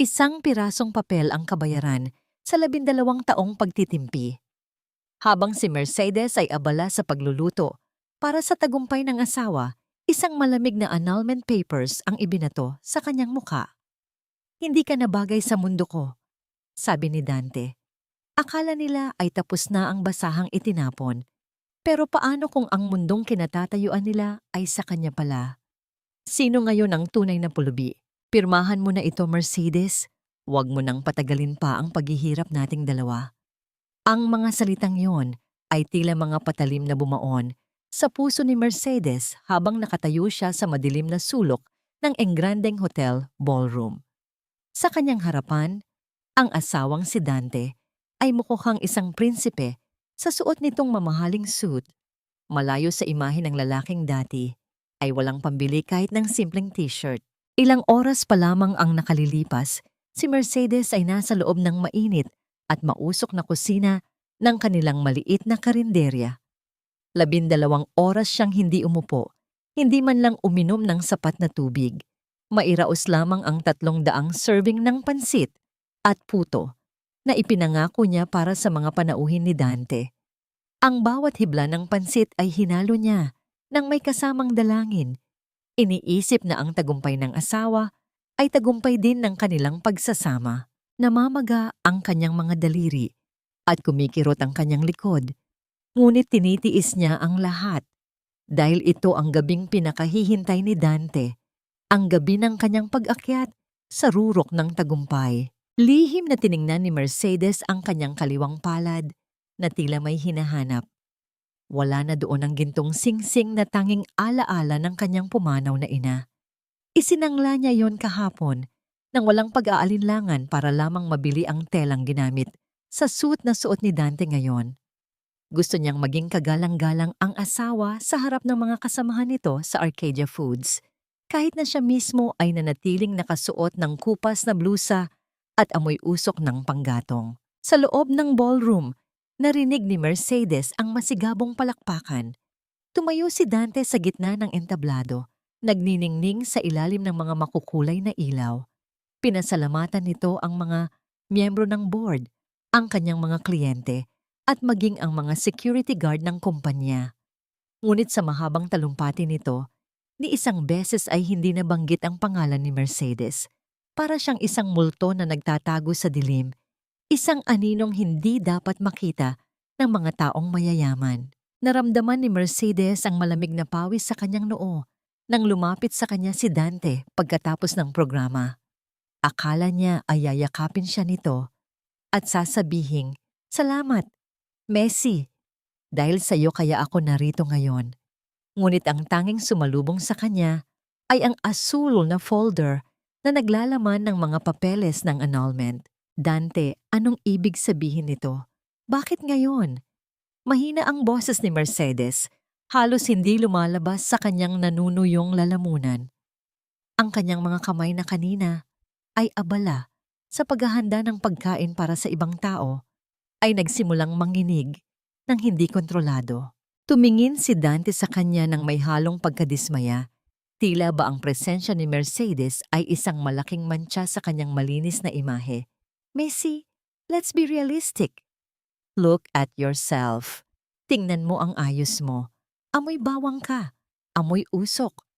Isang pirasong papel ang kabayaran sa 12 taong pagtitimpi. Habang si Mercedes ay abala sa pagluluto, para sa tagumpay ng asawa, isang malamig na annulment papers ang ibinato sa kanyang muka. Hindi ka na bagay sa mundo ko, sabi ni Dante. Akala nila ay tapos na ang basahang itinapon. Pero paano kung ang mundong kinatatayuan nila ay sa kanya pala? Sino ngayon ang tunay na pulubi? Pirmahan mo na ito, Mercedes. Huwag mo nang patagalin pa ang paghihirap nating dalawa. Ang mga salitang yon ay tila mga patalim na bumaon sa puso ni Mercedes habang nakatayo siya sa madilim na sulok ng Engrandeng Hotel Ballroom. Sa kanyang harapan, ang asawang si Dante ay mukhang isang prinsipe sa suot nitong mamahaling suit. Malayo sa imahe ng lalaking dati, ay walang pambili kahit ng simpleng t-shirt. Ilang oras pa lamang ang nakalilipas, si Mercedes ay nasa loob ng mainit at mausok na kusina ng kanilang maliit na karinderya. 12 oras siyang hindi umupo, hindi man lang uminom ng sapat na tubig. Mairaos lamang ang 300 serving ng pansit at puto na ipinangako niya para sa mga panauhin ni Dante. Ang bawat hibla ng pansit ay hinalo niya nang may kasamang dalangin. Iniisip na ang tagumpay ng asawa ay tagumpay din ng kanilang pagsasama. Namamaga ang kanyang mga daliri at kumikirot ang kanyang likod. Ngunit tinitiis niya ang lahat dahil ito ang gabing pinakahihintay ni Dante, ang gabi ng kanyang pag-akyat sa rurok ng tagumpay. Lihim na tiningnan ni Mercedes ang kanyang kaliwang palad na tila may hinahanap. Wala na doon ang gintong singsing na tanging alaala ng kanyang pumanaw na ina. Isinangla niya yon kahapon nang walang pag-aalinlangan para lamang mabili ang telang ginamit sa suit na suot ni Dante ngayon. Gusto niyang maging kagalang-galang ang asawa sa harap ng mga kasamahan nito sa Arcadia Foods, kahit na siya mismo ay nanatiling nakasuot ng kupas na blusa at amoy usok ng panggatong. Sa loob ng ballroom, narinig ni Mercedes ang masigabong palakpakan. Tumayo si Dante sa gitna ng entablado, nagniningning sa ilalim ng mga makukulay na ilaw. Pinasalamatan nito ang mga miyembro ng board, ang kanyang mga kliyente, at maging ang mga security guard ng kumpanya. Ngunit sa mahabang talumpati nito, ni isang beses ay hindi nabanggit ang pangalan ni Mercedes. Para siyang isang multo na nagtatago sa dilim, isang aninong hindi dapat makita ng mga taong mayayaman. Naramdaman ni Mercedes ang malamig na pawis sa kanyang noo nang lumapit sa kanya si Dante pagkatapos ng programa. Akala niya ay yayakapin siya nito at sasabihing, "Salamat, Messi, dahil sa iyo kaya ako narito ngayon." Ngunit ang tanging sumalubong sa kanya ay ang asul na folder na naglalaman ng mga papeles ng annulment. Dante, anong ibig sabihin nito? Bakit ngayon? Mahina ang boses ni Mercedes, halos hindi lumalabas sa kanyang nanunuyong lalamunan. Ang kanyang mga kamay na kanina ay abala sa paghahanda ng pagkain para sa ibang tao, ay nagsimulang manginig ng hindi kontrolado. Tumingin si Dante sa kanya ng may halong pagkadismaya. Tila ba ang presensya ni Mercedes ay isang malaking mantsa sa kanyang malinis na imahe. "Messi, let's be realistic. Look at yourself. Tingnan mo ang ayos mo. Amoy bawang ka. Amoy usok.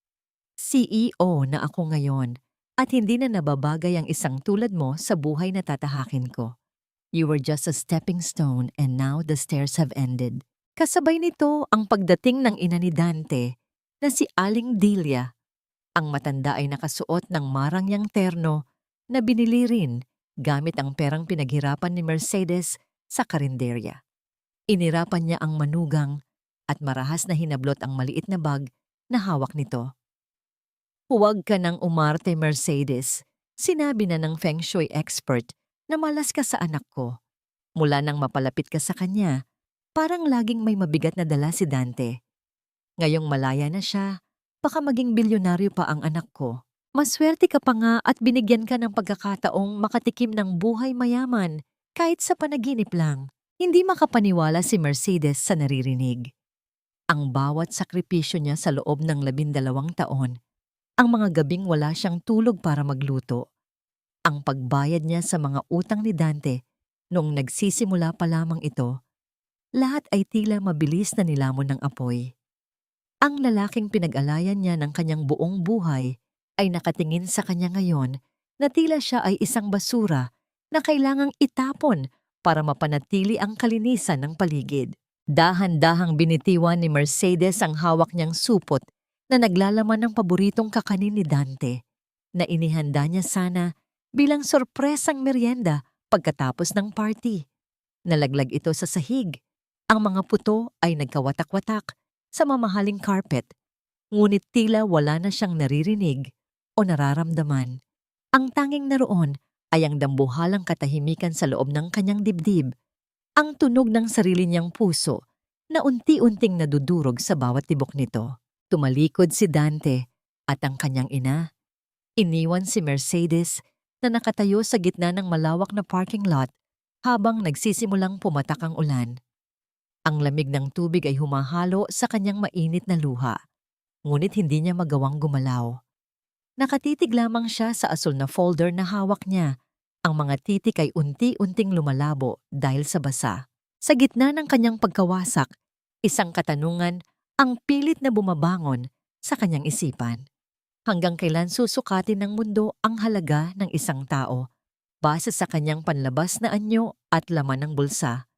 CEO na ako ngayon at hindi na nababagay ang isang tulad mo sa buhay na tatahakin ko. You were just a stepping stone and now the stairs have ended." Kasabay nito ang pagdating ng ina ni Dante na si Aling Delia. Ang matanda ay nakasuot ng marangyang terno na binili rin gamit ang perang pinaghirapan ni Mercedes sa karinderya. Inirapan niya ang manugang at marahas na hinablot ang maliit na bag na hawak nito. "Huwag ka nang umarte, Mercedes," sinabi na ng feng shui expert na malas ka sa anak ko. Mula nang mapalapit ka sa kanya, parang laging may mabigat na dala si Dante. Ngayong malaya na siya, baka maging bilyonaryo pa ang anak ko. Maswerte ka pa nga at binigyan ka ng pagkakataong makatikim ng buhay mayaman kahit sa panaginip lang. Hindi makapaniwala si Mercedes sa naririnig. Ang bawat sakripisyo niya sa loob ng 12 taon, ang mga gabing wala siyang tulog para magluto, Ang pagbayad niya sa mga utang ni Dante noong nagsisimula pa lamang ito, lahat ay tila mabilis na nilamon ng apoy. Ang lalaking pinag-alayan niya ng kanyang buong buhay ay nakatingin sa kanya ngayon na tila siya ay isang basura na kailangang itapon para mapanatili ang kalinisan ng paligid. Dahan-dahang binitiwan ni Mercedes ang hawak niyang supot na naglalaman ng paboritong kakanin ni Dante na inihanda niya sana bilang sorpresang merienda pagkatapos ng party. Nalaglag ito sa sahig. Ang mga puto ay nagkawatak-watak sa mamahaling carpet, ngunit tila wala na siyang naririnig o nararamdaman. Ang tanging naroon ay ang dambuhalang katahimikan sa loob ng kanyang dibdib, ang tunog ng sarili niyang puso na unti-unting nadudurog sa bawat tibok nito. Tumalikod si Dante at ang kanyang ina. Iniwan si Mercedes na nakatayo sa gitna ng malawak na parking lot habang nagsisimulang pumatak ang ulan. Ang lamig ng tubig ay humahalo sa kanyang mainit na luha, ngunit hindi niya magawang gumalaw. Nakatitig lamang siya sa asul na folder na hawak niya. Ang mga titik ay unti-unting lumalabo dahil sa basa. Sa gitna ng kanyang pagkawasak, isang katanungan ang pilit na bumabangon sa kanyang isipan. Hanggang kailan susukatin ng mundo ang halaga ng isang tao base sa kanyang panlabas na anyo at laman ng bulsa?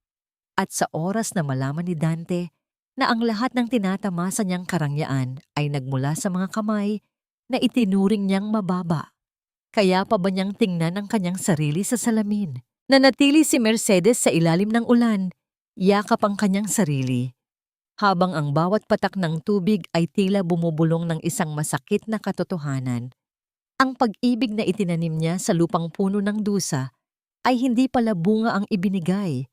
At sa oras na malaman ni Dante na ang lahat ng tinatamasa niyang karangyaan ay nagmula sa mga kamay na itinuring niyang mababa, kaya pa ba niyang tingnan ang kanyang sarili sa salamin? Nanatili si Mercedes sa ilalim ng ulan, yakap ang kanyang sarili, habang ang bawat patak ng tubig ay tila bumubulong ng isang masakit na katotohanan. Ang pag-ibig na itinanim niya sa lupang puno ng dusa ay hindi pala bunga ang ibinigay,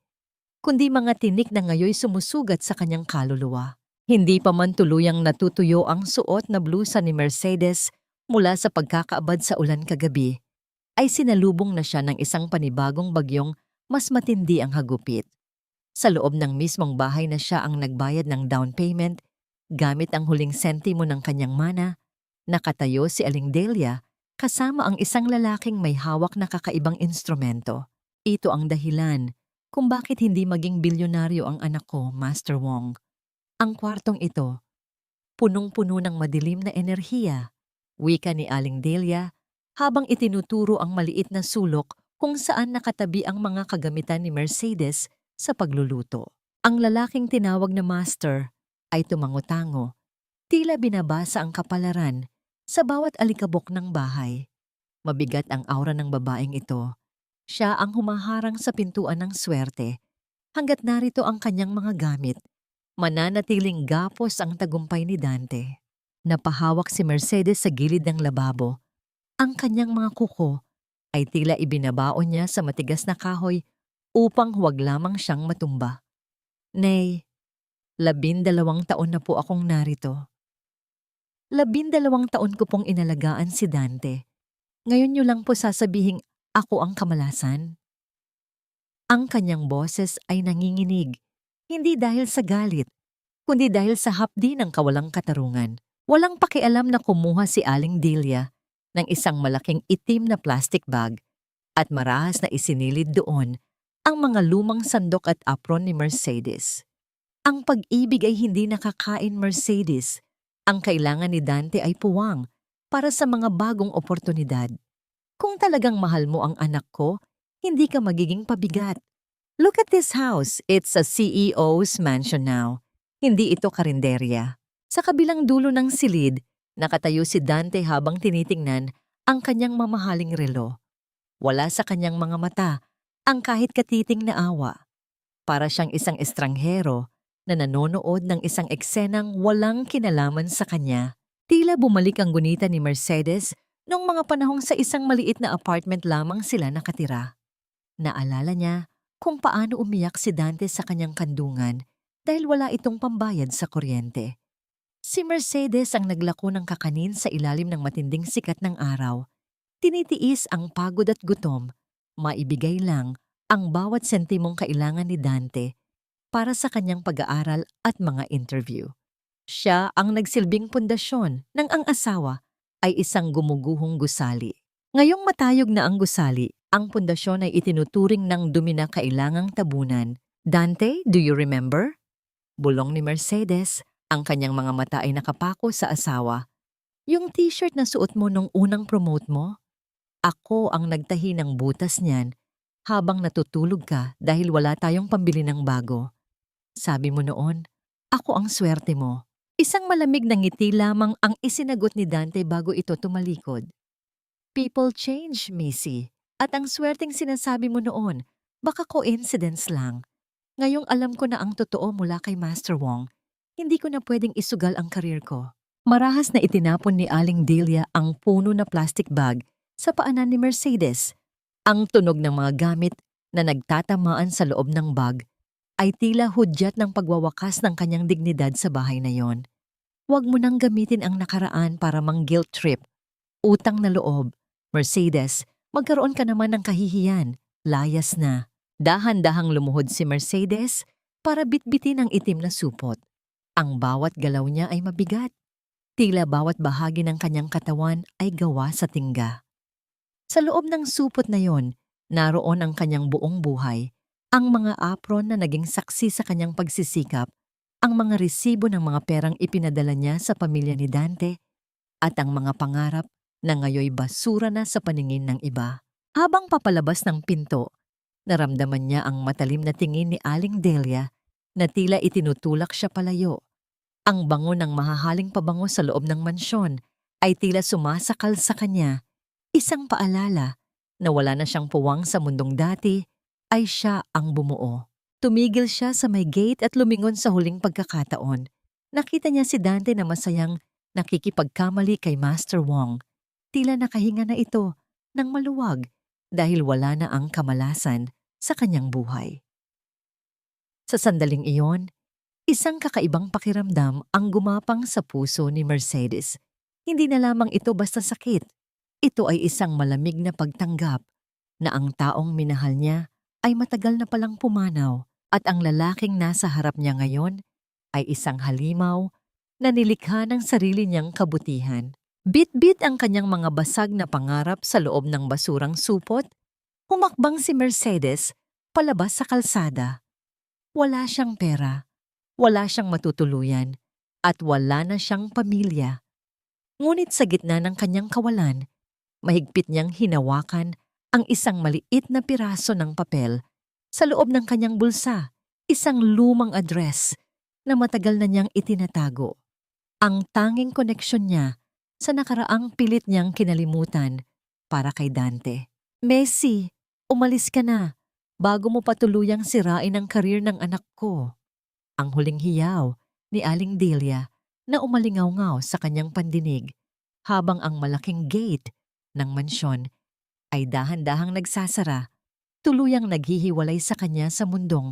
kundi mga tinik na ngayoy sumusugat sa kanyang kaluluwa. Hindi pa man tuluyang natutuyo ang suot na blusa ni Mercedes mula sa pagkakaabad sa ulan kagabi, ay sinalubong na siya ng isang panibagong bagyong mas matindi ang hagupit. Sa loob ng mismong bahay na siya ang nagbayad ng down payment, gamit ang huling sentimo ng kanyang mana, nakatayo si Aling Delia kasama ang isang lalaking may hawak na kakaibang instrumento. Ito ang dahilan kung bakit hindi maging bilyonaryo ang anak ko, Master Wong. Ang kwartong ito, punong-puno ng madilim na enerhiya, wika ni Aling Delia habang itinuturo ang maliit na sulok kung saan nakatabi ang mga kagamitan ni Mercedes sa pagluluto. Ang lalaking tinawag na Master ay tumango-tango, tila binabasa ang kapalaran sa bawat alikabok ng bahay. Mabigat ang aura ng babaeng ito. Siya ang humaharang sa pintuan ng swerte. Hanggat narito ang kanyang mga gamit, mananatiling gapos ang tagumpay ni Dante. Napahawak si Mercedes sa gilid ng lababo. Ang kanyang mga kuko ay tila ibinabaon niya sa matigas na kahoy upang huwag lamang siyang matumba. Nay, 12 taon na po akong narito. 12 taon ko pong inalagaan si Dante. Ngayon niyo lang po sasabihing ako ang kamalasan? Ang kanyang boses ay nanginginig, hindi dahil sa galit, kundi dahil sa hapdi ng kawalang katarungan. Walang pakialam na kumuha si Aling Delia ng isang malaking itim na plastic bag at marahas na isinilid doon ang mga lumang sandok at apron ni Mercedes. Ang pag-ibig ay hindi nakakain, Mercedes. Ang kailangan ni Dante ay puwang para sa mga bagong oportunidad. Kung talagang mahal mo ang anak ko, hindi ka magiging pabigat. Look at this house. It's a CEO's mansion now. Hindi ito karinderya. Sa kabilang dulo ng silid, nakatayo si Dante habang tinitingnan ang kanyang mamahaling relo. Wala sa kanyang mga mata ang kahit katiting na awa. Para siyang isang estranghero na nanonood ng isang eksenang walang kinalaman sa kanya. Tila bumalik ang gunita ni Mercedes noong mga panahong sa isang maliit na apartment lamang sila nakatira. Naalala niya kung paano umiyak si Dante sa kanyang kandungan dahil wala itong pambayad sa kuryente. Si Mercedes ang naglako ng kakanin sa ilalim ng matinding sikat ng araw. Tinitiis ang pagod at gutom, maibigay lang ang bawat sentimong kailangan ni Dante para sa kanyang pag-aaral at mga interview. Siya ang nagsilbing pundasyon ng ang asawa ay isang gumuguhong gusali. Ngayong matayog na ang gusali, ang pundasyon ay itinuturing ng dumi na kailangang tabunan. Dante, do you remember? Bulong ni Mercedes, ang kanyang mga mata ay nakapako sa asawa. Yung t-shirt na suot mo nung unang promote mo? Ako ang nagtahi ng butas niyan habang natutulog ka dahil wala tayong pambili ng bago. Sabi mo noon, ako ang swerte mo. Isang malamig na ngiti lamang ang isinagot ni Dante bago ito tumalikod. People change, Missy. At ang swerteng sinasabi mo noon, baka coincidence lang. Ngayong alam ko na ang totoo mula kay Master Wong, hindi ko na pwedeng isugal ang karir ko. Marahas na itinapon ni Aling Delia ang puno na plastic bag sa paanan ni Mercedes. Ang tunog ng mga gamit na nagtatamaan sa loob ng bag ay tila hudyat ng pagwawakas ng kanyang dignidad sa bahay na yon. Huwag mo nang gamitin ang nakaraan para mang-guilt trip. Utang na loob. Mercedes, magkaroon ka naman ng kahihiyan. Layas na. Dahan-dahang lumuhod si Mercedes para bitbitin ang itim na supot. Ang bawat galaw niya ay mabigat. Tila bawat bahagi ng kanyang katawan ay gawa sa tingga. Sa loob ng supot na yon, naroon ang kanyang buong buhay, ang mga apron na naging saksi sa kanyang pagsisikap, ang mga resibo ng mga perang ipinadala niya sa pamilya ni Dante, at ang mga pangarap na ngayoy basura na sa paningin ng iba. Habang papalabas ng pinto, naramdaman niya ang matalim na tingin ni Aling Delia na tila itinutulak siya palayo. Ang bango ng mahahaling pabango sa loob ng mansyon ay tila sumasakal sa kanya. Isang paalala na wala na siyang puwang sa mundong dati ay siya ang bumuo. Tumigil siya sa may gate at lumingon sa huling pagkakataon. Nakita niya si Dante na masayang nakikipagkamali kay Master Wong. Tila nakahinga na ito ng maluwag dahil wala na ang kamalasan sa kanyang buhay. Sa sandaling iyon, isang kakaibang pakiramdam ang gumapang sa puso ni Mercedes. Hindi na lamang ito basta sakit. Ito ay isang malamig na pagtanggap na ang taong minahal niya ay matagal na palang pumanaw at ang lalaking nasa harap niya ngayon ay isang halimaw na nilikha ng sarili niyang kabutihan. Bit-bit ang kanyang mga basag na pangarap sa loob ng basurang supot. Humakbang si Mercedes palabas sa kalsada. Wala siyang pera, wala siyang matutuluyan, at wala na siyang pamilya. Ngunit sa gitna ng kanyang kawalan, mahigpit niyang hinawakan ang isang maliit na piraso ng papel sa loob ng kanyang bulsa, isang lumang address na matagal na niyang itinatago. Ang tanging koneksyon niya sa nakaraang pilit niyang kinalimutan para kay Dante. Messi, umalis ka na bago mo patuluyang sirain ang karir ng anak ko. Ang huling hiyaw ni Aling Delia na umalingaw-ngaw sa kanyang pandinig habang ang malaking gate ng mansyon ay dahan-dahang nagsasara, tuluyang naghihiwalay sa kanya sa mundong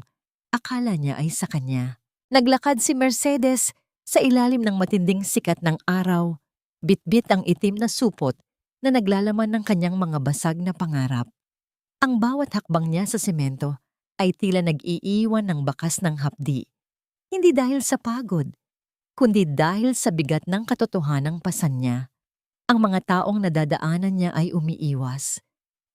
akala niya ay sa kanya. Naglakad si Mercedes sa ilalim ng matinding sikat ng araw, bitbit ang itim na supot na naglalaman ng kanyang mga basag na pangarap. Ang bawat hakbang niya sa semento ay tila nag-iiwan ng bakas ng hapdi. Hindi dahil sa pagod, kundi dahil sa bigat ng katotohanang pasan niya. Ang mga taong nadadaanan niya ay umiiwas.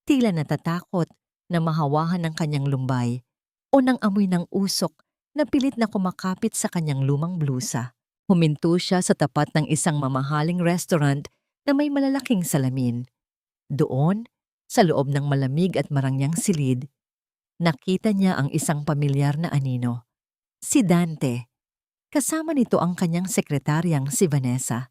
Tila natatakot na mahawahan ng kanyang lumbay o ng amoy ng usok na pilit na kumakapit sa kanyang lumang blusa. Huminto siya sa tapat ng isang mamahaling restaurant na may malalaking salamin. Doon, sa loob ng malamig at marangyang silid, nakita niya ang isang pamilyar na anino. Si Dante. Kasama nito ang kanyang sekretaryang si Vanessa.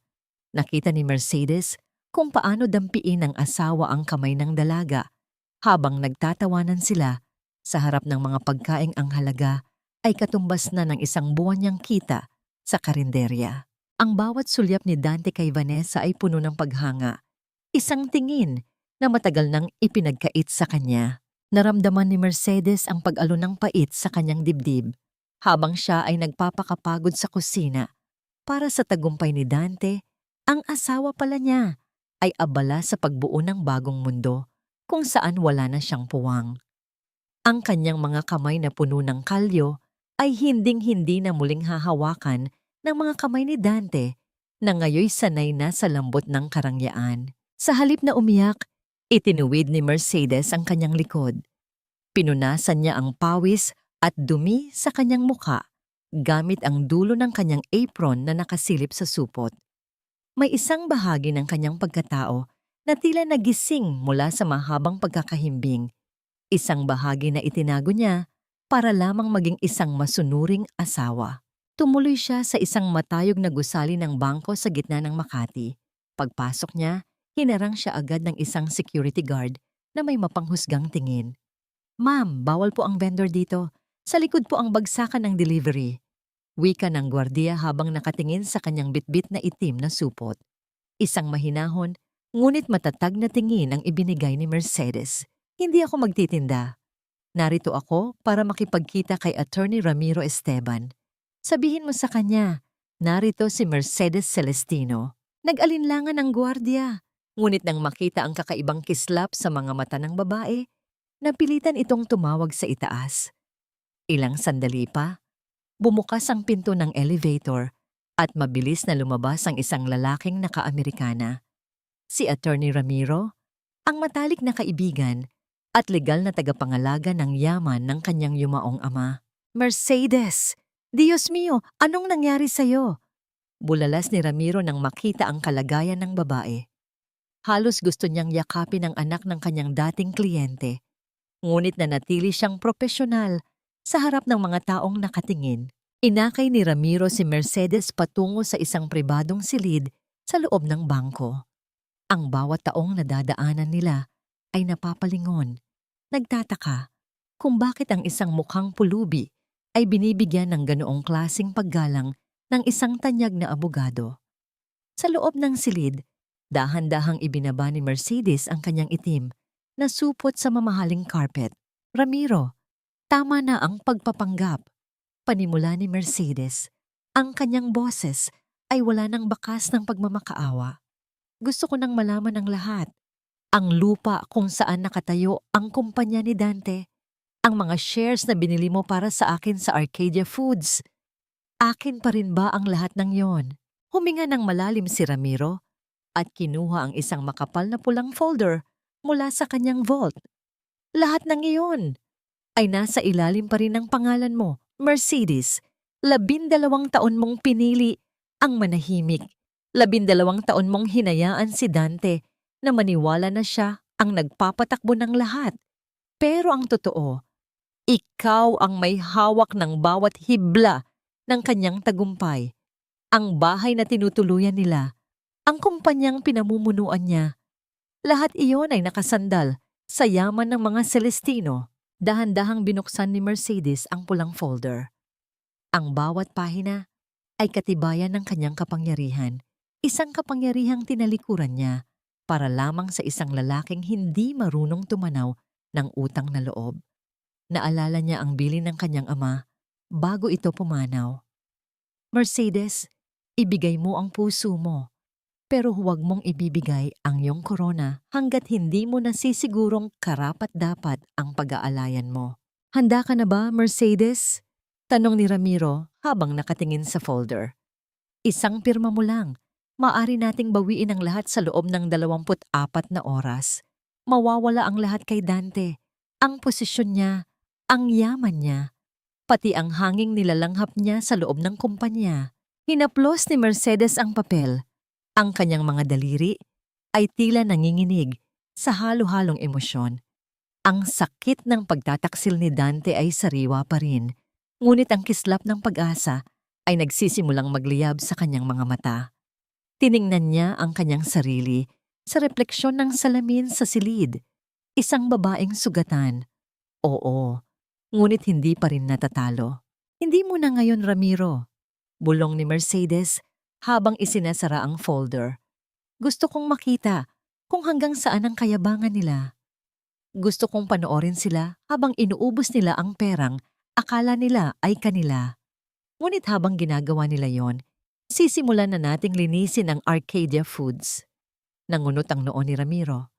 Nakita ni Mercedes kung paano dampiin ng asawa ang kamay ng dalaga habang nagtatawanan sila sa harap ng mga pagkaing ang halaga ay katumbas na ng isang buwan niyang kita sa karinderya. Ang bawat sulyap ni Dante kay Vanessa ay puno ng paghanga. Isang tingin na matagal nang ipinagkait sa kanya. Naramdaman ni Mercedes ang pag-alon ng pait sa kanyang dibdib habang siya ay nagpapakapagod sa kusina. Para sa tagumpay ni Dante, ang asawa pala niya ay abala sa pagbuo ng bagong mundo kung saan wala na siyang puwang. Ang kanyang mga kamay na puno ng kalyo ay hinding-hindi na muling hahawakan ng mga kamay ni Dante na ngayoy sanay na sa lambot ng karangyaan. Sa halip na umiyak, Itinuwid ni Mercedes ang kanyang likod. Pinunasan niya ang pawis at dumi sa kanyang muka gamit ang dulo ng kanyang apron na nakasilip sa supot. May isang bahagi ng kanyang pagkatao na tila nagising mula sa mahabang pagkakahimbing. Isang bahagi na itinago niya para lamang maging isang masunuring asawa. Tumuloy siya sa isang matayog na gusali ng bangko sa gitna ng Makati. Pagpasok niya, hinarang siya agad ng isang security guard na may mapanghusgang tingin. "Ma'am, bawal po ang vendor dito. Sa likod po ang bagsakan ng delivery." Wika ng gwardiya habang nakatingin sa kanyang bitbit na itim na supot. Isang mahinahon, ngunit matatag na tingin ang ibinigay ni Mercedes. "Hindi ako magtitinda. Narito ako para makipagkita kay Attorney Ramiro Esteban. Sabihin mo sa kanya, narito si Mercedes Celestino." Nag-alinlangan ang gwardiya, ngunit nang makita ang kakaibang kislap sa mga mata ng babae, napilitan itong tumawag sa itaas. Ilang sandali pa, bumukas ang pinto ng elevator at mabilis na lumabas ang isang lalaking naka-Amerikana. Si Attorney Ramiro, ang matalik na kaibigan at legal na tagapangalaga ng yaman ng kanyang yumaong ama. "Mercedes! Diyos mio, anong nangyari sa'yo?" Bulalas ni Ramiro nang makita ang kalagayan ng babae. Halos gusto niyang yakapin ang anak ng kanyang dating kliyente. Ngunit nanatili siyang propesyonal sa harap ng mga taong nakatingin. Inakay ni Ramiro si Mercedes patungo sa isang pribadong silid sa loob ng bangko. Ang bawat taong nadadaanan nila ay napapalingon. Nagtataka kung bakit ang isang mukhang pulubi ay binibigyan ng ganoong klaseng paggalang ng isang tanyag na abogado. Sa loob ng silid, dahan-dahang ibinaba ni Mercedes ang kanyang itim na supot sa mamahaling carpet. "Ramiro, tama na ang pagpapanggap." Panimula ni Mercedes. Ang kanyang boses ay wala ng bakas ng pagmamakaawa. "Gusto ko nang malaman ang lahat. Ang lupa kung saan nakatayo ang kumpanya ni Dante. Ang mga shares na binili mo para sa akin sa Arcadia Foods. Akin pa rin ba ang lahat ng yon?" Huminga ng malalim si Ramiro at kinuha ang isang makapal na pulang folder mula sa kanyang vault. "Lahat ng iyon ay nasa ilalim pa rin ng pangalan mo, Mercedes. 12 taon mong pinili ang manahimik. 12 taon mong hinayaan si Dante na maniwala na siya ang nagpapatakbo ng lahat. Pero ang totoo, ikaw ang may hawak ng bawat hibla ng kanyang tagumpay. Ang bahay na tinutuluyan nila, ang kumpanyang pinamumunuan niya. Lahat iyon ay nakasandal sa yaman ng mga Celestino." Dahan-dahang binuksan ni Mercedes ang pulang folder. Ang bawat pahina ay katibayan ng kanyang kapangyarihan. Isang kapangyarihang tinalikuran niya para lamang sa isang lalaking hindi marunong tumanaw ng utang na loob. Naalala niya ang bilin ng kanyang ama bago ito pumanaw. "Mercedes, ibigay mo ang puso mo. Pero huwag mong ibibigay ang iyong korona hanggat hindi mo nasisigurong karapat-dapat ang pag-aalayan mo." "Handa ka na ba, Mercedes?" tanong ni Ramiro habang nakatingin sa folder. "Isang pirma mo lang. Maaari nating bawiin ang lahat sa loob ng 24 na oras. Mawawala ang lahat kay Dante. Ang posisyon niya, ang yaman niya, pati ang hanging nilalanghap niya sa loob ng kumpanya." Hinaplos ni Mercedes ang papel. Ang kanyang mga daliri ay tila nanginginig sa halo-halong emosyon. Ang sakit ng pagtataksil ni Dante ay sariwa pa rin, ngunit ang kislap ng pag-asa ay nagsisimulang magliyab sa kanyang mga mata. Tiningnan niya ang kanyang sarili sa refleksyon ng salamin sa silid. Isang babaeng sugatan. Oo, ngunit hindi pa rin natatalo. "Hindi mo na ngayon, Ramiro," bulong ni Mercedes habang isinasara ang folder. "Gusto kong makita kung hanggang saan ang kayabangan nila. Gusto kong panoorin sila habang inuubos nila ang perang akala nila ay kanila. Ngunit habang ginagawa nila yon, sisimulan na nating linisin ang Arcadia Foods." Nangunot ang noo ni Ramiro.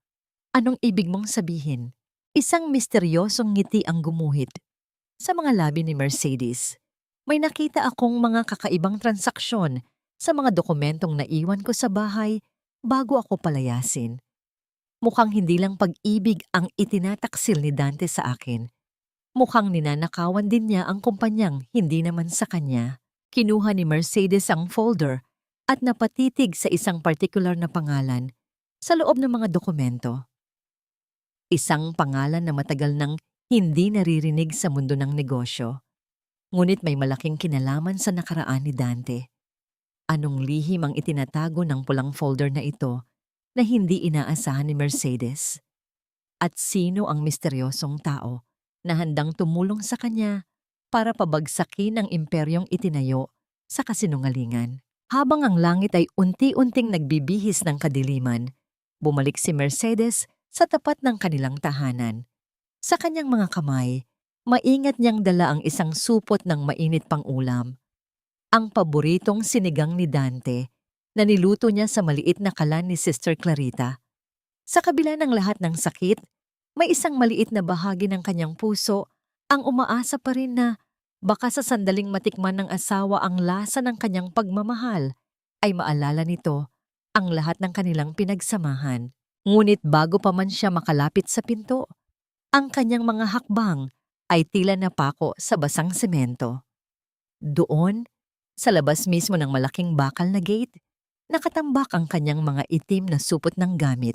"Anong ibig mong sabihin?" Isang misteryosong ngiti ang gumuhit sa mga labi ni Mercedes. "May nakita akong mga kakaibang transaksyon sa mga dokumentong naiwan ko sa bahay bago ako palayasin. Mukhang hindi lang pag-ibig ang itinataksil ni Dante sa akin. Mukhang ninanakawan din niya ang kumpanyang hindi naman sa kanya. Kinuha ni Mercedes ang folder at napatitig sa isang partikular na pangalan sa loob ng mga dokumento. Isang pangalan na matagal nang hindi naririnig sa mundo ng negosyo. Ngunit may malaking kinalaman sa nakaraan ni Dante. Anong lihim ang itinatago ng pulang folder na ito na hindi inaasahan ni Mercedes? At sino ang misteryosong tao na handang tumulong sa kanya para pabagsakin ang imperyong itinayo sa kasinungalingan? Habang ang langit ay unti-unting nagbibihis ng kadiliman, bumalik si Mercedes sa tapat ng kanilang tahanan. Sa kanyang mga kamay, maingat niyang dala ang isang supot ng mainit pang ulam. Ang paboritong sinigang ni Dante na niluto niya sa maliit na kalan ni Sister Clarita. Sa kabila ng lahat ng sakit, may isang maliit na bahagi ng kanyang puso ang umaasa pa rin na baka sa sandaling matikman ng asawa ang lasa ng kanyang pagmamahal, ay maalala nito ang lahat ng kanilang pinagsamahan. Ngunit bago pa man siya makalapit sa pinto, ang kanyang mga hakbang ay tila napako sa basang semento. Doon, sa labas mismo ng malaking bakal na gate, nakatambak ang kanyang mga itim na supot ng gamit.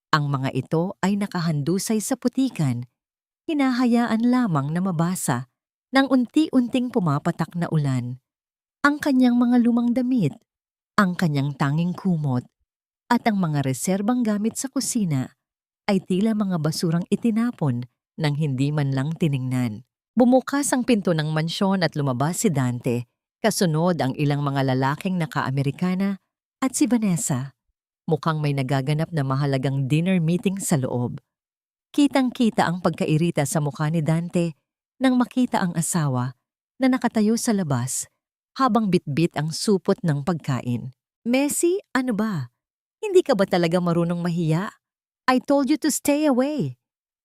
Ang mga ito ay nakahandusay sa putikan, hinahayaan lamang na mabasa ng unti-unting pumapatak na ulan. Ang kanyang mga lumang damit, ang kanyang tanging kumot, at ang mga reserbang gamit sa kusina ay tila mga basurang itinapon nang hindi man lang tiningnan. Bumukas ang pinto ng mansyon at lumabas si Dante, kasunod ang ilang mga lalaking naka-Amerikana at si Vanessa. Mukhang may nagaganap na mahalagang dinner meeting sa loob. Kitang-kita ang pagkairita sa mukha ni Dante nang makita ang asawa na nakatayo sa labas habang bitbit ang supot ng pagkain. Messi, ano ba? Hindi ka ba talaga marunong mahiya? I told you to stay away.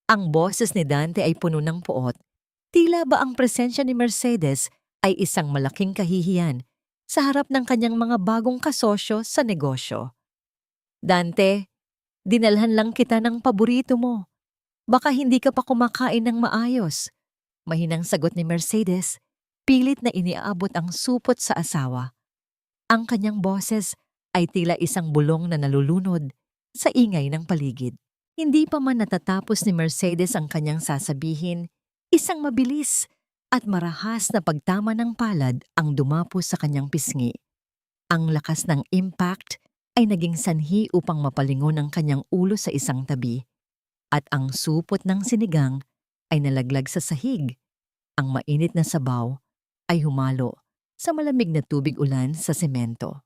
Ang boses ni Dante ay puno ng puot. Tila ba ang presensya ni Mercedes ay isang malaking kahihiyan sa harap ng kanyang mga bagong kasosyo sa negosyo. Dante, dinalhan lang kita ng paborito mo. Baka hindi ka pa kumakain ng maayos. Mahinang sagot ni Mercedes, pilit na iniaabot ang supot sa asawa. Ang kanyang boses ay tila isang bulong na nalulunod sa ingay ng paligid. Hindi pa man natatapos ni Mercedes ang kanyang sasabihin, isang mabilis at marahas na pagtama ng palad ang dumapo sa kanyang pisngi. Ang lakas ng impact ay naging sanhi upang mapalingon ang kanyang ulo sa isang tabi. At ang supot ng sinigang ay nalaglag sa sahig. Ang mainit na sabaw ay humalo sa malamig na tubig ulan sa semento.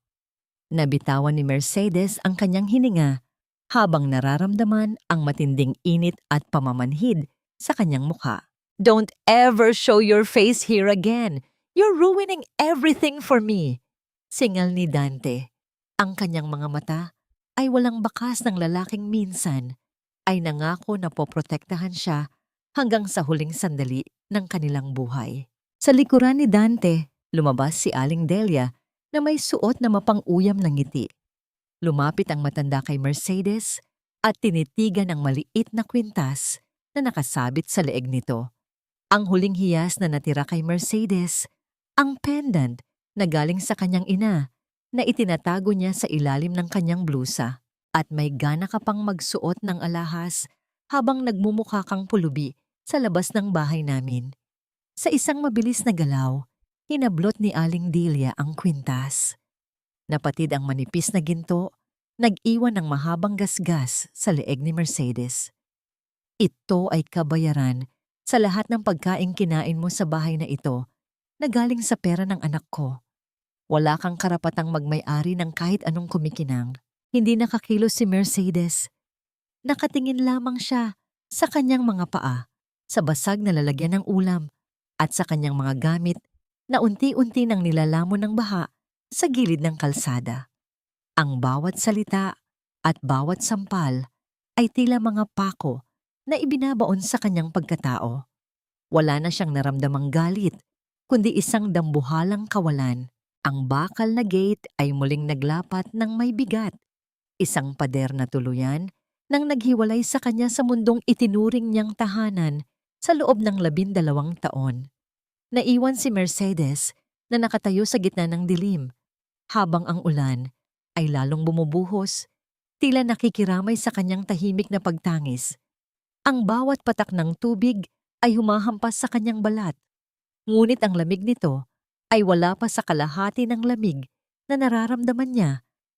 Nabitawan ni Mercedes ang kanyang hininga habang nararamdaman ang matinding init at pamamanhid sa kanyang mukha. Don't ever show your face here again. You're ruining everything for me. Singal ni Dante. Ang kanyang mga mata ay walang bakas ng lalaking minsan ay nangako na poprotektahan siya hanggang sa huling sandali ng kanilang buhay. Sa likuran ni Dante, lumabas si Aling Delia na may suot na mapang-uyam ng ngiti. Lumapit ang matanda kay Mercedes at tinitigan ang maliit na kwintas na nakasabit sa leeg nito. Ang huling hiyas na natira kay Mercedes, ang pendant na galing sa kanyang ina na itinatago niya sa ilalim ng kanyang blusa. At may gana ka pang magsuot ng alahas habang nagmumukha kang pulubi sa labas ng bahay namin. Sa isang mabilis na galaw, hinablot ni Aling Delia ang kwintas. Napatid ang manipis na ginto, nag-iwan ng mahabang gasgas sa leeg ni Mercedes. Ito ay kabayaran sa lahat ng pagkaing kinain mo sa bahay na ito na galing sa pera ng anak ko. Wala kang karapatang magmay-ari ng kahit anong kumikinang. Hindi nakakilos si Mercedes. Nakatingin lamang siya sa kanyang mga paa, sa basag na lalagyan ng ulam, at sa kanyang mga gamit na unti-unti nang nilalamon ng baha sa gilid ng kalsada. Ang bawat salita at bawat sampal ay tila mga pako na ibinabaon sa kanyang pagkatao. Wala na siyang naramdamang galit, kundi isang dambuhalang kawalan. Ang bakal na gate ay muling naglapat ng may bigat. Isang pader na tuluyan nang naghiwalay sa kanya sa mundong itinuring niyang tahanan sa loob ng 12 taon. Naiwan si Mercedes na nakatayo sa gitna ng dilim, habang ang ulan ay lalong bumubuhos, tila nakikiramay sa kanyang tahimik na pagtangis. Ang bawat patak ng tubig ay humahampas sa kanyang balat, ngunit ang lamig nito ay wala pa sa kalahati ng lamig na nararamdaman niya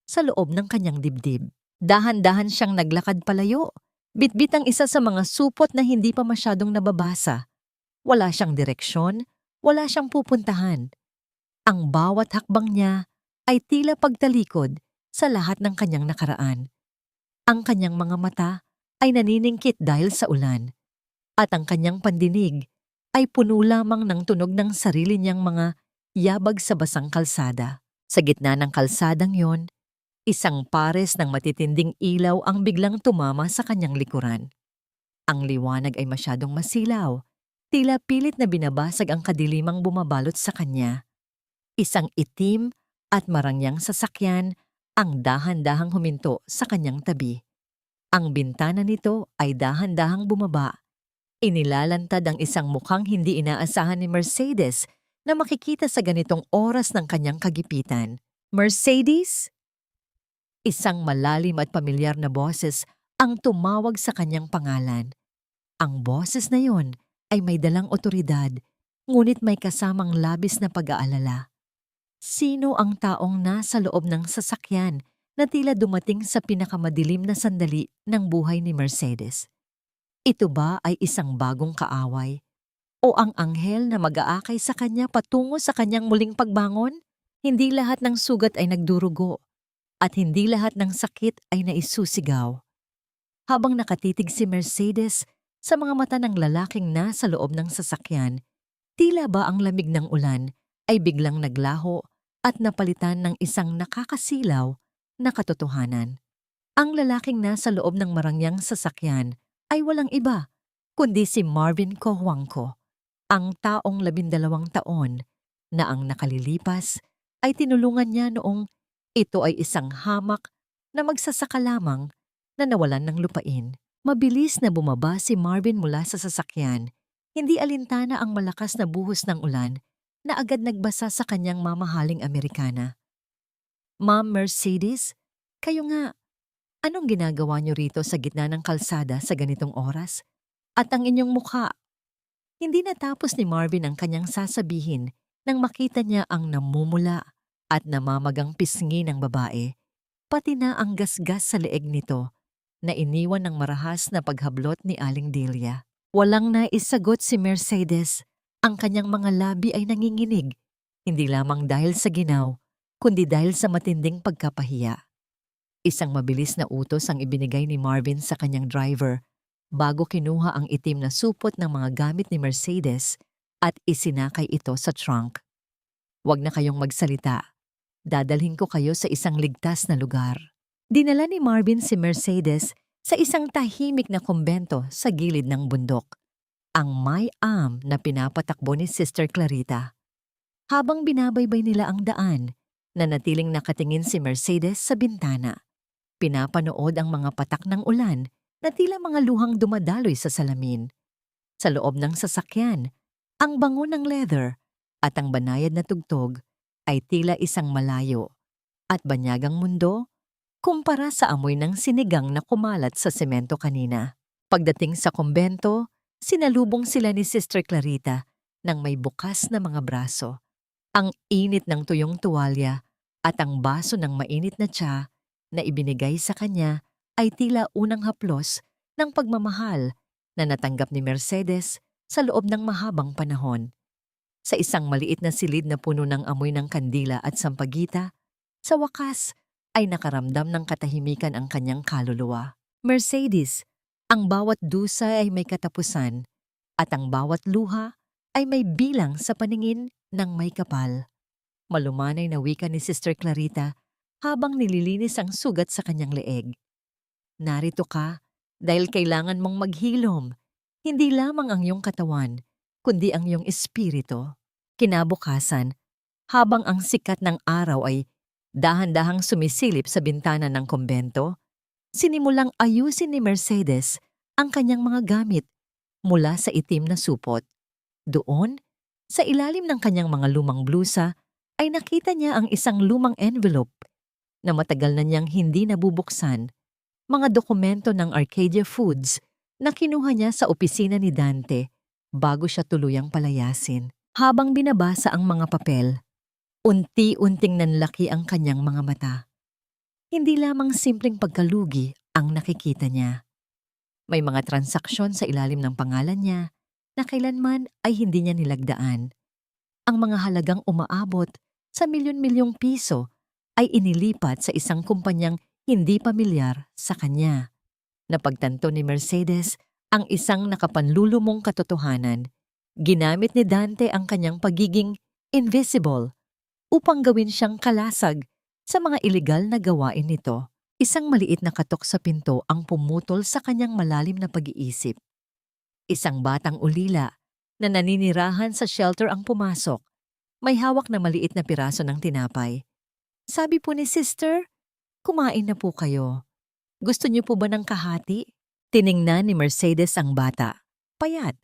sa loob ng kanyang dibdib. Dahan-dahan siyang naglakad palayo, bitbit ang isa sa mga supot na hindi pa masyadong nababasa. Wala siyang direksyon, wala siyang pupuntahan. Ang bawat hakbang niya ay tila pagtalikod sa lahat ng kanyang nakaraan. Ang kanyang mga mata ay naniningkit dahil sa ulan, at ang kanyang pandinig ay puno lamang ng tunog ng sarili niyang mga yabag sa basang kalsada. Sa gitna ng kalsadang yon, isang pares ng matitinding ilaw ang biglang tumama sa kanyang likuran. Ang liwanag ay masyadong masilaw, tila pilit na binabasag ang kadilimang bumabalot sa kanya. Isang itim at marangyang sasakyan ang dahan-dahang huminto sa kanyang tabi. Ang bintana nito ay dahan-dahang bumaba. Inilalantad ang isang mukhang hindi inaasahan ni Mercedes na makikita sa ganitong oras ng kanyang kagipitan. "Mercedes?" Isang malalim at pamilyar na boses ang tumawag sa kanyang pangalan. Ang boses na yon ay may dalang otoridad, ngunit may kasamang labis na pag-aalala. Sino ang taong nasa loob ng sasakyan na tila dumating sa pinakamadilim na sandali ng buhay ni Mercedes? Ito ba ay isang bagong kaaway? O ang anghel na mag-aakay sa kanya patungo sa kanyang muling pagbangon? Hindi lahat ng sugat ay nagdurugo, at hindi lahat ng sakit ay naisusigaw. Habang nakatitig si Mercedes sa mga mata ng lalaking nasa loob ng sasakyan, tila ba ang lamig ng ulan ay biglang naglaho at napalitan ng isang nakakasilaw na katotohanan. Ang lalaking nasa loob ng marangyang sasakyan ay walang iba, kundi si Marvin Cojuangco, ang taong 12 taon na ang nakalilipas ay tinulungan niya noong ito ay isang hamak na magsasaka lamang na nawalan ng lupain. Mabilis na bumaba si Marvin mula sa sasakyan. Hindi alintana ang malakas na buhos ng ulan na agad nagbasa sa kanyang mamahaling Amerikana. "Ma'am Mercedes, kayo nga, anong ginagawa niyo rito sa gitna ng kalsada sa ganitong oras? At ang inyong mukha?" Hindi natapos ni Marvin ang kanyang sasabihin nang makita niya ang namumula at namamagang pisngi ng babae, pati na ang gasgas sa leeg nito na iniwan ng marahas na paghablot ni Aling Delia. Walang naisagot si Mercedes. Ang kanyang mga labi ay nanginginig, hindi lamang dahil sa ginaw, kundi dahil sa matinding pagkapahiya. Isang mabilis na utos ang ibinigay ni Marvin sa kanyang driver bago kinuha ang itim na supot ng mga gamit ni Mercedes at isinakay ito sa trunk. "Huwag na kayong magsalita. Dadalhin ko kayo sa isang ligtas na lugar." Dinala ni Marvin si Mercedes sa isang tahimik na kumbento sa gilid ng bundok, ang may-am na pinapatakbo ni Sister Clarita. Habang binabaybay nila ang daan, nanatiling nakatingin si Mercedes sa bintana. Pinapanood ang mga patak ng ulan na tila mga luhang dumadaloy sa salamin. Sa loob ng sasakyan, ang bango ng leather at ang banayad na tugtog ay tila isang malayo at banyagang mundo kumpara sa amoy ng sinigang na kumalat sa semento kanina. Pagdating sa kumbento, sinalubong sila ni Sister Clarita ng may bukas na mga braso. Ang init ng tuyong tuwalya at ang baso ng mainit na tsa na ibinigay sa kanya ay tila unang haplos ng pagmamahal na natanggap ni Mercedes sa loob ng mahabang panahon. Sa isang maliit na silid na puno ng amoy ng kandila at sampagita, sa wakas ay nakaramdam ng katahimikan ang kanyang kaluluwa. "Mercedes, ang bawat dusa ay may katapusan at ang bawat luha ay may bilang sa paningin ng may kapal." Malumanay na wika ni Sister Clarita habang nililinis ang sugat sa kanyang leeg. "Narito ka dahil kailangan mong maghilom, hindi lamang ang iyong katawan, kundi ang iyong espiritu." Kinabukasan, habang ang sikat ng araw ay dahan-dahang sumisilip sa bintana ng kumbento, Sinimulang ayusin ni Mercedes ang kanyang mga gamit mula sa itim na supot. Doon, sa ilalim ng kanyang mga lumang blusa, ay nakita niya ang isang lumang envelope na matagal na niyang hindi nabubuksan, mga dokumento ng Arcadia Foods na kinuha niya sa opisina ni Dante bago siya tuluyang palayasin. Habang binabasa ang mga papel, unti-unting nanlaki ang kanyang mga mata. Hindi lamang simpleng pagkalugi ang nakikita niya. May mga transaksyon sa ilalim ng pangalan niya na kailanman ay hindi niya nilagdaan. Ang mga halagang umaabot sa milyon-milyong piso ay inilipat sa isang kumpanyang hindi pamilyar sa kanya. Napagtanto ni Mercedes ang isang nakapanlulumong katotohanan. Ginamit ni Dante ang kanyang pagiging invisible upang gawin siyang kalasag sa mga ilegal na gawain nito. Isang maliit na katok sa pinto ang pumutol sa kanyang malalim na pag-iisip. Isang batang ulila na naninirahan sa shelter ang pumasok. May hawak na maliit na piraso ng tinapay. Sabi po ni Sister, kumain na po kayo. Gusto niyo po ba ng kahati? Tiningnan ni Mercedes ang bata. Payat,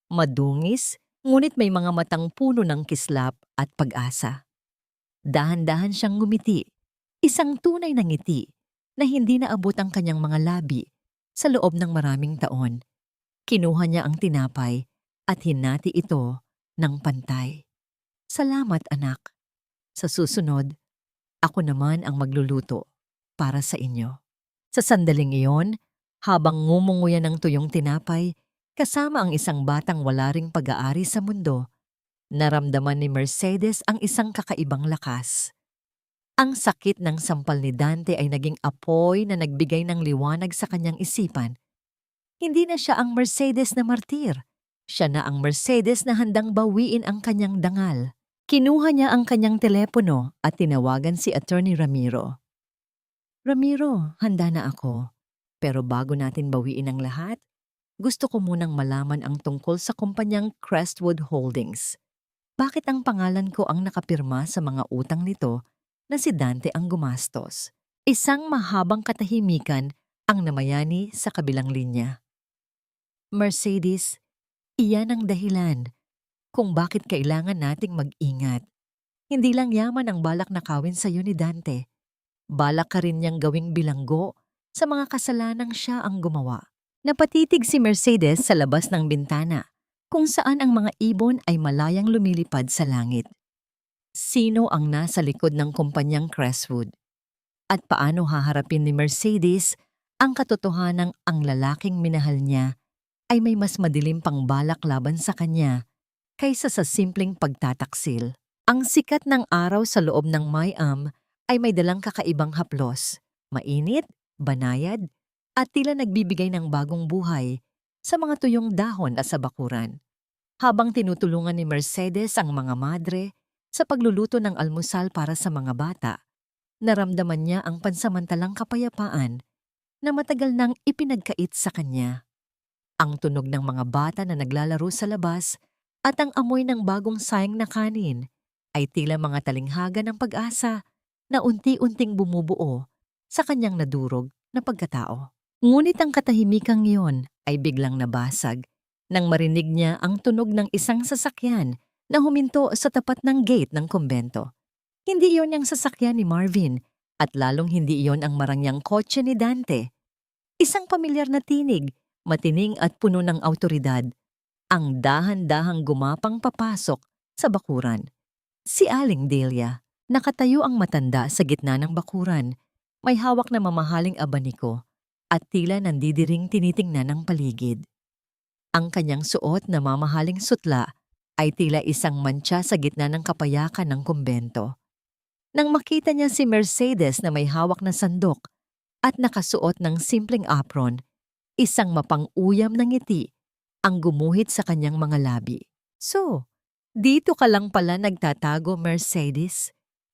madungis, ngunit may mga matang puno ng kislap at pag-asa. Dahan-dahan siyang ngumiti, isang tunay na ngiti na hindi naabot ang kanyang mga labi sa loob ng maraming taon. Kinuha niya ang tinapay at hinati ito ng pantay. Salamat anak. Sa susunod, ako naman ang magluluto para sa inyo. Sa sandaling iyon, habang ngumunguya ng tuyong tinapay, kasama ang isang batang wala ring pag-aari sa mundo, naramdaman ni Mercedes ang isang kakaibang lakas. Ang sakit ng sampal ni Dante ay naging apoy na nagbigay ng liwanag sa kanyang isipan. Hindi na siya ang Mercedes na martir. Siya na ang Mercedes na handang bawiin ang kanyang dangal. Kinuha niya ang kanyang telepono at tinawagan si Attorney Ramiro. Ramiro, handa na ako. Pero bago natin bawiin ang lahat, gusto ko munang malaman ang tungkol sa kumpanyang Crestwood Holdings. Bakit ang pangalan ko ang nakapirma sa mga utang nito na si Dante ang gumastos? Isang mahabang katahimikan ang namayani sa kabilang linya. Mercedes, iyan ang dahilan kung bakit kailangan nating mag-ingat. Hindi lang yaman ang balak nakawin sa iyo ni Dante. Balak ka rin niyang gawing bilanggo sa mga kasalanang siya ang gumawa. Napatitig si Mercedes sa labas ng bintana, kung saan ang mga ibon ay malayang lumilipad sa langit. Sino ang nasa likod ng kumpanyang Crestwood? At paano haharapin ni Mercedes ang katotohanang ang lalaking minahal niya ay may mas madilim pang balak laban sa kanya kaysa sa simpleng pagtataksil? Ang sikat ng araw sa loob ng Mayam ay may dalang kakaibang haplos, mainit, banayad, at tila nagbibigay ng bagong buhay sa mga tuyong dahon at sa bakuran. Habang tinutulungan ni Mercedes ang mga madre sa pagluluto ng almusal para sa mga bata, naramdaman niya ang pansamantalang kapayapaan na matagal nang ipinagkait sa kanya. Ang tunog ng mga bata na naglalaro sa labas at ang amoy ng bagong sayang na kanin ay tila mga talinghaga ng pag-asa na unti-unting bumubuo sa kanyang nadurog na pagkatao. Ngunit ang katahimikang iyon ay biglang nabasag nang marinig niya ang tunog ng isang sasakyan na huminto sa tapat ng gate ng kumbento. Hindi iyon ang sasakyan ni Marvin at lalong hindi iyon ang marangyang kotse ni Dante. Isang pamilyar na tinig, matining at puno ng awtoridad, ang dahan-dahang gumapang papasok sa bakuran. Si Aling Delia, nakatayo ang matanda sa gitna ng bakuran, may hawak na mamahaling abaniko at tila nandidiring tinitingnan ng paligid. Ang kanyang suot na mamahaling sutla ay tila isang mantsa sa gitna ng kapayakan ng kumbento. Nang makita niya si Mercedes na may hawak na sandok at nakasuot ng simpleng apron, isang mapang-uyam na ngiti ang gumuhit sa kanyang mga labi. So, dito ka lang pala nagtatago, Mercedes.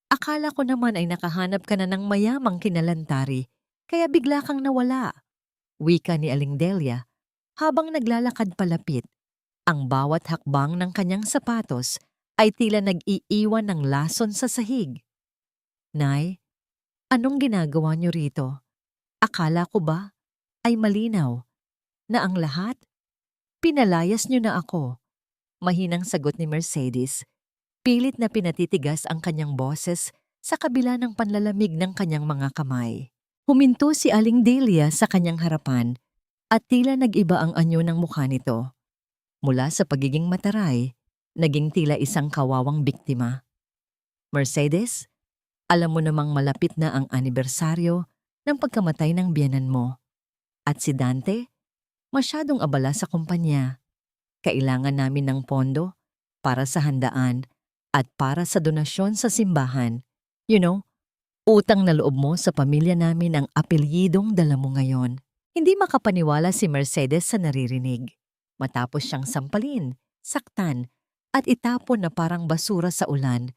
Akala ko naman ay nakahanap ka na ng mayamang kinalantari, kaya bigla kang nawala. Wika ni Aling Delia habang naglalakad palapit. Ang bawat hakbang ng kanyang sapatos ay tila nag-iiwan ng lason sa sahig. Nay, anong ginagawa niyo rito? Akala ko ba ay malinaw na ang lahat? Pinalayas niyo na ako. Mahinang sagot ni Mercedes. Pilit na pinatitigas ang kanyang boses sa kabila ng panlalamig ng kanyang mga kamay. Huminto si Aling Delia sa kanyang harapan at tila nag-iba ang anyo ng mukha nito. Mula sa pagiging mataray, naging tila isang kawawang biktima. Mercedes, alam mo namang malapit na ang anibersaryo ng pagkamatay ng biyenan mo. At si Dante, masyadong abala sa kumpanya. Kailangan namin ng pondo para sa handaan at para sa donasyon sa simbahan. You know, utang na loob mo sa pamilya namin ang apelyidong dala mo ngayon. Hindi makapaniwala si Mercedes sa naririnig. Matapos siyang sampalin, saktan, at itapon na parang basura sa ulan,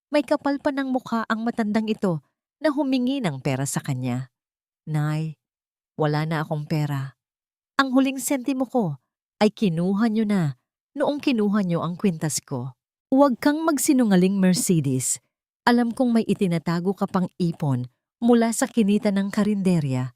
may kapal pa ng mukha ang matandang ito na humingi ng pera sa kanya. Nay, wala na akong pera. Ang huling sentimo ko ay kinuha niyo na noong kinuha niyo ang kwintas ko. Huwag kang magsinungaling, Mercedes. Alam kong may itinatago ka pang ipon mula sa kinita ng karinderya.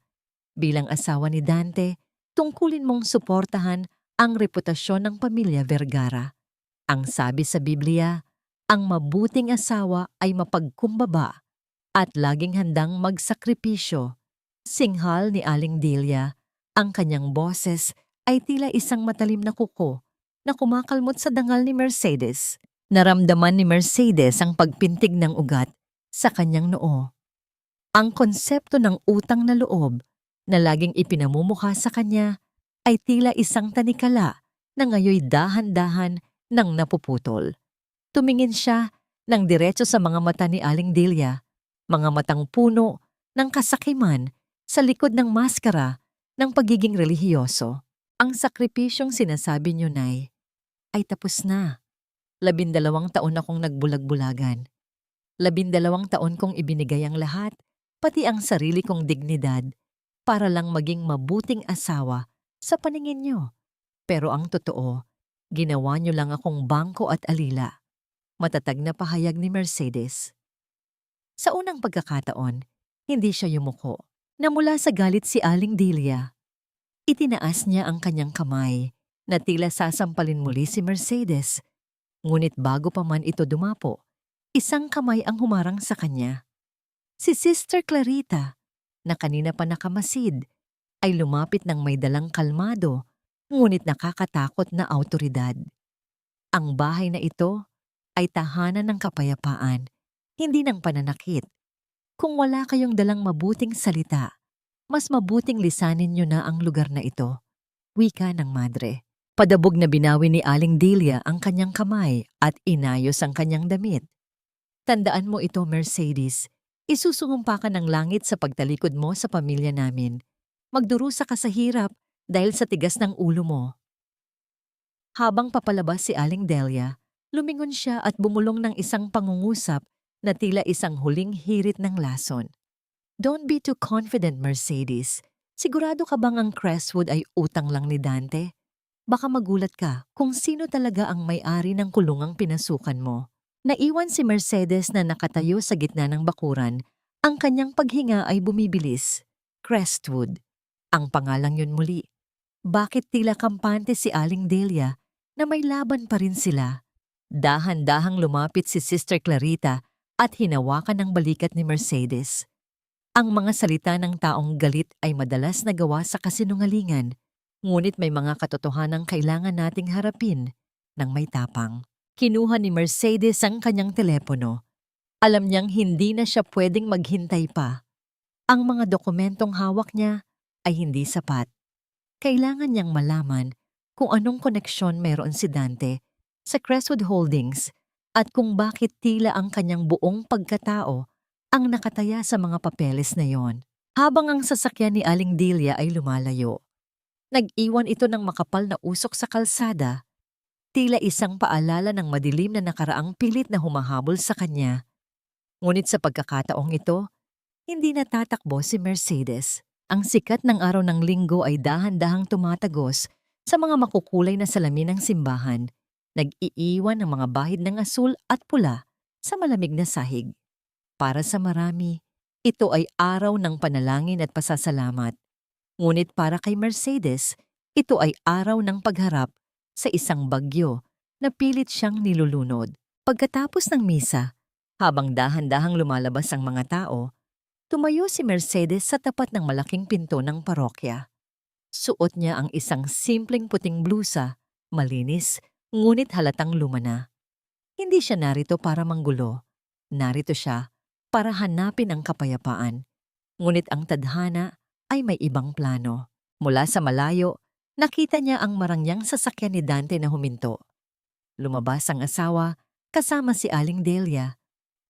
Bilang asawa ni Dante, tungkulin mong suportahan ang reputasyon ng pamilya Vergara. Ang sabi sa Biblia, ang mabuting asawa ay mapagkumbaba at laging handang magsakripisyo. Singhal ni Aling Delia, ang kanyang boses ay tila isang matalim na kuko na kumakalmot sa dangal ni Mercedes. Naramdaman ni Mercedes ang pagpintig ng ugat sa kanyang noo. Ang konsepto ng utang na loob na laging ipinamumukha sa kanya ay tila isang tanikala na ngayoy dahan-dahan nang napuputol. Tumingin siya ng diretso sa mga mata ni Aling Delia, mga matang puno ng kasakiman sa likod ng maskara ng pagiging relihiyoso. Ang sakripisyong sinasabi niyo, Nay, ay tapos na. 12 taon akong nagbulag-bulagan. 12 taon kong ibinigay ang lahat, pati ang sarili kong dignidad, para lang maging mabuting asawa sa paningin niyo. Pero ang totoo, ginawa niyo lang akong bangko at alila. Matatag na pahayag ni Mercedes. Sa unang pagkakataon, hindi siya yumuko. Namula sa galit si Aling Delia. Itinaas niya ang kanyang kamay na tila sasampalin muli si Mercedes. Ngunit bago pa man ito dumapo, isang kamay ang humarang sa kanya. Si Sister Clarita, na kanina pa nakamasid, ay lumapit ng may dalang kalmado, ngunit nakakatakot na awtoridad. Ang bahay na ito ay tahanan ng kapayapaan, hindi ng pananakit. Kung wala kayong dalang mabuting salita, mas mabuting lisanin niyo na ang lugar na ito. Wika ng madre. Padabog na binawi ni Aling Delia ang kanyang kamay at inayos ang kanyang damit. Tandaan mo ito, Mercedes. Isusumumpa ka ng langit sa pagtalikod mo sa pamilya namin. Magdurusa ka sa hirap dahil sa tigas ng ulo mo. Habang papalabas si Aling Delia, lumingon siya at bumulong ng isang pangungusap na tila isang huling hirit ng lason. Don't be too confident, Mercedes. Sigurado ka bang ang Crestwood ay utang lang ni Dante? Baka magulat ka kung sino talaga ang may-ari ng kulungang pinasukan mo. Naiwan si Mercedes na nakatayo sa gitna ng bakuran. Ang kanyang paghinga ay bumibilis. Crestwood. Ang pangalang yun muli. Bakit tila kampante si Aling Delia na may laban pa rin sila? Dahan-dahang lumapit si Sister Clarita at hinawakan ng balikat ni Mercedes. Ang mga salita ng taong galit ay madalas nagawa sa kasinungalingan. Ngunit may mga katotohanang kailangan nating harapin ng may tapang. Kinuha ni Mercedes ang kanyang telepono. Alam niyang hindi na siya pwedeng maghintay pa. Ang mga dokumentong hawak niya ay hindi sapat. Kailangan niyang malaman kung anong koneksyon meron si Dante sa Crestwood Holdings at kung bakit tila ang kanyang buong pagkatao ang nakataya sa mga papeles na yon. Habang ang sasakyan ni Aling Delia ay lumalayo, nag-iwan ito ng makapal na usok sa kalsada, tila isang paalala ng madilim na nakaraang pilit na humahabol sa kanya. Ngunit sa pagkakataong ito, hindi natatakbo si Mercedes. Ang sikat ng araw ng linggo ay dahan-dahang tumatagos sa mga makukulay na salamin ng simbahan, nag-iiwan ng mga bahid ng asul at pula sa malamig na sahig. Para sa marami, Ito ay araw ng panalangin at pasasalamat. Ngunit para kay Mercedes, ito ay araw ng pagharap sa isang bagyo na pilit siyang nilulunod. Pagkatapos ng misa, habang dahan-dahang lumalabas ang mga tao, tumayo si Mercedes sa tapat ng malaking pinto ng parokya. Suot niya ang isang simpleng puting blusa, malinis, ngunit halatang luma na. Hindi siya narito para manggulo. Narito siya para hanapin ang kapayapaan. Ngunit ang tadhana ay may ibang plano. Mula sa malayo, nakita niya ang marangyang sasakyan ni Dante na huminto. Lumabas ang asawa kasama si Aling Delia.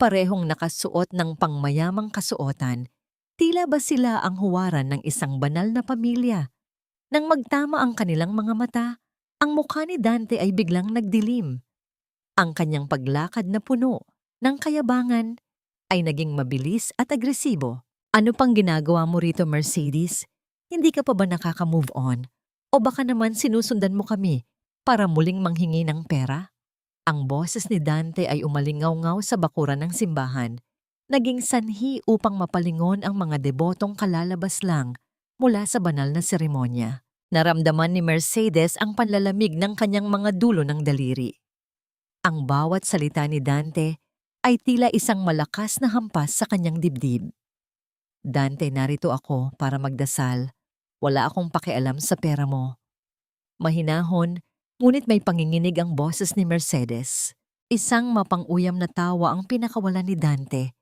Parehong nakasuot ng pangmayamang kasuotan. Tila ba sila ang huwaran ng isang banal na pamilya? Nang magtama ang kanilang mga mata, ang mukha ni Dante ay biglang nagdilim. Ang kanyang paglakad na puno ng kayabangan ay naging mabilis at agresibo. Ano pang ginagawa mo rito, Mercedes? Hindi ka pa ba nakaka-move on? O baka naman sinusundan mo kami para muling manghingi ng pera? Ang boses ni Dante ay umalingaw-ngaw sa bakuran ng simbahan. Naging sanhi upang mapalingon ang mga debotong kalalabas lang mula sa banal na seremonya. Naramdaman ni Mercedes ang panlalamig ng kanyang mga dulo ng daliri. Ang bawat salita ni Dante ay tila isang malakas na hampas sa kanyang dibdib. Dante, narito ako para magdasal. Wala akong pakialam sa pera mo. Mahinahon, ngunit may panginginig ang boses ni Mercedes. Isang mapang-uyam na tawa ang pinakawalan ni Dante,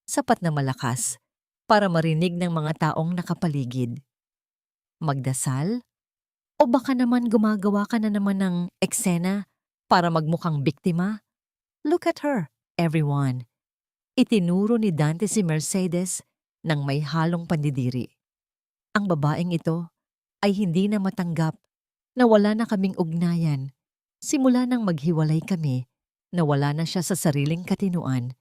sapat na malakas para marinig ng mga taong nakapaligid. Magdasal? O baka naman gumagawa ka na naman ng eksena para magmukhang biktima? Look at her, everyone. Itinuro ni Dante si Mercedes nang may halong pandidiri. Ang babaeng ito ay hindi na matanggap na wala na kaming ugnayan. Simula nang maghiwalay kami, nawala na siya sa sariling katinuan.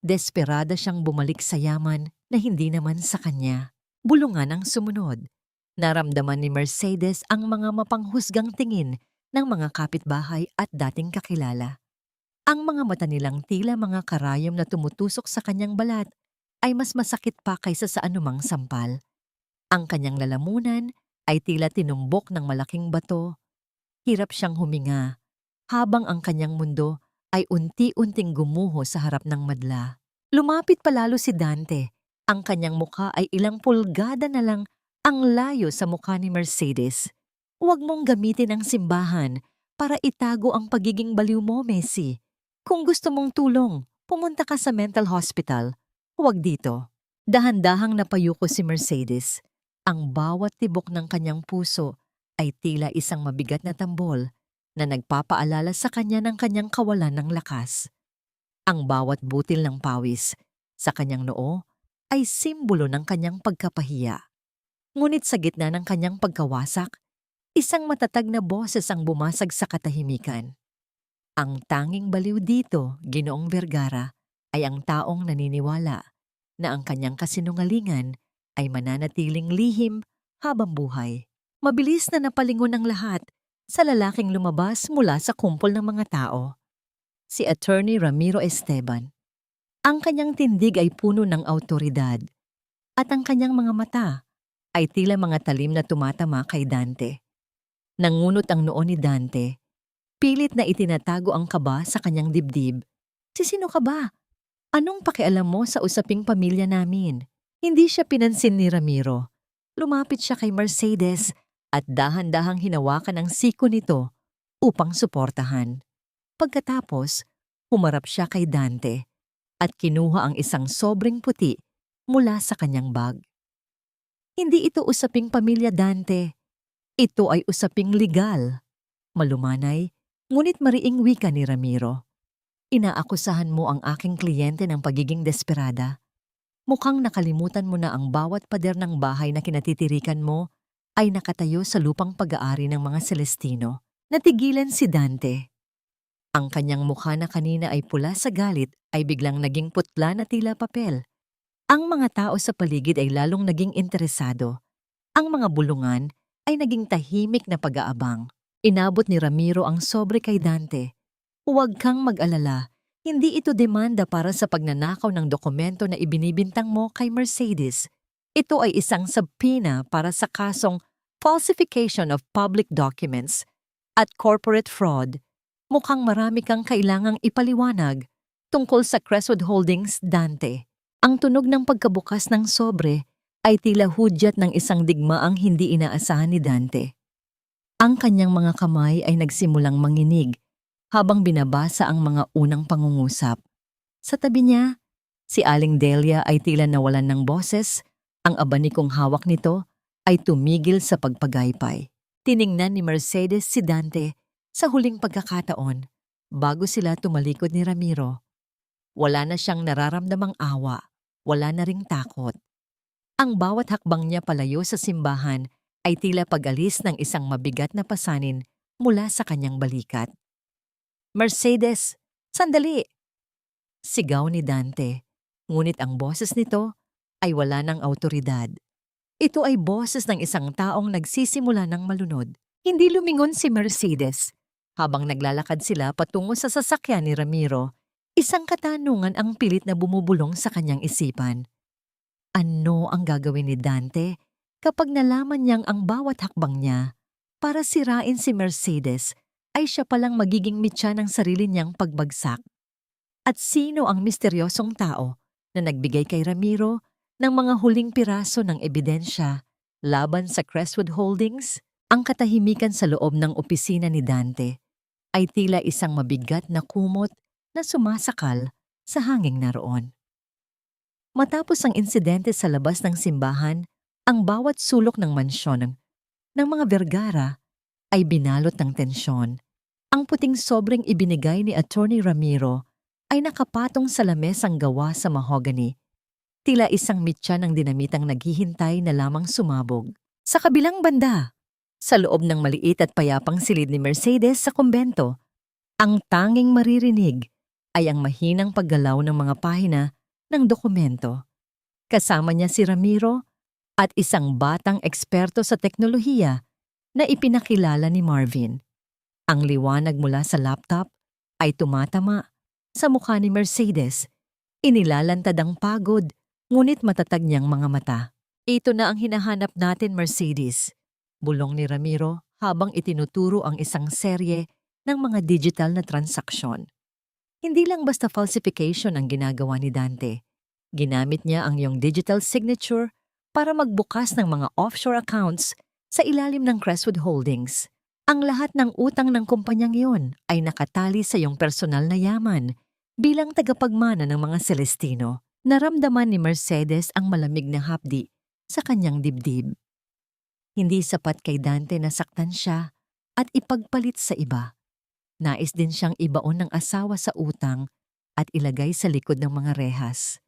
Desperada siyang bumalik sa yaman na hindi naman sa kanya. Bulungan ang sumunod. Naramdaman ni Mercedes ang mga mapanghusgang tingin ng mga kapitbahay at dating kakilala. Ang mga mata nilang tila mga karayom na tumutusok sa kanyang balat ay mas masakit pa kaysa sa anumang sampal. Ang kanyang lalamunan ay tila tinumbok ng malaking bato. Hirap siyang huminga, habang ang kanyang mundo ay unti-unting gumuho sa harap ng madla. Lumapit palalo si Dante. Ang kanyang mukha ay ilang pulgada na lang ang layo sa mukha ni Mercedes. Huwag mong gamitin ang simbahan para itago ang pagiging baliw mo, Messi. Kung gusto mong tulong, pumunta ka sa mental hospital. Huwag dito. Dahan-dahang napayuko si Mercedes. Ang bawat tibok ng kanyang puso ay tila isang mabigat na tambol na nagpapaalala sa kanya ng kanyang kawalan ng lakas. Ang bawat butil ng pawis sa kanyang noo ay simbolo ng kanyang pagkapahiya. Ngunit sa gitna ng kanyang pagkawasak, isang matatag na boses ang bumasag sa katahimikan. Ang tanging baliw dito, Ginoong Vergara, ay ang taong naniniwala na ang kanyang kasinungalingan ay mananatiling lihim habang buhay. Mabilis na napalingon ang lahat sa lalaking lumabas mula sa kumpol ng mga tao. Si Attorney Ramiro Esteban. Ang kanyang tindig ay puno ng awtoridad at ang kanyang mga mata ay tila mga talim na tumatama kay Dante. Nangunot ang noo ni Dante. Pilit na itinatago ang kaba sa kanyang dibdib. Sino ka ba? Anong pakialam mo sa usaping pamilya namin? Hindi siya pinansin ni Ramiro. Lumapit siya kay Mercedes at dahan-dahang hinawakan ang siko nito upang suportahan. Pagkatapos, humarap siya kay Dante at kinuha ang isang sobrang puti mula sa kanyang bag. Hindi ito usaping pamilya, Dante. Ito ay usaping legal. Malumanay, ngunit mariing wika ni Ramiro. Inaakusahan mo ang aking kliyente ng pagiging desperada. Mukhang nakalimutan mo na ang bawat pader ng bahay na kinatitirikan mo ay nakatayo sa lupang pag-aari ng mga Celestino. Natigilan si Dante. Ang kanyang mukha na kanina ay pula sa galit ay biglang naging putla na tila papel. Ang mga tao sa paligid ay lalong naging interesado. Ang mga bulungan ay naging tahimik na pag-aabang. Inabot ni Ramiro ang sobre kay Dante. Huwag kang mag-alala, Hindi ito demanda para sa pagnanakaw ng dokumento na ibinibintang mo kay Mercedes. Ito ay isang subpoena para sa kasong falsification of public documents at corporate fraud. Mukhang marami kang kailangang ipaliwanag tungkol sa Crestwood Holdings, Dante. Ang tunog ng pagkabukas ng sobre ay tila hudyat ng isang digmaang hindi inaasahan ni Dante. Ang kanyang mga kamay ay nagsimulang manginig habang binabasa ang mga unang pangungusap. Sa tabi niya, si Aling Delia ay tila nawalan ng boses. Ang abanikong hawak nito ay tumigil sa pagpagaypay. Tiningnan ni Mercedes si Dante sa huling pagkakataon bago sila tumalikod ni Ramiro. Wala na siyang nararamdamang awa, wala na ring takot. Ang bawat hakbang niya palayo sa simbahan ay tila pag-alis ng isang mabigat na pasanin mula sa kanyang balikat. Mercedes, sandali! Sigaw ni Dante, ngunit ang boses nito ay wala ng awtoridad. Ito ay boses ng isang taong nagsisimula ng malunod. Hindi lumingon si Mercedes. Habang naglalakad sila patungo sa sasakyan ni Ramiro, isang katanungan ang pilit na bumubulong sa kanyang isipan. Ano ang gagawin ni Dante kapag nalaman niyang ang bawat hakbang niya para sirain si Mercedes ay siya palang magiging mitya ng sarili niyang pagbagsak? At sino ang misteryosong tao na nagbigay kay Ramiro ng mga huling piraso ng ebidensya laban sa Crestwood Holdings? Ang katahimikan sa loob ng opisina ni Dante ay tila isang mabigat na kumot na sumasakal sa hanging naroon. Matapos ang insidente sa labas ng simbahan, ang bawat sulok ng mansyon ng mga Vergara ay binalot ng tensyon. Ang puting sobreng ibinigay ni Attorney Ramiro ay nakapatong sa lamesang gawa sa mahogany. Tila isang mitya ng dinamitang naghihintay na lamang sumabog. Sa kabilang banda, sa loob ng maliit at payapang silid ni Mercedes sa kumbento, ang tanging maririnig ay ang mahinang paggalaw ng mga pahina ng dokumento. Kasama niya si Ramiro at isang batang eksperto sa teknolohiya na ipinakilala ni Marvin. Ang liwanag mula sa laptop ay tumatama sa mukha ni Mercedes. Inilalantad ang pagod, ngunit matatag niyang mga mata. Ito na ang hinahanap natin, Mercedes, bulong ni Ramiro habang itinuturo ang isang serye ng mga digital na transaksyon. Hindi lang basta falsification ang ginagawa ni Dante. Ginamit niya ang iyong digital signature para magbukas ng mga offshore accounts sa ilalim ng Crestwood Holdings. Ang lahat ng utang ng kumpanyang iyon ay nakatali sa iyong personal na yaman. Bilang tagapagmana ng mga Celestino, naramdaman ni Mercedes ang malamig na hapdi sa kanyang dibdib. Hindi sapat kay Dante na saktan siya at ipagpalit sa iba. Nais din siyang ibaon ng asawa sa utang at ilagay sa likod ng mga rehas.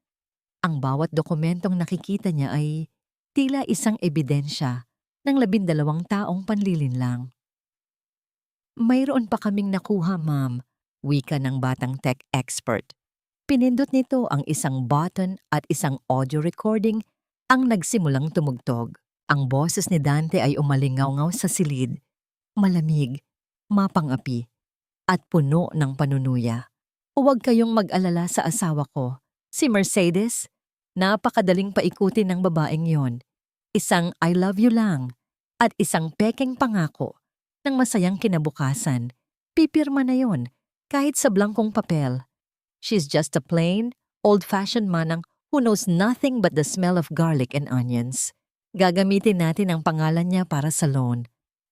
Ang bawat dokumentong nakikita niya ay tila isang ebidensya ng 12 taong panlilinlang. Mayroon pa kaming nakuha, ma'am, wika ng batang tech expert. Pinindot nito ang isang button at isang audio recording ang nagsimulang tumugtog. Ang boses ni Dante ay umalingaw-ngaw sa silid, malamig, mapangapi, at puno ng panunuya. Huwag kayong mag-alala sa asawa ko, si Mercedes. Napakadaling paikutin ng babaeng yon. Isang I love you lang at isang pekeng pangako ng masayang kinabukasan. Pipirma na yon kahit sa blangkong papel. She's just a plain, old-fashioned manang who knows nothing but the smell of garlic and onions. Gagamitin natin ang pangalan niya para sa loan.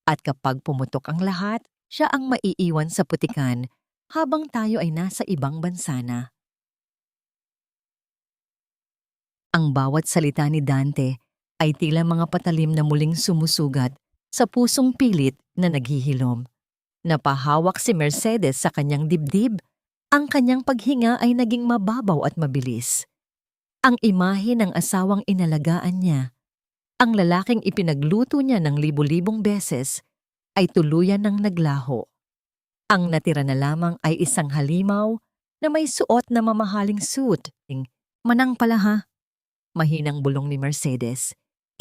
At kapag pumutok ang lahat, siya ang maiiwan sa putikan habang tayo ay nasa ibang bansa na. Ang bawat salita ni Dante ay tila mga patalim na muling sumusugat sa pusong pilit na naghihilom. Napahawak si Mercedes sa kanyang dibdib. Ang kanyang paghinga ay naging mababaw at mabilis. Ang imahe ng asawang inalagaan niya, ang lalaking ipinagluto niya ng libu-libong beses, ay tuluyan ng naglaho. Ang natira na lamang ay isang halimaw na may suot na mamahaling suit. Manang pala ha? Mahinang bulong ni Mercedes.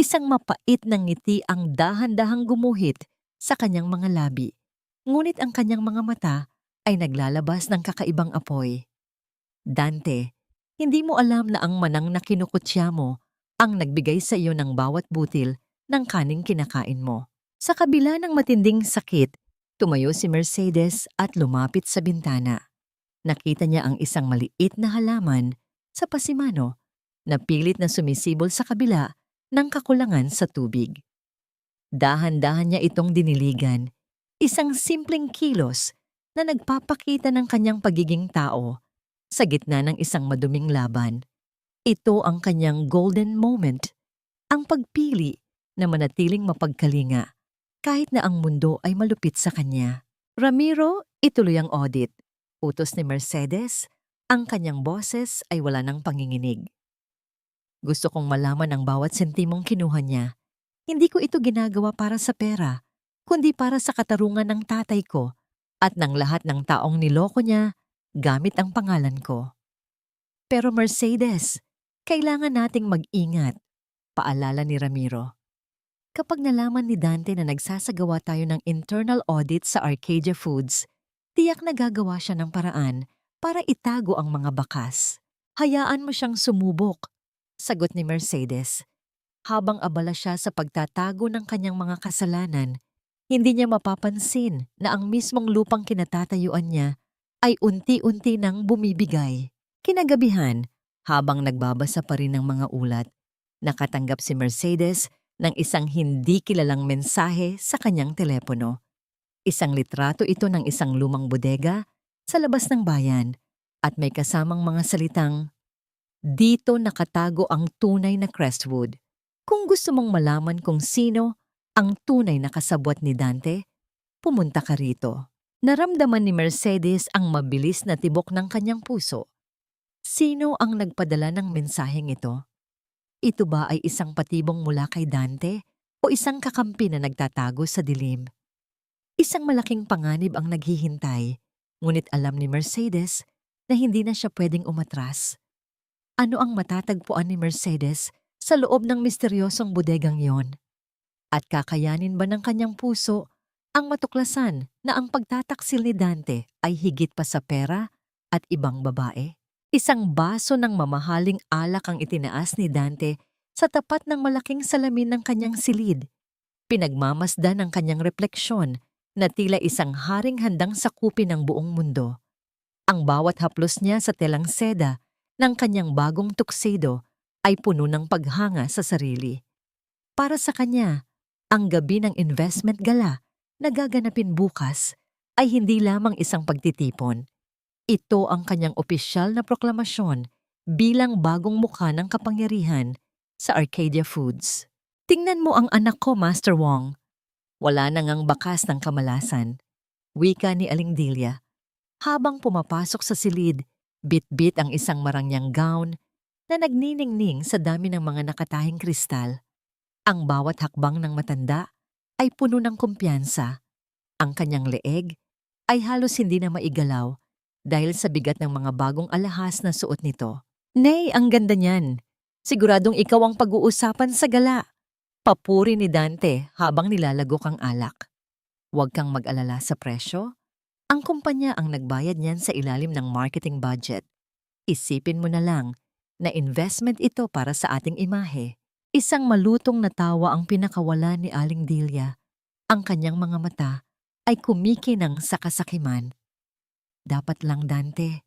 Isang mapait ng ngiti ang dahan-dahang gumuhit sa kanyang mga labi. Ngunit ang kanyang mga mata ay naglalabas ng kakaibang apoy. Dante, hindi mo alam na ang manang na kinukutya mo ang nagbigay sa iyo ng bawat butil ng kaning kinakain mo. Sa kabila ng matinding sakit, tumayo si Mercedes at lumapit sa bintana. Nakita niya ang isang maliit na halaman sa pasimano na pilit na sumisibol sa kabila ng kakulangan sa tubig. Dahan-dahan niya itong diniligan, isang simpleng kilos na nagpapakita ng kanyang pagiging tao sa gitna ng isang maduming laban. Ito ang kanyang golden moment, ang pagpili na manatiling mapagkalinga kahit na ang mundo ay malupit sa kanya. Ramiro, ituloy ang audit. Utos ni Mercedes, ang kanyang boses ay wala ng panginginig. Gusto kong malaman ang bawat sentimong kinuha niya. Hindi ko ito ginagawa para sa pera, kundi para sa katarungan ng tatay ko at ng lahat ng taong niloko niya gamit ang pangalan ko. Pero Mercedes, kailangan nating mag-ingat, paalala ni Ramiro. Kapag nalaman ni Dante na nagsasagawa tayo ng internal audit sa Arcadia Foods, tiyak na gagawa siya ng paraan para itago ang mga bakas. Hayaan mo siyang sumubok, sagot ni Mercedes. Habang abala siya sa pagtatago ng kanyang mga kasalanan, hindi niya mapapansin na ang mismong lupang kinatatayuan niya ay unti-unti nang bumibigay. Kinagabihan, habang nagbabasa pa rin ng mga ulat, nakatanggap si Mercedes ng isang hindi kilalang mensahe sa kanyang telepono. Isang litrato ito ng isang lumang bodega sa labas ng bayan at may kasamang mga salitang, "Dito nakatago ang tunay na Crestwood. Kung gusto mong malaman kung sino ang tunay na kasabwat ni Dante, pumunta ka rito." Naramdaman ni Mercedes ang mabilis na tibok ng kanyang puso. Sino ang nagpadala ng mensaheng ito? Ito ba ay isang patibong mula kay Dante o isang kakampi na nagtatago sa dilim? Isang malaking panganib ang naghihintay, ngunit alam ni Mercedes na hindi na siya pwedeng umatras. Ano ang matatagpuan ni Mercedes sa loob ng misteryosong bodegang yon? At kakayanin ba ng kanyang puso ang matuklasan na ang pagtataksil ni Dante ay higit pa sa pera at ibang babae? Isang baso ng mamahaling alak ang itinaas ni Dante sa tapat ng malaking salamin ng kanyang silid. Pinagmamasdan ng kanyang refleksyon na tila isang haring handang sakupin ng buong mundo. Ang bawat haplos niya sa telang seda ng kanyang bagong tuxedo ay puno ng paghanga sa sarili. Para sa kanya, ang gabi ng investment gala na gaganapin bukas ay hindi lamang isang pagtitipon. Ito ang kanyang opisyal na proklamasyon bilang bagong mukha ng kapangyarihan sa Arcadia Foods. Tingnan mo ang anak ko, Master Wong. Wala na ngang bakas ng kamalasan, wika ni Aling Delia. Habang pumapasok sa silid, bit-bit ang isang marangyang gown na nagniningning sa dami ng mga nakatahing kristal. Ang bawat hakbang ng matanda ay puno ng kumpiyansa. Ang kanyang leeg ay halos hindi na maigalaw dahil sa bigat ng mga bagong alahas na suot nito. "Nay, ang ganda niyan. Siguradong ikaw ang pag-uusapan sa gala." Papuri ni Dante habang nilalagok ang alak. "Huwag kang mag-alala sa presyo. Ang kumpanya ang nagbayad niyan sa ilalim ng marketing budget. Isipin mo na lang na investment ito para sa ating imahe." Isang malutong na tawa ang pinakawala ni Aling Delia. Ang kanyang mga mata ay kumikinang sa kasakiman. "Dapat lang, Dante.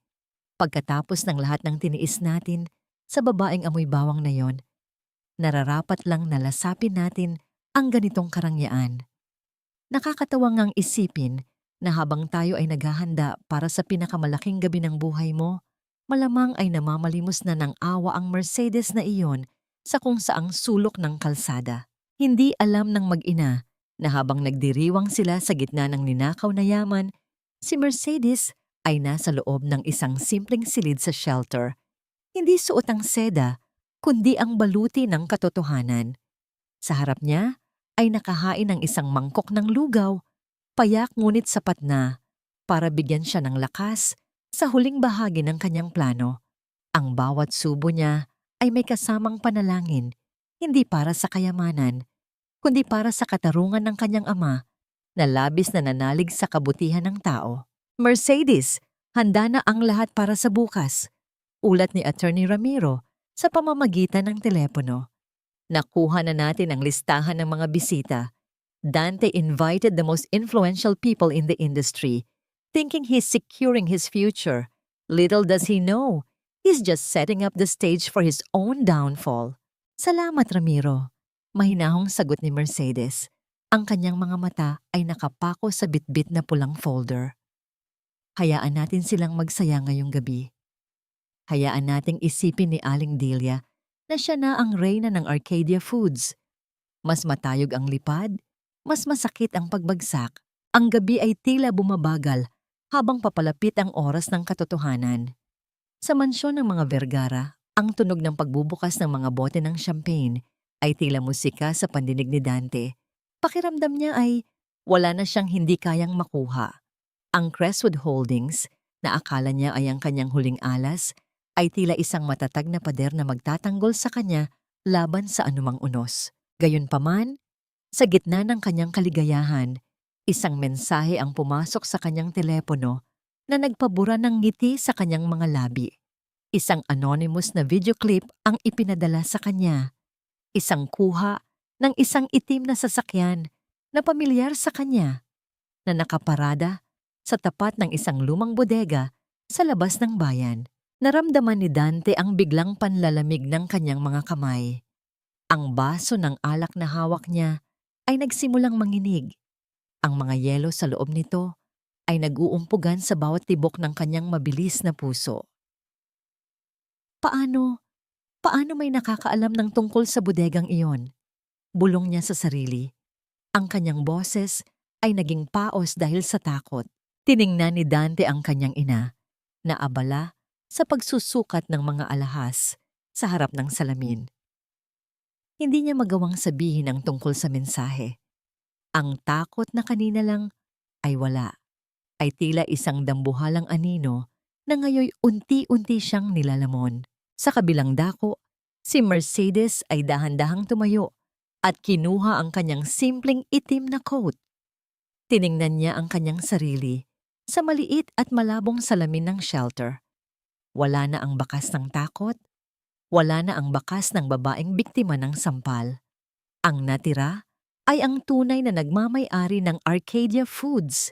Pagkatapos ng lahat ng tiniis natin sa babaeng amoy bawang na yon, nararapat lang na lasapin natin ang ganitong karangyaan. Nakakatawa ngang isipin na habang tayo ay naghahanda para sa pinakamalaking gabi ng buhay mo, malamang ay namamalimos na ng awa ang Mercedes na iyon sa kung saang sulok ng kalsada. Hindi alam ng mag-ina na habang nagdiriwang sila sa gitna ng ninakaw na yaman, si Mercedes ay nasa loob ng isang simpleng silid sa shelter. Hindi suot ang seda, kundi ang baluti ng katotohanan. Sa harap niya ay nakahain ng isang mangkok ng lugaw, payak ngunit sapat na para bigyan siya ng lakas sa huling bahagi ng kanyang plano. Ang bawat subo niya ay may kasamang panalangin, hindi para sa kayamanan, kundi para sa katarungan ng kanyang ama na labis na nanalig sa kabutihan ng tao. "Mercedes, handa na ang lahat para sa bukas. ulat ni Attorney Ramiro sa pamamagitan ng telepono. Nakuha na natin ang listahan ng mga bisita. Dante invited the most influential people in the industry, thinking he's securing his future. Little does he know, he's just setting up the stage for his own downfall. Salamat, Ramiro. Mahinahong sagot ni Mercedes. Ang kanyang mga mata ay nakapako sa bitbit na pulang folder. Hayaan natin silang magsaya ngayong gabi. Hayaan nating isipin ni Aling Delia na siya na ang reyna ng Arcadia Foods. Mas matayog ang lipad, mas masakit ang pagbagsak. Ang gabi ay tila bumabagal habang papalapit ang oras ng katotohanan. Sa mansyon ng mga Vergara, ang tunog ng pagbubukas ng mga bote ng champagne ay tila musika sa pandinig ni Dante. Pakiramdam niya ay wala na siyang hindi kayang makuha. Ang Crestwood Holdings, na akala niya ay ang kanyang huling alas, ay tila isang matatag na pader na magtatanggol sa kanya laban sa anumang unos. Gayunpaman, sa gitna ng kanyang kaligayahan, isang mensahe ang pumasok sa kanyang telepono na nagpabura ng ngiti sa kanyang mga labi. Isang anonymous na video clip ang ipinadala sa kanya. Isang kuha ng isang itim na sasakyan na pamilyar sa kanya na nakaparada sa tapat ng isang lumang bodega sa labas ng bayan. Naramdaman ni Dante ang biglang panlalamig ng kanyang mga kamay. Ang baso ng alak na hawak niya ay nagsimulang manginig. Ang mga yelo sa loob nito ay nag-uumpugan sa bawat tibok ng kanyang mabilis na puso. Paano may nakakaalam ng tungkol sa bodegang iyon? Bulong niya sa sarili. Ang kanyang boses ay naging paos dahil sa takot. Tiningnan ni Dante ang kanyang ina, na abala sa pagsusukat ng mga alahas sa harap ng salamin. Hindi niya magawang sabihin ang tungkol sa mensahe. Ang takot na kanina lang ay wala, ay tila isang dambuhalang anino na ngayoy unti-unti siyang nilalamon. Sa kabilang dako, si Mercedes ay dahan-dahang tumayo at kinuha ang kanyang simpleng itim na coat. Tiningnan niya ang kanyang sarili sa maliit at malabong salamin ng shelter. Wala na ang bakas ng takot, wala na ang bakas ng babaeng biktima ng sampal. Ang natira ay ang tunay na nagmamay-ari ng Arcadia Foods,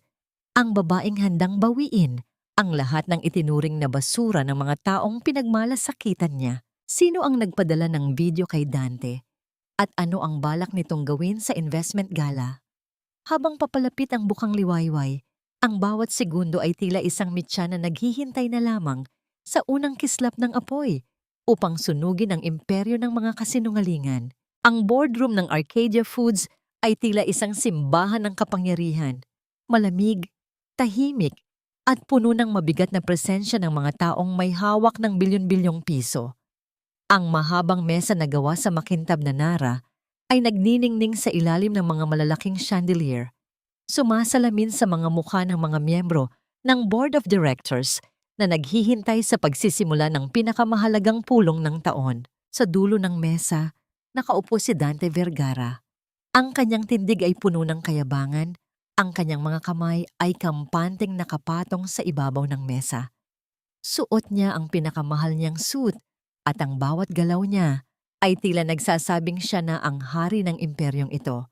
ang babaeng handang bawiin ang lahat ng itinuring na basura ng mga taong pinagmalasakitan niya. Sino ang nagpadala ng video kay Dante? At ano ang balak nitong gawin sa investment gala? Habang papalapit ang bukang liwayway, ang bawat segundo ay tila isang mitya na naghihintay na lamang sa unang kislap ng apoy upang sunugin ang imperyo ng mga kasinungalingan. Ang boardroom ng Arcadia Foods ay tila isang simbahan ng kapangyarihan. Malamig, tahimik, at puno ng mabigat na presensya ng mga taong may hawak ng bilyon-bilyong piso. Ang mahabang mesa na gawa sa makintab na nara ay nagniningning sa ilalim ng mga malalaking chandelier. Sumasalamin sa mga mukha ng mga miyembro ng Board of Directors na naghihintay sa pagsisimula ng pinakamahalagang pulong ng taon. Sa dulo ng mesa, nakaupo si Dante Vergara. Ang kanyang tindig ay puno ng kayabangan, ang kanyang mga kamay ay kampanteng nakapatong sa ibabaw ng mesa. Suot niya ang pinakamahal niyang suit at ang bawat galaw niya ay tila nagsasabing siya na ang hari ng imperyong ito.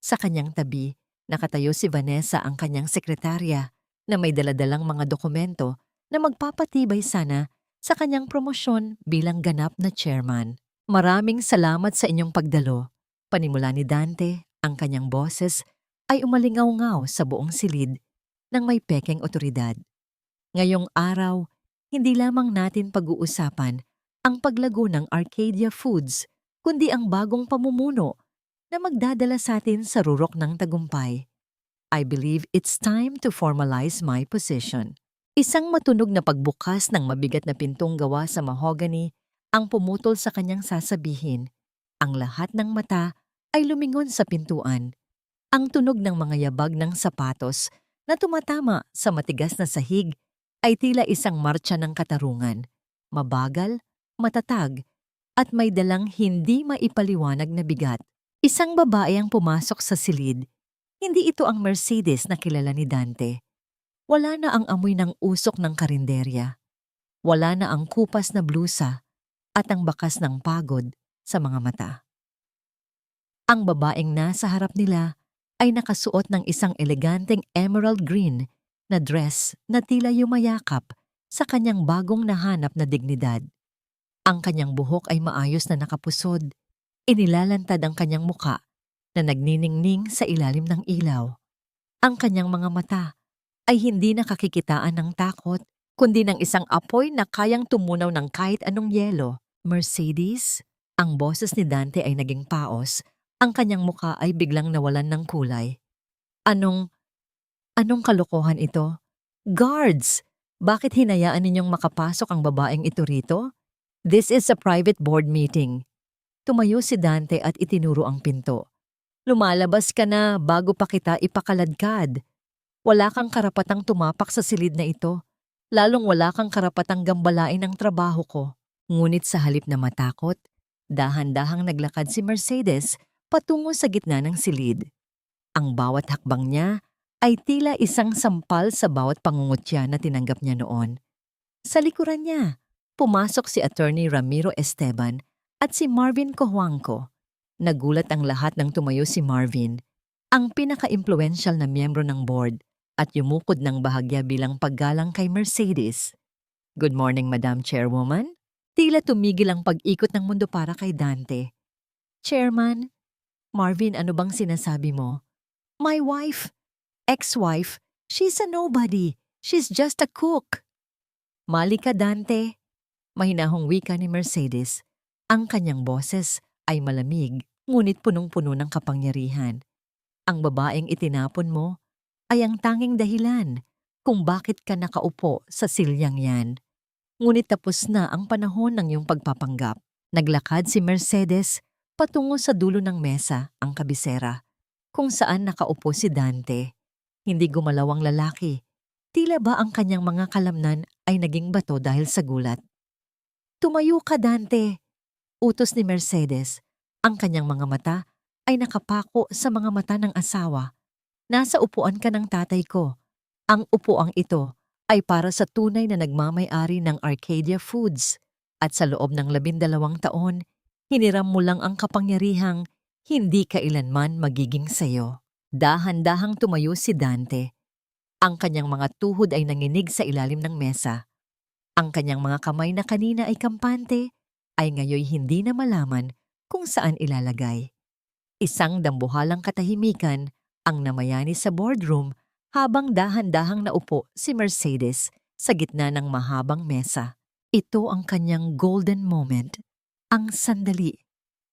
Sa kanyang tabi, nakatayo si Vanessa, ang kanyang sekretarya, na may daladalang mga dokumento na magpapatibay sana sa kanyang promosyon bilang ganap na chairman. Maraming salamat sa inyong pagdalo. Panimula ni Dante, ang kanyang boses ay umalingaw-ngaw sa buong silid ng may pekeng otoridad. Ngayong araw, hindi lamang natin pag-uusapan ang paglago ng Arcadia Foods, kundi ang bagong pamumuno na magdadala sa atin sa rurok ng tagumpay. I believe it's time to formalize my position. Isang matunog na pagbukas ng mabigat na pintong gawa sa mahogany ang pumutol sa kanyang sasabihin. Ang lahat ng mata ay lumingon sa pintuan. Ang tunog ng mga yabag ng sapatos na tumatama sa matigas na sahig ay tila isang martsa ng katarungan. Mabagal, matatag, at may dalang hindi maipaliwanag na bigat. Isang babae ang pumasok sa silid. Hindi ito ang Mercedes na kilala ni Dante. Wala na ang amoy ng usok ng karinderya. Wala na ang kupas na blusa at ang bakas ng pagod sa mga mata. Ang babaeng nasa harap nila ay nakasuot ng isang eleganteng emerald green na dress na tila yumayakap sa kanyang bagong nahanap na dignidad. Ang kanyang buhok ay maayos na nakapusod, inilalantad ang kanyang muka na nagniningning sa ilalim ng ilaw. Ang kanyang mga mata ay hindi nakakikitaan ng takot, kundi ng isang apoy na kayang tumunaw ng kahit anong yelo. Mercedes? Ang boses ni Dante ay naging paos. Ang kanyang muka ay biglang nawalan ng kulay. Anong kalokohan ito? Guards! Bakit hinayaan ninyong makapasok ang babaeng ito rito? This is a private board meeting. Tumayo si Dante at itinuro ang pinto. Lumalabas ka na bago pa kita ipakaladkad. Wala kang karapatang tumapak sa silid na ito. Lalong wala kang karapatang gambalain ang trabaho ko. Ngunit sa halip na matakot, dahan-dahang naglakad si Mercedes patungo sa gitna ng silid. Ang bawat hakbang niya ay tila isang sampal sa bawat pangungutya na tinanggap niya noon. Sa likuran niya, pumasok si Attorney Ramiro Esteban at si Marvin Cojuangco. Nagulat ang lahat nang tumayo si Marvin, ang pinaka-impluensyal na miyembro ng board, at yumukod ng bahagya bilang paggalang kay Mercedes. Good morning, Madam Chairwoman. Tila tumigil ang pag-ikot ng mundo para kay Dante. Chairman, Marvin, ano bang sinasabi mo? My wife, ex-wife, she's a nobody. She's just a cook. Mali ka, Dante. Mahinahong wika ni Mercedes. Ang kanyang boses ay malamig, ngunit punong-puno ng kapangyarihan. Ang babaeng itinapon mo ay ang tanging dahilan kung bakit ka nakaupo sa silyang yan. Ngunit tapos na ang panahon ng iyong pagpapanggap. Naglakad si Mercedes patungo sa dulo ng mesa, ang kabisera, kung saan nakaupo si Dante. Hindi gumalaw ang lalaki. Tila ba ang kanyang mga kalamnan ay naging bato dahil sa gulat. Tumayo ka, Dante! Utos ni Mercedes. Ang kanyang mga mata ay nakapako sa mga mata ng asawa. Nasa upuan ka ng tatay ko. Ang upuang ito ay para sa tunay na nagmamay-ari ng Arcadia Foods, at sa loob ng 12 taon, hiniram mo lang ang kapangyarihang hindi kailanman magiging sayo. Dahan-dahang tumayo si Dante. Ang kanyang mga tuhod ay nanginig sa ilalim ng mesa. Ang kanyang mga kamay na kanina ay kampante, ay ngayoy hindi na malaman kung saan ilalagay. Isang dambuhalang katahimikan ang namayani sa boardroom habang dahan-dahang naupo si Mercedes sa gitna ng mahabang mesa. Ito ang kanyang golden moment, ang sandali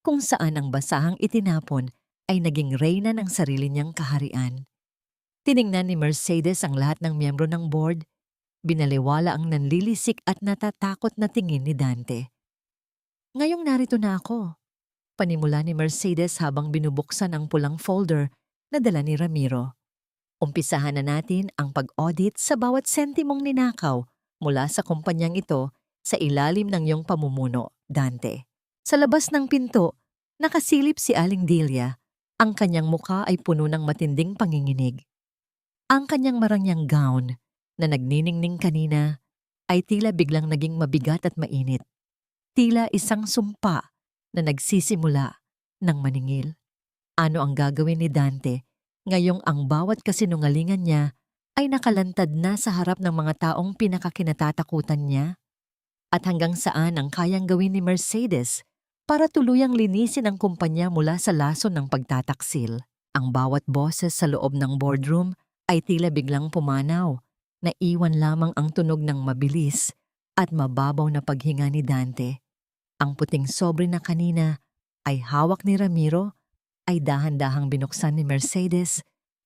kung saan ang basahang itinapon ay naging reyna ng sarili niyang kaharian. Tiningnan ni Mercedes ang lahat ng miyembro ng board, binaliwala ang nanlilisik at natatakot na tingin ni Dante. Ngayong narito na ako, panimula ni Mercedes habang binubuksan ang pulang folder na dala ni Ramiro. Umpisahan na natin ang pag-audit sa bawat sentimong ninakaw mula sa kumpanyang ito sa ilalim ng iyong pamumuno, Dante. Sa labas ng pinto, nakasilip si Aling Delia. Ang kanyang mukha ay puno ng matinding panginginig. Ang kanyang marangyang gown na nagniningning kanina ay tila biglang naging mabigat at mainit. Tila isang sumpa na nagsisimula ng maningil. Ano ang gagawin ni Dante ngayong ang bawat kasinungalingan niya ay nakalantad na sa harap ng mga taong pinakakinatatakutan niya? At hanggang saan ang kayang gawin ni Mercedes para tuluyang linisin ang kumpanya mula sa lason ng pagtataksil? Ang bawat boses sa loob ng boardroom ay tila biglang pumanaw, naiwan lamang ang tunog ng mabilis at mababaw na paghinga ni Dante. Ang puting sobre na kanina ay hawak ni Ramiro ay dahan-dahang binuksan ni Mercedes.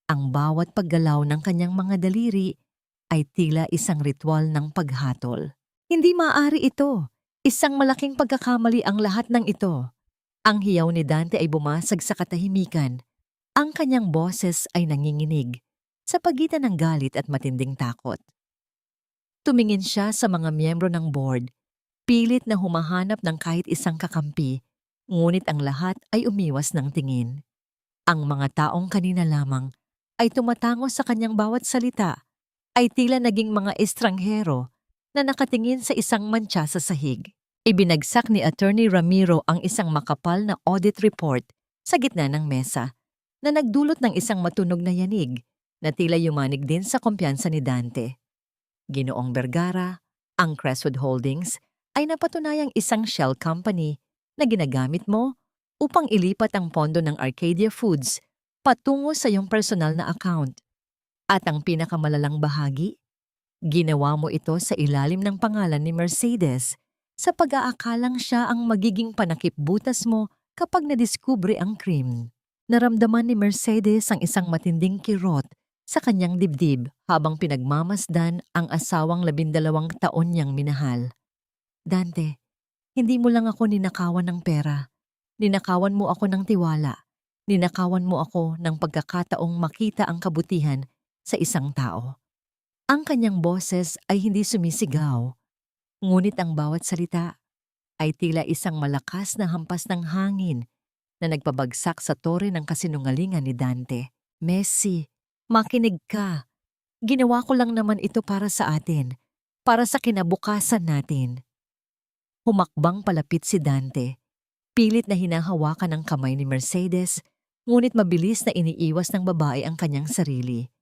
Ang bawat paggalaw ng kanyang mga daliri ay tila isang ritual ng paghatol. Hindi maaari ito. Isang malaking pagkakamali ang lahat ng ito. Ang hiyaw ni Dante ay bumasag sa katahimikan. Ang kanyang boses ay nanginginig sa pagitan ng galit at matinding takot. Tumingin siya sa mga miyembro ng board, pilit na humahanap ng kahit isang kakampi, ngunit ang lahat ay umiwas ng tingin. Ang mga taong kanina lamang ay tumatango sa kanyang bawat salita, ay tila naging mga estranghero na nakatingin sa isang mantsa sa sahig. Ibinagsak ni Attorney Ramiro ang isang makapal na audit report sa gitna ng mesa na nagdulot ng isang matunog na yanig na tila yumanig din sa kumpiyansa ni Dante. Ginoong Vergara, ang Crestwood Holdings ay napatunayang isang shell company na ginagamit mo upang ilipat ang pondo ng Arcadia Foods patungo sa iyong personal na account. At ang pinakamalalang bahagi, ginawa mo ito sa ilalim ng pangalan ni Mercedes sa pag-aakalang siya ang magiging panakipbutas mo kapag nadiskubre ang krimen. Naramdaman ni Mercedes ang isang matinding kirot sa kanyang dibdib habang pinagmamasdan ang asawang 12 taon niyang minahal. Dante, hindi mo lang ako ninakawan ng pera. Ninakawan mo ako ng tiwala. Ninakawan mo ako ng pagkakataong makita ang kabutihan sa isang tao. Ang kanyang boses ay hindi sumisigaw, ngunit ang bawat salita ay tila isang malakas na hampas ng hangin na nagpabagsak sa tore ng kasinungalingan ni Dante. Messi, makinig ka. Ginawa ko lang naman ito para sa atin, para sa kinabukasan natin. Humakbang palapit si Dante. Pilit na hinahawakan ang kamay ni Mercedes, ngunit mabilis na iniiwas ng babae ang kanyang sarili.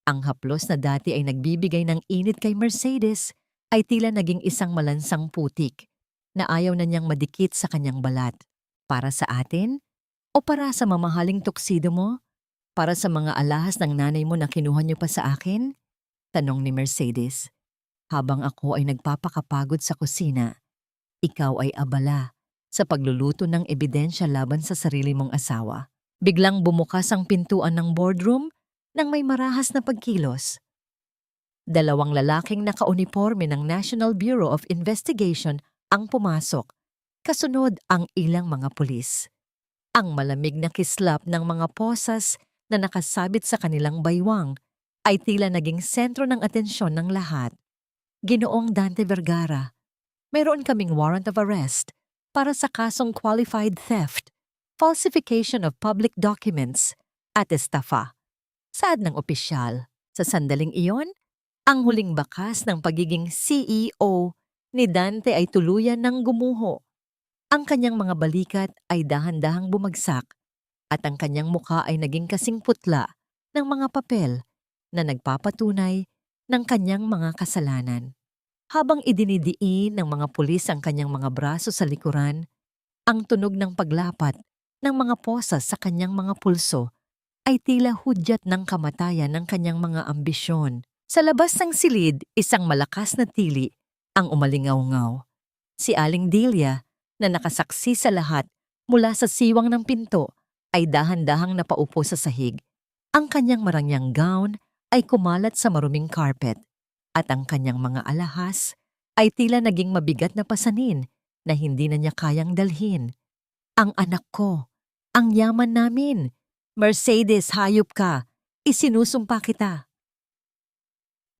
Ang haplos na dati ay nagbibigay ng init kay Mercedes ay tila naging isang malansang putik na ayaw na niyang madikit sa kanyang balat. Para sa atin? O para sa mamahaling tuksido mo? Para sa mga alahas ng nanay mo na kinuha niyo pa sa akin? Tanong ni Mercedes. Habang ako ay nagpapakapagod sa kusina, ikaw ay abala sa pagluluto ng ebidensya laban sa sarili mong asawa. Biglang bumukas ang pintuan ng boardroom nang may marahas na pagkilos. 2 lalaking nakauniporme ng National Bureau of Investigation ang pumasok, kasunod ang ilang mga pulis. Ang malamig na kislap ng mga posas na nakasabit sa kanilang baywang ay tila naging sentro ng atensyon ng lahat. Ginoong Dante Vergara, mayroon kaming warrant of arrest para sa kasong qualified theft, falsification of public documents, at estafa. Saad ng opisyal, sa sandaling iyon, ang huling bakas ng pagiging CEO ni Dante ay tuluyan ng gumuho. Ang kanyang mga balikat ay dahan-dahang bumagsak at ang kanyang mukha ay naging kasing putla ng mga papel na nagpapatunay ng kanyang mga kasalanan. Habang idinidiin ng mga pulis ang kanyang mga braso sa likuran, ang tunog ng paglapat ng mga posas sa kanyang mga pulso ay tila hudyat ng kamatayan ng kanyang mga ambisyon. Sa labas ng silid, isang malakas na tili ang umalingaw-ngaw. Si Aling Delia, na nakasaksi sa lahat mula sa siwang ng pinto, ay dahan-dahang napaupo sa sahig. Ang kanyang marangyang gown ay kumalat sa maruming carpet at ang kanyang mga alahas ay tila naging mabigat na pasanin na hindi na niya kayang dalhin. Ang anak ko, ang yaman namin. Mercedes, hayop ka. Isinusumpa kita.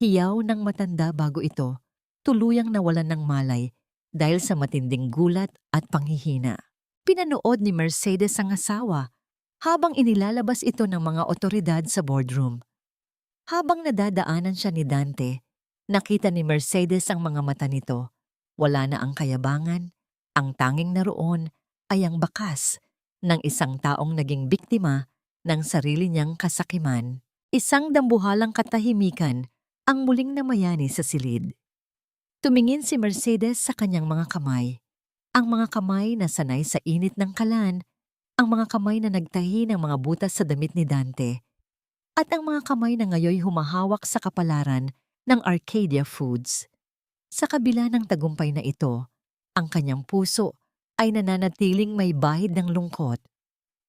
Hiyaw ng matanda bago ito, tuluyang nawalan ng malay dahil sa matinding gulat at panghihina. Pinanood ni Mercedes ang asawa habang inilalabas ito ng mga otoridad sa boardroom. Habang nadadaanan siya ni Dante, nakita ni Mercedes ang mga mata nito. Wala na ang kayabangan, ang tanging naroon ay ang bakas ng isang taong naging biktima ng sarili niyang kasakiman. Isang dambuhalang katahimikan ang muling namayani sa silid. Tumingin si Mercedes sa kanyang mga kamay. Ang mga kamay na sanay sa init ng kalan, ang mga kamay na nagtahi ng mga butas sa damit ni Dante, at ang mga kamay na ngayoy humahawak sa kapalaran ng Arcadia Foods. Sa kabila ng tagumpay na ito, ang kanyang puso ay nananatiling may bahid ng lungkot.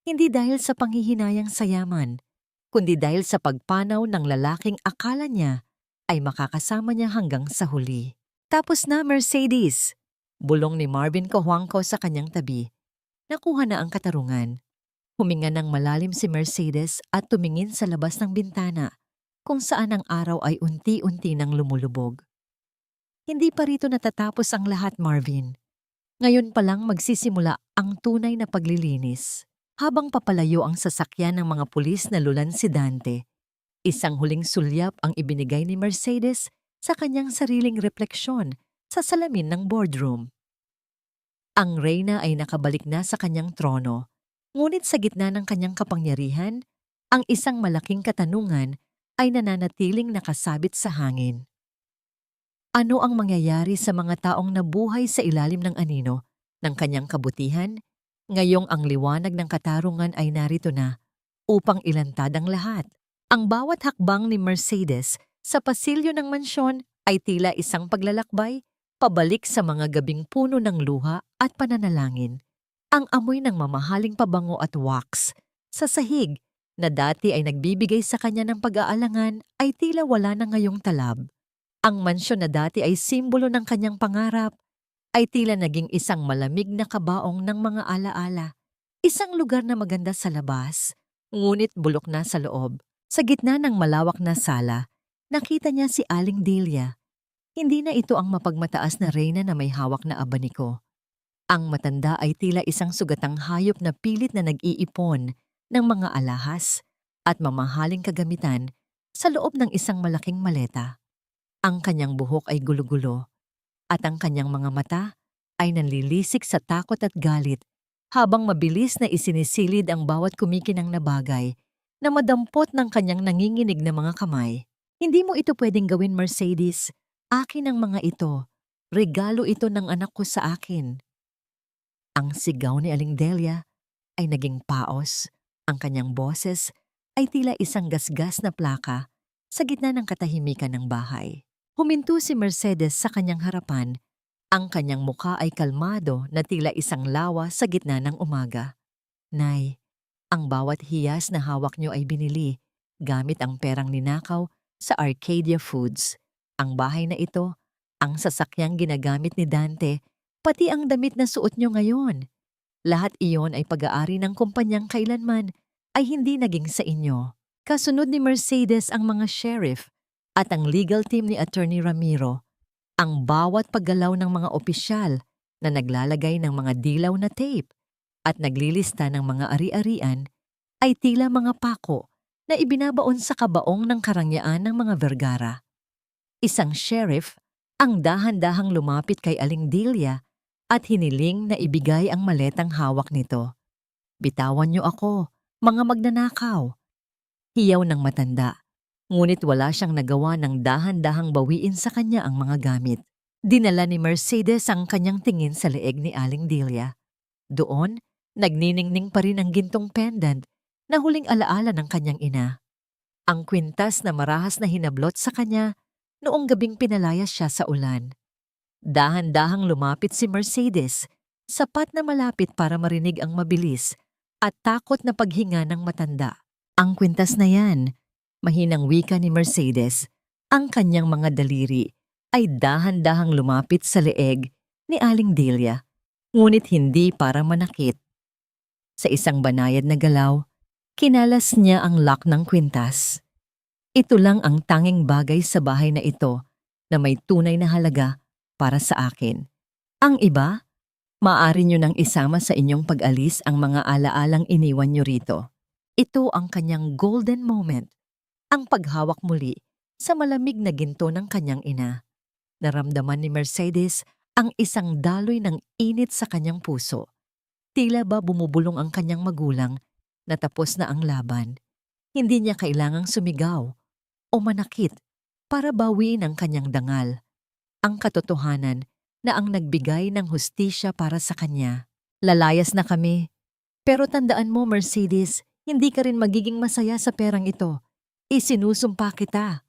Hindi dahil sa panghihinayang sa yaman, kundi dahil sa pagpanaw ng lalaking akala niya ay makakasama niya hanggang sa huli. Tapos na, Mercedes! Bulong ni Marvin Cojuangco sa kanyang tabi. Nakuha na ang katarungan. Huminga ng malalim si Mercedes at tumingin sa labas ng bintana kung saan ang araw ay unti-unti nang lumulubog. Hindi pa rito natatapos ang lahat, Marvin. Ngayon pa lang magsisimula ang tunay na paglilinis. Habang papalayo ang sasakyan ng mga pulis na lulan si Dante, isang huling sulyap ang ibinigay ni Mercedes sa kanyang sariling refleksyon sa salamin ng boardroom. Ang reyna ay nakabalik na sa kanyang trono, ngunit sa gitna ng kanyang kapangyarihan, ang isang malaking katanungan ay nananatiling nakasabit sa hangin. Ano ang mangyayari sa mga taong nabuhay sa ilalim ng anino ng kanyang kabutihan, ngayong ang liwanag ng katarungan ay narito na upang ilantad ang lahat? Ang bawat hakbang ni Mercedes sa pasilyo ng mansyon ay tila isang paglalakbay pabalik sa mga gabing puno ng luha at pananalangin. Ang amoy ng mamahaling pabango at wax sa sahig na dati ay nagbibigay sa kanya ng pag-aalangan ay tila wala na ngayong talab. Ang mansyon na dati ay simbolo ng kanyang pangarap ay tila naging isang malamig na kabaong ng mga alaala. Isang lugar na maganda sa labas, ngunit bulok na sa loob. Sa gitna ng malawak na sala, nakita niya si Aling Delia. Hindi na ito ang mapagmataas na reyna na may hawak na abaniko. Ang matanda ay tila isang sugatang hayop na pilit na nag-iipon ng mga alahas at mamahaling kagamitan sa loob ng isang malaking maleta. Ang kanyang buhok ay gulo-gulo at ang kanyang mga mata ay nanlilisik sa takot at galit habang mabilis na isinisilid ang bawat kumikinang na bagay na madampot ng kanyang nanginginig na mga kamay. Hindi mo ito pwedeng gawin, Mercedes. Akin ang mga ito. Regalo ito ng anak ko sa akin. Ang sigaw ni Aling Delia ay naging paos. Ang kanyang boses ay tila isang gasgas na plaka sa gitna ng katahimikan ng bahay. Huminto si Mercedes sa kanyang harapan. Ang kanyang mukha ay kalmado na tila isang lawa sa gitna ng umaga. Nay, ang bawat hiyas na hawak niyo ay binili gamit ang perang ninakaw sa Arcadia Foods. Ang bahay na ito, ang sasakyang ginagamit ni Dante, pati ang damit na suot niyo ngayon. Lahat iyon ay pag-aari ng kumpanyang kailanman ay hindi naging sa inyo. Kasunod ni Mercedes ang mga sheriff at ang legal team ni Attorney Ramiro. Ang bawat paggalaw ng mga opisyal na naglalagay ng mga dilaw na tape at naglilista ng mga ari-arian ay tila mga pako na ibinabaon sa kabaong ng karangyaan ng mga Vergara. Isang sheriff ang dahan-dahang lumapit kay Aling Delia at hiniling na ibigay ang maletang hawak nito. Bitawan niyo ako, mga magnanakaw. Hiyaw ng matanda, ngunit wala siyang nagawa ng dahan-dahang bawiin sa kanya ang mga gamit. Dinala ni Mercedes ang kanyang tingin sa leeg ni Aling Delia. Doon, nagniningning pa rin ang gintong pendant na huling alaala ng kanyang ina. Ang kwintas na marahas na hinablot sa kanya noong gabing pinalayas siya sa ulan. Dahan-dahang lumapit si Mercedes, sapat na malapit para marinig ang mabilis at takot na paghinga ng matanda. Ang kwintas na yan, mahinang wika ni Mercedes, ang kanyang mga daliri ay dahan-dahang lumapit sa leeg ni Aling Delia, ngunit hindi para manakit. Sa isang banayad na galaw, kinalas niya ang lock ng kwintas. Ito lang ang tanging bagay sa bahay na ito na may tunay na halaga para sa akin. Ang iba, maaari nyo nang isama sa inyong pag-alis ang mga alaalang iniwan nyo rito. Ito ang kanyang golden moment, ang paghawak muli sa malamig na ginto ng kanyang ina. Naramdaman ni Mercedes ang isang daloy ng init sa kanyang puso. Tila ba bumubulong ang kanyang magulang na tapos na ang laban. Hindi niya kailangang sumigaw o manakit para bawiin ang kanyang dangal. Ang katotohanan na ang nagbigay ng hustisya para sa kanya. Lalayas na kami. Pero tandaan mo, Mercedes, hindi ka rin magiging masaya sa perang ito. Isinusumpa kita.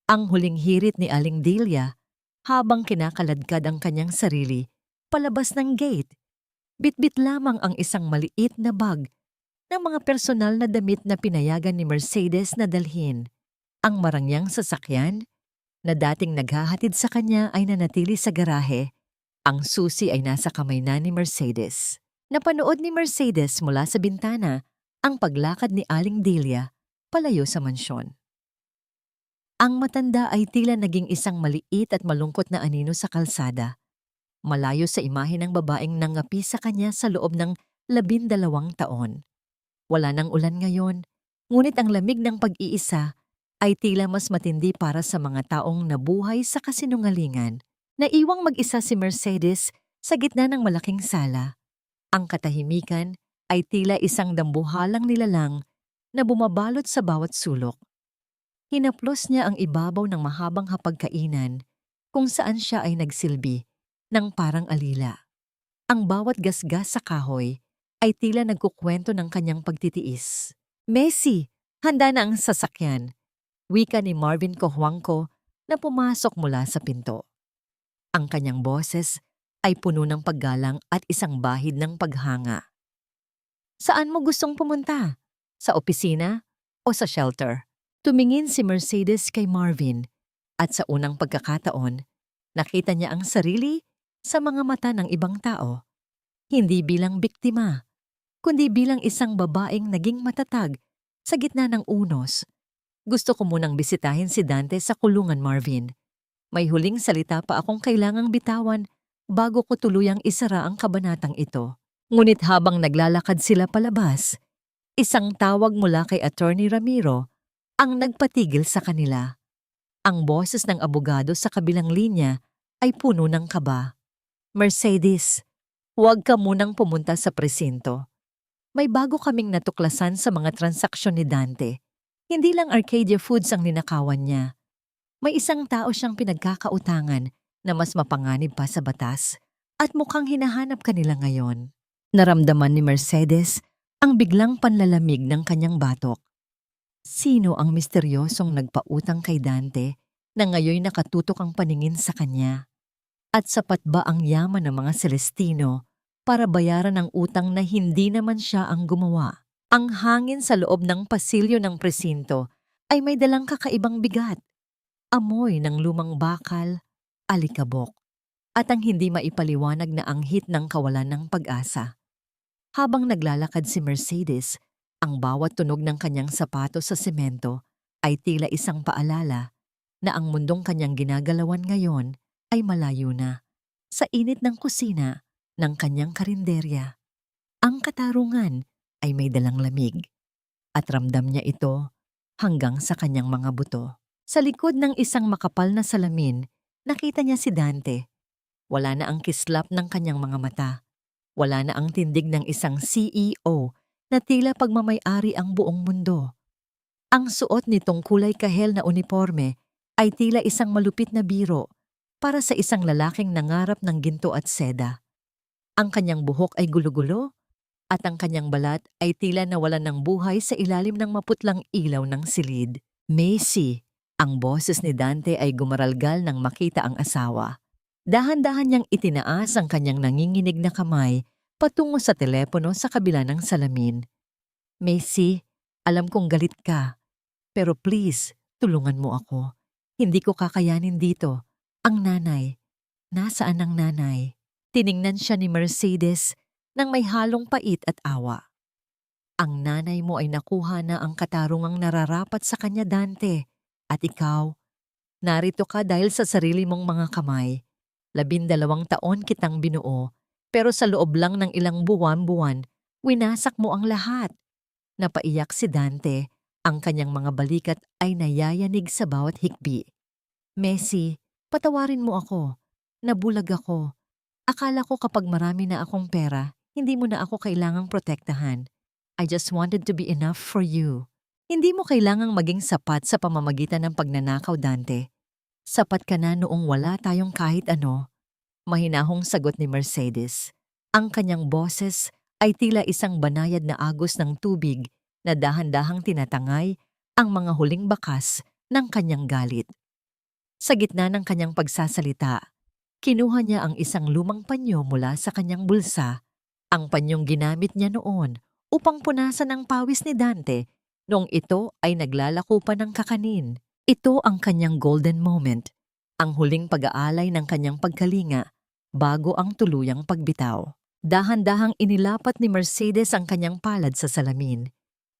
Ang huling hirit ni Aling Delia habang kinakaladkad ang kanyang sarili palabas ng gate. Bitbit lamang ang isang maliit na bag ng mga personal na damit na pinayagan ni Mercedes na dalhin. Ang marangyang sasakyan na dating naghahatid sa kanya ay nanatili sa garahe. Ang susi ay nasa kamay na ni Mercedes. Napanood ni Mercedes mula sa bintana ang paglakad ni Aling Delia palayo sa mansyon. Ang matanda ay tila naging isang maliit at malungkot na anino sa kalsada. Malayo sa imahe ng babaeng nangapi sa kanya sa loob ng 12 taon. Wala nang ulan ngayon, ngunit ang lamig ng pag-iisa ay tila mas matindi para sa mga taong nabuhay sa kasinungalingan. Naiwang mag-isa si Mercedes sa gitna ng malaking sala. Ang katahimikan ay tila isang dambuhalang nilalang na bumabalot sa bawat sulok. Hinaplos niya ang ibabaw ng mahabang hapagkainan kung saan siya ay nagsilbi ng parang alila. Ang bawat gasgas sa kahoy ay tila nagkukwento ng kanyang pagtitiis. Messi, handa na ang sasakyan. Wika ni Marvin Cojuangco na pumasok mula sa pinto. Ang kanyang boses ay puno ng paggalang at isang bahid ng paghanga. Saan mo gustong pumunta? Sa opisina o sa shelter? Tumingin si Mercedes kay Marvin at sa unang pagkakataon, nakita niya ang sarili sa mga mata ng ibang tao. Hindi bilang biktima, kundi bilang isang babaeng naging matatag sa gitna ng unos. Gusto ko munang bisitahin si Dante sa kulungan, Marvin. May huling salita pa akong kailangang bitawan bago ko tuluyang isara ang kabanatang ito. Ngunit habang naglalakad sila palabas, isang tawag mula kay Attorney Ramiro ang nagpatigil sa kanila. Ang boses ng abogado sa kabilang linya ay puno ng kaba. Mercedes, huwag ka munang pumunta sa presinto. May bago kaming natuklasan sa mga transaksyon ni Dante. Hindi lang Arcadia Foods ang ninakawan niya. May isang tao siyang pinagkakautangan na mas mapanganib pa sa batas at mukhang hinahanap kanila ngayon. Naramdaman ni Mercedes ang biglang panlalamig ng kanyang batok. Sino ang misteryosong nagpautang kay Dante na ngayon nakatutok ang paningin sa kanya? At sapat ba ang yaman ng mga Celestino para bayaran ang utang na hindi naman siya ang gumawa? Ang hangin sa loob ng pasilyo ng presinto ay may dalang kakaibang bigat. Amoy ng lumang bakal, alikabok, at ang hindi maipaliwanag na anghit ng kawalan ng pag-asa. Habang naglalakad si Mercedes, ang bawat tunog ng kanyang sapatos sa semento ay tila isang paalala na ang mundong kanyang ginagalawan ngayon ay malayo na sa init ng kusina ng kanyang karinderya. Ang katarungan ay may dalang lamig at ramdam niya ito hanggang sa kanyang mga buto. Sa likod ng isang makapal na salamin, nakita niya si Dante. Wala na ang kislap ng kanyang mga mata. Wala na ang tindig ng isang CEO na tila pagmamay-ari ang buong mundo. Ang suot nitong kulay kahel na uniforme ay tila isang malupit na biro para sa isang lalaking nangarap ng ginto at seda. Ang kanyang buhok ay gulo-gulo at ang kanyang balat ay tila nawalan ng buhay sa ilalim ng maputlang ilaw ng silid. Messi, ang boses ni Dante ay gumaralgal nang makita ang asawa. Dahan-dahan niyang itinaas ang kanyang nanginginig na kamay patungo sa telepono sa kabila ng salamin. Messi, alam kong galit ka, pero please, tulungan mo ako. Hindi ko kakayanin dito. Ang nanay. Nasaan ang nanay? Tiningnan siya ni Mercedes nang may halong pait at awa. Ang nanay mo ay nakuha na ang katarungang nararapat sa kanya, Dante. At ikaw, narito ka dahil sa sarili mong mga kamay. 12 taon kitang binuo, pero sa loob lang ng ilang buwan-buwan, winasak mo ang lahat. Napaiyak si Dante, ang kanyang mga balikat ay nayayanig sa bawat hikbi. Messi, patawarin mo ako. Nabulag ako. Akala ko kapag marami na akong pera, hindi mo na ako kailangang protektahan. I just wanted to be enough for you. Hindi mo kailangang maging sapat sa pamamagitan ng pagnanakaw, Dante. Sapat ka na noong wala tayong kahit ano. Mahinahong sagot ni Mercedes. Ang kanyang boses ay tila isang banayad na agos ng tubig na dahan-dahang tinatangay ang mga huling bakas ng kanyang galit. Sa gitna ng kanyang pagsasalita, kinuha niya ang isang lumang panyo mula sa kanyang bulsa, ang panyong ginamit niya noon upang punasan ang pawis ni Dante noong ito ay naglalako pa ng kakanin. Ito ang kanyang golden moment, ang huling pag-aalay ng kanyang pagkalinga bago ang tuluyang pagbitaw. Dahan-dahang inilapat ni Mercedes ang kanyang palad sa salamin.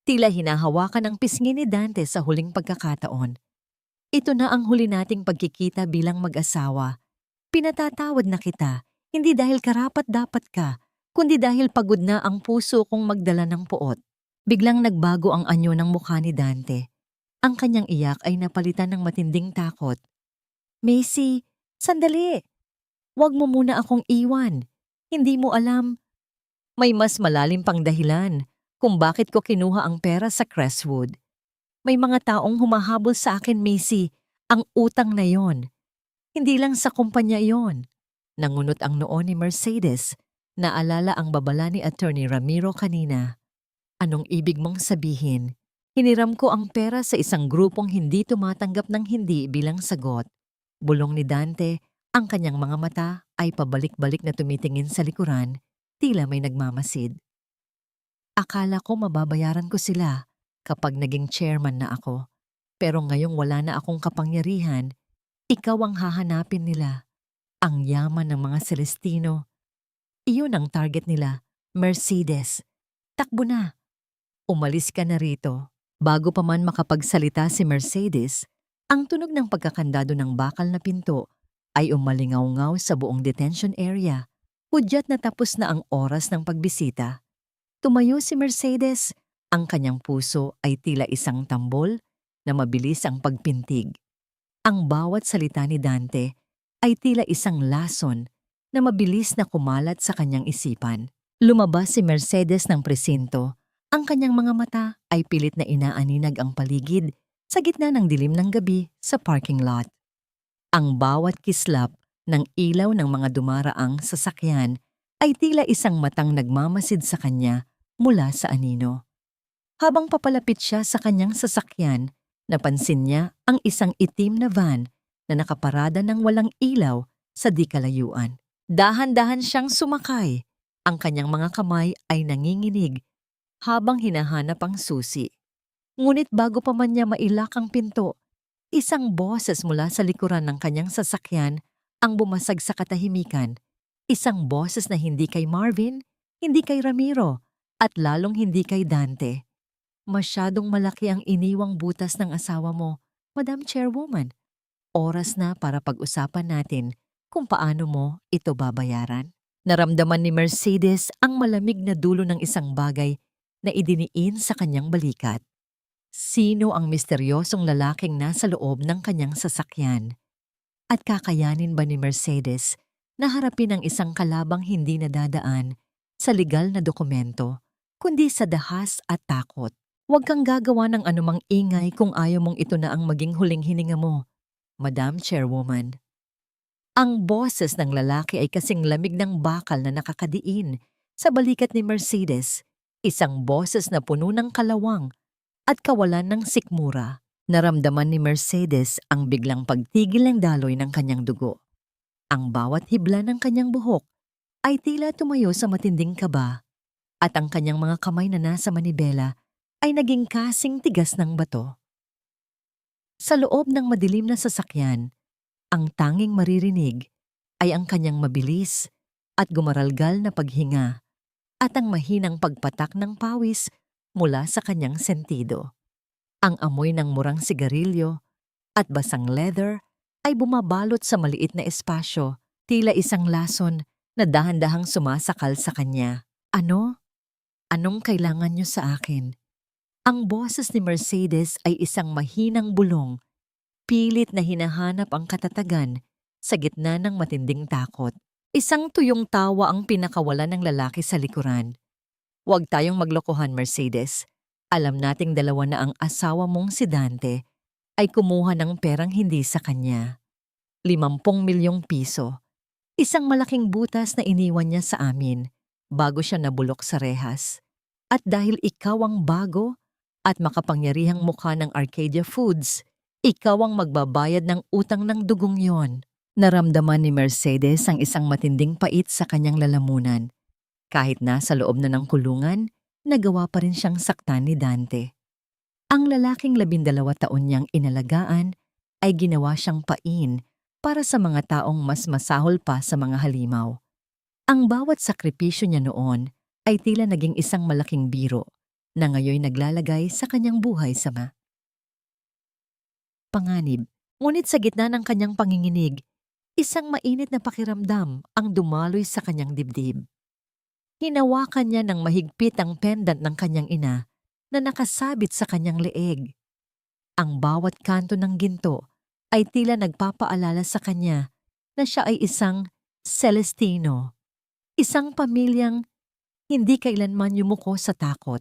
Tila hinahawakan ang pisngi ni Dante sa huling pagkakataon. Ito na ang huli nating pagkikita bilang mag-asawa. Pinatatawad na kita, hindi dahil karapat-dapat ka, kundi dahil pagod na ang puso kong magdala ng puot. Biglang nagbago ang anyo ng mukha ni Dante. Ang kanyang iyak ay napalitan ng matinding takot. Macy, sandali! Huwag mo muna akong iwan. Hindi mo alam. May mas malalim pang dahilan kung bakit ko kinuha ang pera sa Crestwood. May mga taong humahabol sa akin, Macy. Ang utang na yon. Hindi lang sa kumpanya yon. Nangunot ang noo ni Mercedes. Naalala ang babala ni Attorney Ramiro kanina. Anong ibig mong sabihin? Hiniram ko ang pera sa isang grupong hindi tumatanggap ng hindi bilang sagot. Bulong ni Dante, ang kanyang mga mata ay pabalik-balik na tumitingin sa likuran, tila may nagmamasid. Akala ko mababayaran ko sila kapag naging chairman na ako. Pero ngayong wala na akong kapangyarihan, ikaw ang hahanapin nila. Ang yaman ng mga Celestino. Iyon ang target nila, Mercedes. Takbo na. Umalis ka na rito. Bago pa man makapagsalita si Mercedes, ang tunog ng pagkakandado ng bakal na pinto ay umalingaw-ngaw sa buong detention area. Hudyat na tapos na ang oras ng pagbisita. Tumayo si Mercedes. Ang kanyang puso ay tila isang tambol na mabilis ang pagpintig. Ang bawat salita ni Dante ay tila isang lason na mabilis na kumalat sa kanyang isipan. Lumabas si Mercedes ng presinto. Ang kanyang mga mata ay pilit na inaaninag ang paligid sa gitna ng dilim ng gabi sa parking lot. Ang bawat kislap ng ilaw ng mga dumaraang sasakyan ay tila isang matang nagmamasid sa kanya mula sa anino. Habang papalapit siya sa kanyang sasakyan, napansin niya ang isang itim na van na nakaparada ng walang ilaw sa di kalayuan. Dahan-dahan siyang sumakay. Ang kanyang mga kamay ay nanginginig habang hinahanap ang susi. Ngunit bago pa man niya mailak ang pinto, isang boses mula sa likuran ng kanyang sasakyan ang bumasag sa katahimikan. Isang boses na hindi kay Marvin, hindi kay Ramiro, at lalong hindi kay Dante. Masyadong malaki ang iniwang butas ng asawa mo, Madam Chairwoman. Oras na para pag-usapan natin kung paano mo ito babayaran. Naramdaman ni Mercedes ang malamig na dulo ng isang bagay na idiniin sa kanyang balikat. Sino ang misteryosong lalaking nasa loob ng kanyang sasakyan? At kakayanin ba ni Mercedes na harapin ang isang kalabang hindi nadadaan sa legal na dokumento, kundi sa dahas at takot? Huwag kang gagawa ng anumang ingay kung ayaw mong ito na ang maging huling hininga mo, Madam Chairwoman. Ang boses ng lalaki ay kasing lamig ng bakal na nakakadiin sa balikat ni Mercedes. Isang boses na puno ng kalawang at kawalan ng sikmura. Naramdaman ni Mercedes ang biglang pagtigil ng daloy ng kanyang dugo. Ang bawat hibla ng kanyang buhok ay tila tumayo sa matinding kaba at ang kanyang mga kamay na nasa manibela ay naging kasing tigas ng bato. Sa loob ng madilim na sasakyan, ang tanging maririnig ay ang kanyang mabilis at gumaralgal na paghinga at ang mahinang pagpatak ng pawis mula sa kanyang sentido. Ang amoy ng murang sigarilyo at basang leather ay bumabalot sa maliit na espasyo, tila isang lason na dahan-dahang sumasakal sa kanya. Ano? Anong kailangan niyo sa akin? Ang boses ni Mercedes ay isang mahinang bulong, pilit na hinahanap ang katatagan sa gitna ng matinding takot. Isang tuyong tawa ang pinakawalan ng lalaki sa likuran. Huwag tayong maglokohan, Mercedes. Alam nating dalawa na ang asawa mong si Dante ay kumuha ng perang hindi sa kanya. 50 milyong piso. Isang malaking butas na iniwan niya sa amin bago siya nabulok sa rehas. At dahil ikaw ang bago at makapangyarihang mukha ng Arcadia Foods, ikaw ang magbabayad ng utang ng dugong yon. Naramdaman ni Mercedes ang isang matinding pait sa kanyang lalamunan. Kahit nasa loob na ng kulungan, nagawa pa rin siyang saktan ni Dante. Ang lalaking 12 taon niyang inalagaan ay ginawa siyang pain para sa mga taong mas masahol pa sa mga halimaw. Ang bawat sakripisyo niya noon ay tila naging isang malaking biro na ngayon naglalagay sa kanyang buhay sama. Panganib, ngunit sa gitna ng kanyang panginginig, isang mainit na pakiramdam ang dumaloy sa kanyang dibdib. Hinawakan niya ng mahigpit ang pendant ng kanyang ina na nakasabit sa kanyang leeg. Ang bawat kanto ng ginto ay tila nagpapaalala sa kanya na siya ay isang Celestino, isang pamilyang hindi kailanman yumuko sa takot.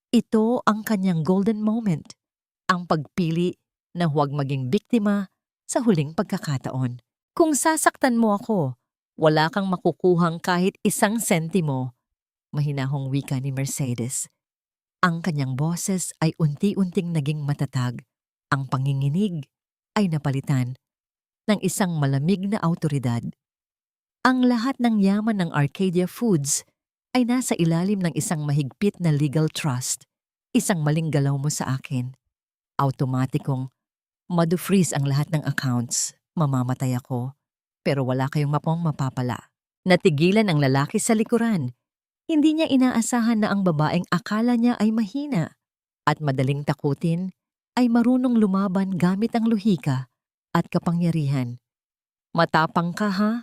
Ito ang kanyang golden moment, ang pagpili na huwag maging biktima sa huling pagkakataon. Kung sasaktan mo ako, wala kang makukuhang kahit isang sentimo, mahinahong wika ni Mercedes. Ang kanyang boses ay unti-unting naging matatag. Ang panginginig ay napalitan ng isang malamig na awtoridad. Ang lahat ng yaman ng Arcadia Foods ay nasa ilalim ng isang mahigpit na legal trust. Isang maling galaw mo sa akin, automatikong madu-freeze ang lahat ng accounts. Mamamatay ako, pero wala kayong mapong mapapala. Natigilan ang lalaki sa likuran. Hindi niya inaasahan na ang babaeng akala niya ay mahina at madaling takutin ay marunong lumaban gamit ang luhika at kapangyarihan. Matapang ka ha?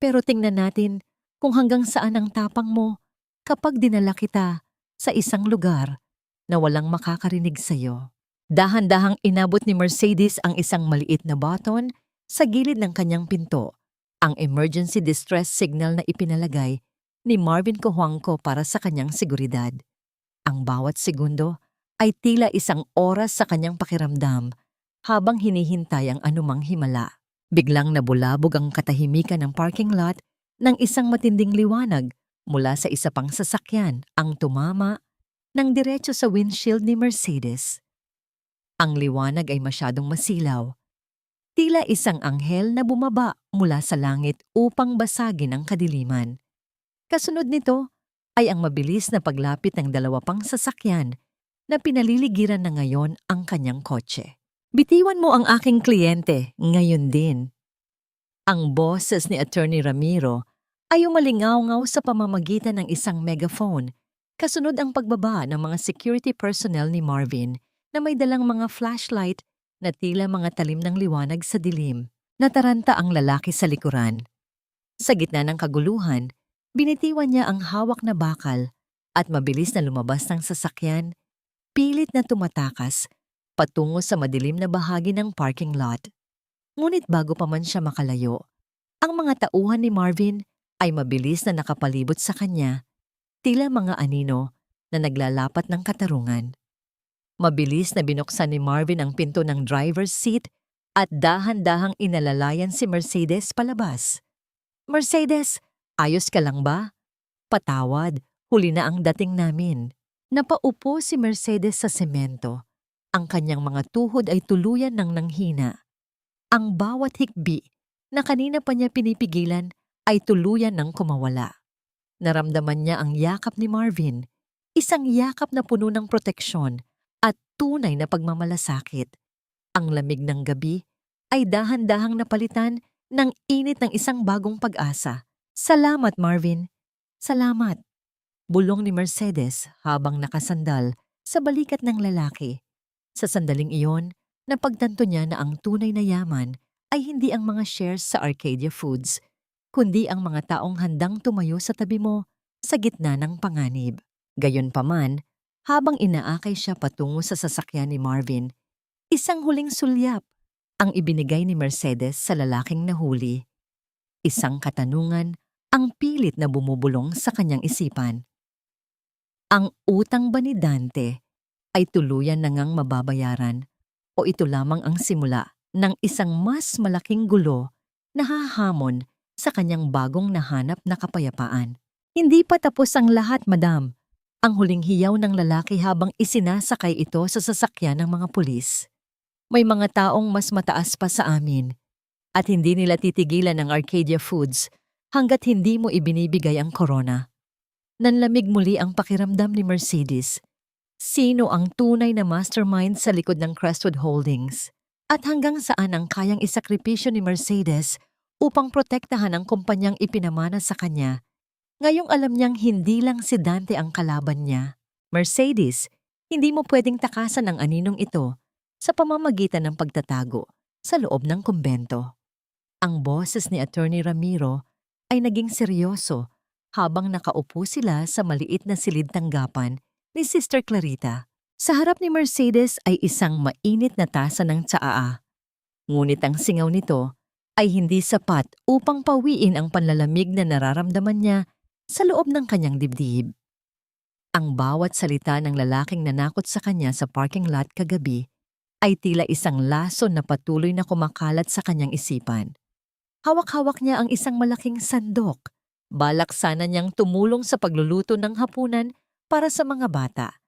Pero tingnan natin kung hanggang saan ang tapang mo kapag dinala kita sa isang lugar na walang makakarinig sa'yo. Dahan-dahang inabot ni Mercedes ang isang maliit na button sa gilid ng kanyang pinto, ang emergency distress signal na ipinalagay ni Marvin Cojuangco para sa kanyang seguridad. Ang bawat segundo ay tila isang oras sa kanyang pakiramdam habang hinihintay ang anumang himala. Biglang nabulabog ang katahimikan ng parking lot ng isang matinding liwanag mula sa isa pang sasakyan ang tumama ng diretso sa windshield ni Mercedes. Ang liwanag ay masyadong masilaw. Tila isang anghel na bumaba mula sa langit upang basagin ang kadiliman. Kasunod nito ay ang mabilis na paglapit ng dalawa pang sasakyan na pinaliligiran na ngayon ang kanyang kotse. Bitiwan mo ang aking kliyente ngayon din. Ang boses ni Attorney Ramiro ay umalingaw-ngaw sa pamamagitan ng isang megaphone. Kasunod ang pagbaba ng mga security personnel ni Marvin na may dalang mga flashlight na tila mga talim ng liwanag sa dilim. Nataranta ang lalaki sa likuran. Sa gitna ng kaguluhan, binitiwan niya ang hawak na bakal at mabilis na lumabas ng sasakyan, pilit na tumatakas patungo sa madilim na bahagi ng parking lot. Ngunit bago pa man siya makalayo, ang mga tauhan ni Marvin ay mabilis na nakapalibot sa kanya, tila mga anino na naglalapat ng katarungan. Mabilis na binuksan ni Marvin ang pinto ng driver's seat at dahan-dahang inalalayan si Mercedes palabas. Mercedes, ayos ka lang ba? Patawad, huli na ang dating namin. Napaupo si Mercedes sa semento. Ang kanyang mga tuhod ay tuluyan ng nanghina. Ang bawat hikbi na kanina pa niya pinipigilan ay tuluyan ng kumawala. Naramdaman niya ang yakap ni Marvin, isang yakap na puno ng proteksyon at tunay na pagmamalasakit. Ang lamig ng gabi ay dahan-dahang napalitan ng init ng isang bagong pag-asa. Salamat, Marvin. Salamat. Bulong ni Mercedes habang nakasandal sa balikat ng lalaki. Sa sandaling iyon, napagtanto niya na ang tunay na yaman ay hindi ang mga shares sa Arcadia Foods, kundi ang mga taong handang tumayo sa tabi mo sa gitna ng panganib. Gayunpaman, habang inaakay siya patungo sa sasakyan ni Marvin, isang huling sulyap ang ibinigay ni Mercedes sa lalaking nahuli. Isang katanungan ang pilit na bumubulong sa kanyang isipan. Ang utang ba ni Dante ay tuluyan na ngang mababayaran o ito lamang ang simula ng isang mas malaking gulo na hahamon sa kanyang bagong nahanap na kapayapaan? Hindi pa tapos ang lahat, madam. Ang huling hiyaw ng lalaki habang isinasakay ito sa sasakyan ng mga pulis. May mga taong mas mataas pa sa amin at hindi nila titigilan ang Arcadia Foods hanggat hindi mo ibinibigay ang corona. Nanlamig muli ang pakiramdam ni Mercedes. Sino ang tunay na mastermind sa likod ng Crestwood Holdings? At hanggang saan ang kayang isakripisyo ni Mercedes upang protektahan ang kumpanyang ipinamana sa kanya? Ngayong alam niyang hindi lang si Dante ang kalaban niya. Mercedes, hindi mo pwedeng takasan ang aninong ito sa pamamagitan ng pagtatago sa loob ng kumbento. Ang boses ni Attorney Ramiro ay naging seryoso habang nakaupo sila sa maliit na silid tanggapan ni Sister Clarita. Sa harap ni Mercedes ay isang mainit na tasa ng tsaa. Ngunit ang singaw nito ay hindi sapat upang pawiin ang panlalamig na nararamdaman niya sa loob ng kanyang dibdib. Ang bawat salita ng lalaking nanakot sa kanya sa parking lot kagabi ay tila isang laso na patuloy na kumakalat sa kanyang isipan. Hawak-hawak niya ang isang malaking sandok. Balak sana niyang tumulong sa pagluluto ng hapunan para sa mga bata.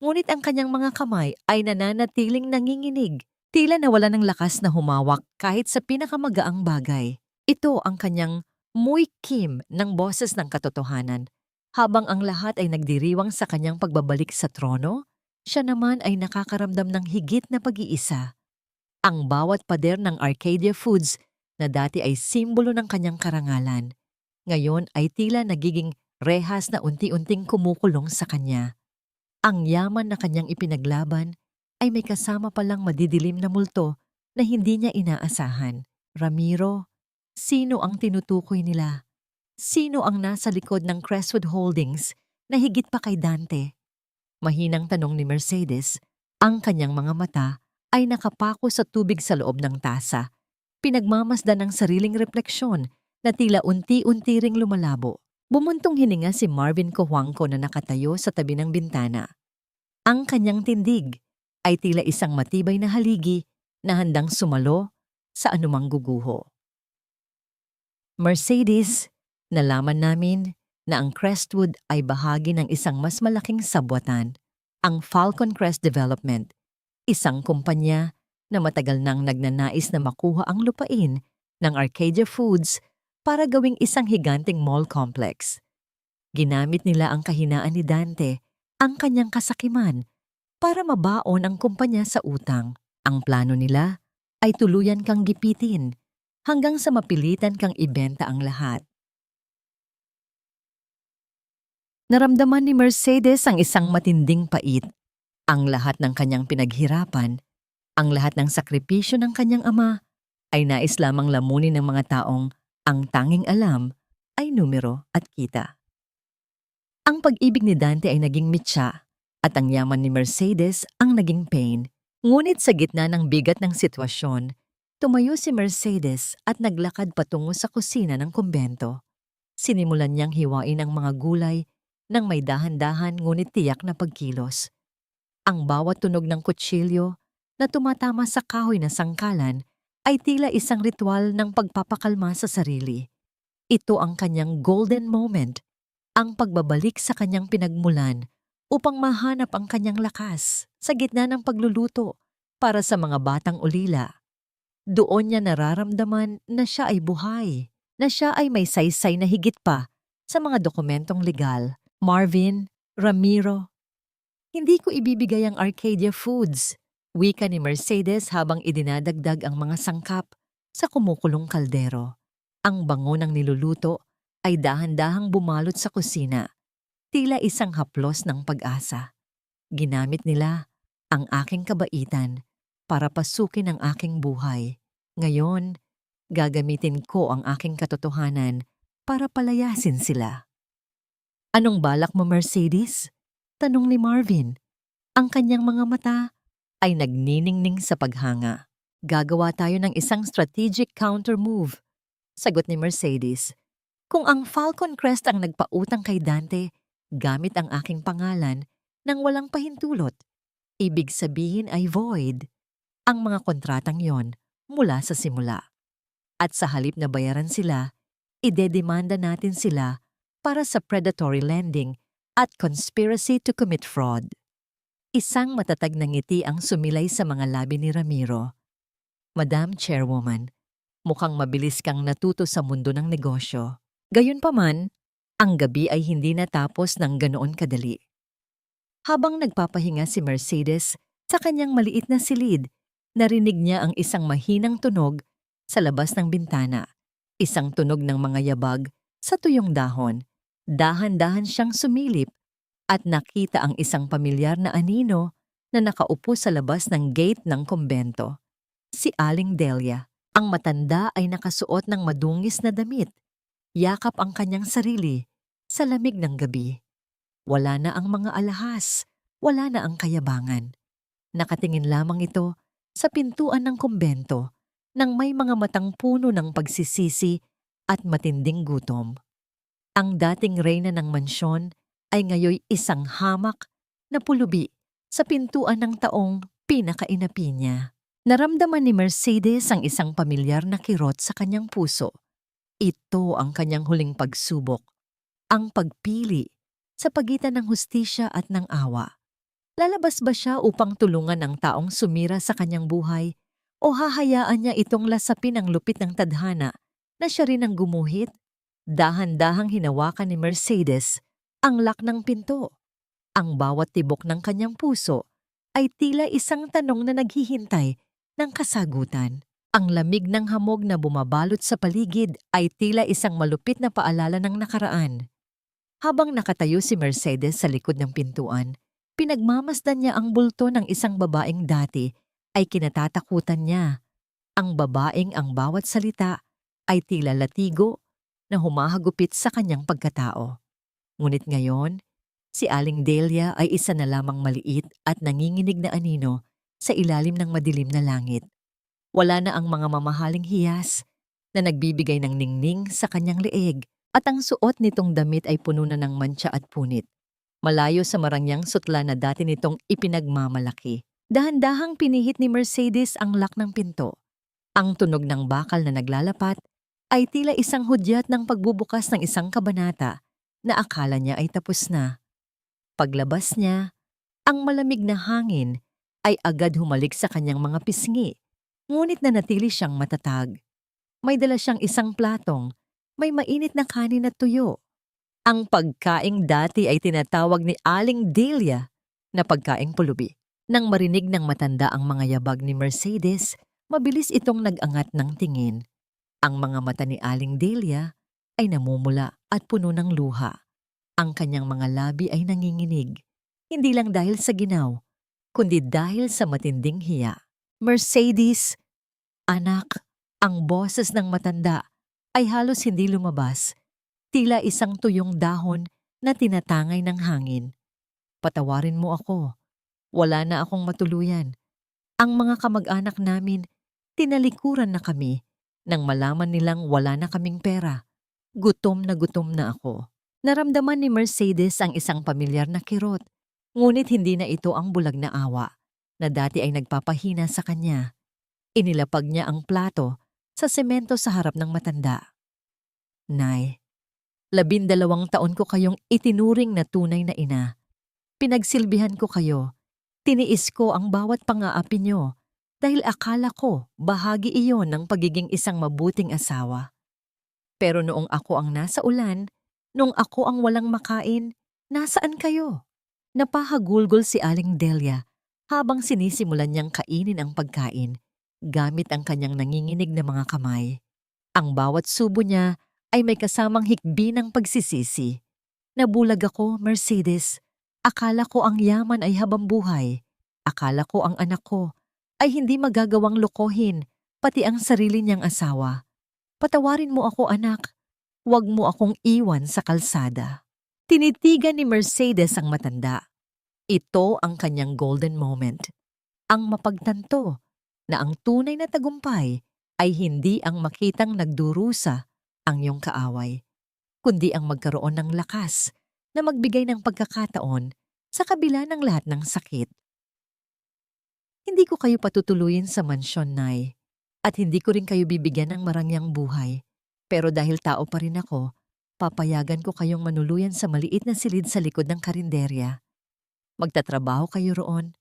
Ngunit ang kanyang mga kamay ay nananatiling nanginginig. Tila nawala ng lakas na humawak kahit sa pinakamagaang bagay. Ito ang kanyang muy kim ng boses ng katotohanan. Habang ang lahat ay nagdiriwang sa kanyang pagbabalik sa trono, siya naman ay nakakaramdam ng higit na pag-iisa. Ang bawat pader ng Arcadia Foods na dati ay simbolo ng kanyang karangalan, ngayon ay tila nagiging rehas na unti-unting kumukulong sa kanya. Ang yaman na kanyang ipinaglaban ay may kasama palang madidilim na multo na hindi niya inaasahan. Ramiro, sino ang tinutukoy nila? Sino ang nasa likod ng Crestwood Holdings na higit pa kay Dante? Mahinang tanong ni Mercedes. Ang kanyang mga mata ay nakapako sa tubig sa loob ng tasa. Pinagmamasdan ng sariling refleksyon na tila unti-unti ring lumalabo. Bumuntong hininga si Marvin Cojuangco na nakatayo sa tabi ng bintana. Ang kanyang tindig ay tila isang matibay na haligi na handang sumalo sa anumang guguho. Mercedes, nalaman namin na ang Crestwood ay bahagi ng isang mas malaking sabwatan, ang Falcon Crest Development, isang kumpanya na matagal nang nagnanais na makuha ang lupain ng Arcadia Foods para gawing isang higanting mall complex. Ginamit nila ang kahinaan ni Dante, ang kanyang kasakiman, para mabaon ang kumpanya sa utang. Ang plano nila ay tuluyan kang gipitin hanggang sa mapilitan kang ibenta ang lahat. Naramdaman ni Mercedes ang isang matinding pait. Ang lahat ng kanyang pinaghirapan, ang lahat ng sakripisyo ng kanyang ama ay nais lamang lamunin ng mga taong ang tanging alam ay numero at kita. Ang pag-ibig ni Dante ay naging mitya at ang yaman ni Mercedes ang naging pain. Ngunit sa gitna ng bigat ng sitwasyon, tumayo si Mercedes at naglakad patungo sa kusina ng kumbento. Sinimulan niyang hiwain ang mga gulay ng may dahan-dahan ngunit tiyak na pagkilos. Ang bawat tunog ng kutsilyo na tumatama sa kahoy na sangkalan ay tila isang ritual ng pagpapakalma sa sarili. Ito ang kanyang golden moment, ang pagbabalik sa kanyang pinagmulan upang mahanap ang kanyang lakas sa gitna ng pagluluto para sa mga batang ulila. Doon niya nararamdaman na siya ay buhay, na siya ay may saysay na higit pa sa mga dokumentong legal. Marvin, Ramiro, hindi ko ibibigay ang Arcadia Foods, wika ni Mercedes habang idinadagdag ang mga sangkap sa kumukulong kaldero. Ang bango ng niluluto ay dahan-dahang bumalot sa kusina, tila isang haplos ng pag-asa. Ginamit nila ang aking kabaitan para pasukin ang aking buhay. Ngayon, gagamitin ko ang aking katotohanan para palayasin sila. Anong balak mo, Mercedes? Tanong ni Marvin. Ang kanyang mga mata ay nagniningning sa paghanga. Gagawa tayo ng isang strategic counter move, sagot ni Mercedes. Kung ang Falcon Crest ang nagpautang kay Dante gamit ang aking pangalan nang walang pahintulot, ibig sabihin ay void ang mga kontratang yon mula sa simula. At sa halip na bayaran sila, idedemanda natin sila para sa predatory lending at conspiracy to commit fraud. Isang matatag na ngiti ang sumilay sa mga labi ni Ramiro. Madam Chairwoman, mukhang mabilis kang natuto sa mundo ng negosyo. Gayunpaman, ang gabi ay hindi natapos ng ganoon kadali. Habang nagpapahinga si Mercedes sa kanyang maliit na silid, narinig niya ang isang mahinang tunog sa labas ng bintana. Isang tunog ng mga yabag sa tuyong dahon. Dahan-dahan siyang sumilip at nakita ang isang pamilyar na anino na nakaupo sa labas ng gate ng kumbento. Si Aling Delia. Ang matanda ay nakasuot ng madungis na damit. Yakap ang kanyang sarili sa lamig ng gabi. Wala na ang mga alahas, wala na ang kayabangan. Nakatingin lamang ito sa pintuan ng kumbento nang may mga matang puno ng pagsisisi at matinding gutom. Ang dating reyna ng mansyon ay ngayoy isang hamak na pulubi sa pintuan ng taong pinakainapi niya. Naramdaman ni Mercedes ang isang pamilyar na kirot sa kanyang puso. Ito ang kanyang huling pagsubok, ang pagpili sa pagitan ng hustisya at ng awa. Lalabas ba siya upang tulungan ang taong sumira sa kanyang buhay o hahayaan niya itong lasapin ang lupit ng tadhana na siya rin ang gumuhit? Dahan-dahang hinawakan ni Mercedes ang lock ng pinto. Ang bawat tibok ng kanyang puso ay tila isang tanong na naghihintay ng kasagutan. Ang lamig ng hamog na bumabalot sa paligid ay tila isang malupit na paalala ng nakaraan. Habang nakatayo si Mercedes sa likod ng pintuan, pinagmamasdan niya ang bulto ng isang babaeng dati ay kinatatakutan niya. Ang babaeng ang bawat salita ay tila latigo na humahagupit sa kanyang pagkatao. Ngunit ngayon, si Aling Delia ay isa na lamang maliit at nanginginig na anino sa ilalim ng madilim na langit. Wala na ang mga mamahaling hiyas na nagbibigay ng ningning sa kanyang leeg at ang suot nitong damit ay puno na ng mantsa at punit. Malayo sa marangyang sutla na dati nitong ipinagmamalaki. Dahan-dahang pinihit ni Mercedes ang lock ng pinto. Ang tunog ng bakal na naglalapat ay tila isang hudyat ng pagbubukas ng isang kabanata na akala niya ay tapos na. Paglabas niya, ang malamig na hangin ay agad humalik sa kanyang mga pisngi, ngunit nanatili siyang matatag. May dala siyang isang platong, may mainit na kanin at tuyo. Ang pagkaing dati ay tinatawag ni Aling Delia na pagkaing pulubi. Nang marinig ng matanda ang mga yabag ni Mercedes, mabilis itong nag-angat ng tingin. Ang mga mata ni Aling Delia ay namumula at puno ng luha. Ang kanyang mga labi ay nanginginig, hindi lang dahil sa ginaw, kundi dahil sa matinding hiya. Mercedes, anak, ang boses ng matanda ay halos hindi lumabas, tila isang tuyong dahon na tinatangay ng hangin. Patawarin mo ako, wala na akong matuluyan. Ang mga kamag-anak namin, tinalikuran na kami nang malaman nilang wala na kaming pera. Gutom na ako. Naramdaman ni Mercedes ang isang pamilyar na kirot, ngunit hindi na ito ang bulag na awa na dati ay nagpapahina sa kanya. Inilapag niya ang plato sa semento sa harap ng matanda. Nay, 12 taon ko kayong itinuring na tunay na ina. Pinagsilbihan ko kayo, tiniis ko ang bawat pang-aapi niyo dahil akala ko bahagi iyon ng pagiging isang mabuting asawa. Pero noong ako ang nasa ulan, noong ako ang walang makain, nasaan kayo? Napahagulgol si Aling Delia habang sinisimulan niyang kainin ang pagkain gamit ang kanyang nanginginig na mga kamay. Ang bawat subo niya ay may kasamang hikbi ng pagsisisi. Nabulag ako, Mercedes. Akala ko ang yaman ay habambuhay. Akala ko ang anak ko ay hindi magagawang lokohin, pati ang sarili niyang asawa. Patawarin mo ako, anak. Huwag mo akong iwan sa kalsada. Tinitigan ni Mercedes ang matanda. Ito ang kanyang golden moment. Ang mapagtanto na ang tunay na tagumpay ay hindi ang makitang nagdurusa ang iyong kaaway, kundi ang magkaroon ng lakas na magbigay ng pagkakataon sa kabila ng lahat ng sakit. Hindi ko kayo patutuluyin sa mansyon, Nay, at hindi ko rin kayo bibigyan ng marangyang buhay. Pero dahil tao pa rin ako, papayagan ko kayong manuluyan sa maliit na silid sa likod ng karinderya. Magtatrabaho kayo roon,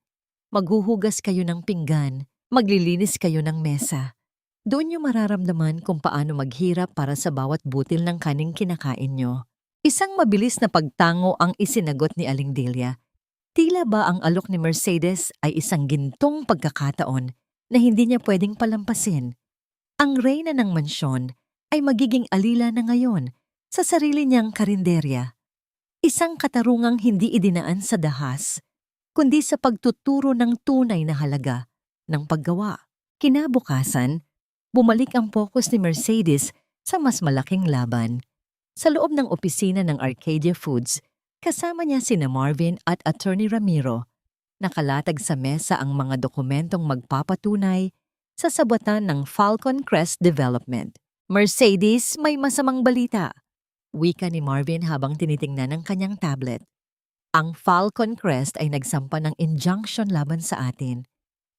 maghuhugas kayo ng pinggan, maglilinis kayo ng mesa. Doon niyo mararamdaman kung paano maghirap para sa bawat butil ng kaning kinakain niyo. Isang mabilis na pagtango ang isinagot ni Aling Delia. Tila ba ang alok ni Mercedes ay isang gintong pagkakataon na hindi niya pwedeng palampasin. Ang reyna ng mansyon ay magiging alila na ngayon sa sarili niyang karinderya. Isang katarungang hindi idinaan sa dahas, kundi sa pagtuturo ng tunay na halaga ng paggawa. Kinabukasan, bumalik ang focus ni Mercedes sa mas malaking laban. Sa loob ng opisina ng Arcadia Foods, kasama niya sina Marvin at Attorney Ramiro, Nakalatag sa mesa ang mga dokumentong magpapatunay sa sabatan ng Falcon Crest Development. Mercedes, may masamang balita. Wika ni Marvin habang tinitingnan ang kanyang tablet. Ang Falcon Crest ay nagsampa ng injunction laban sa atin.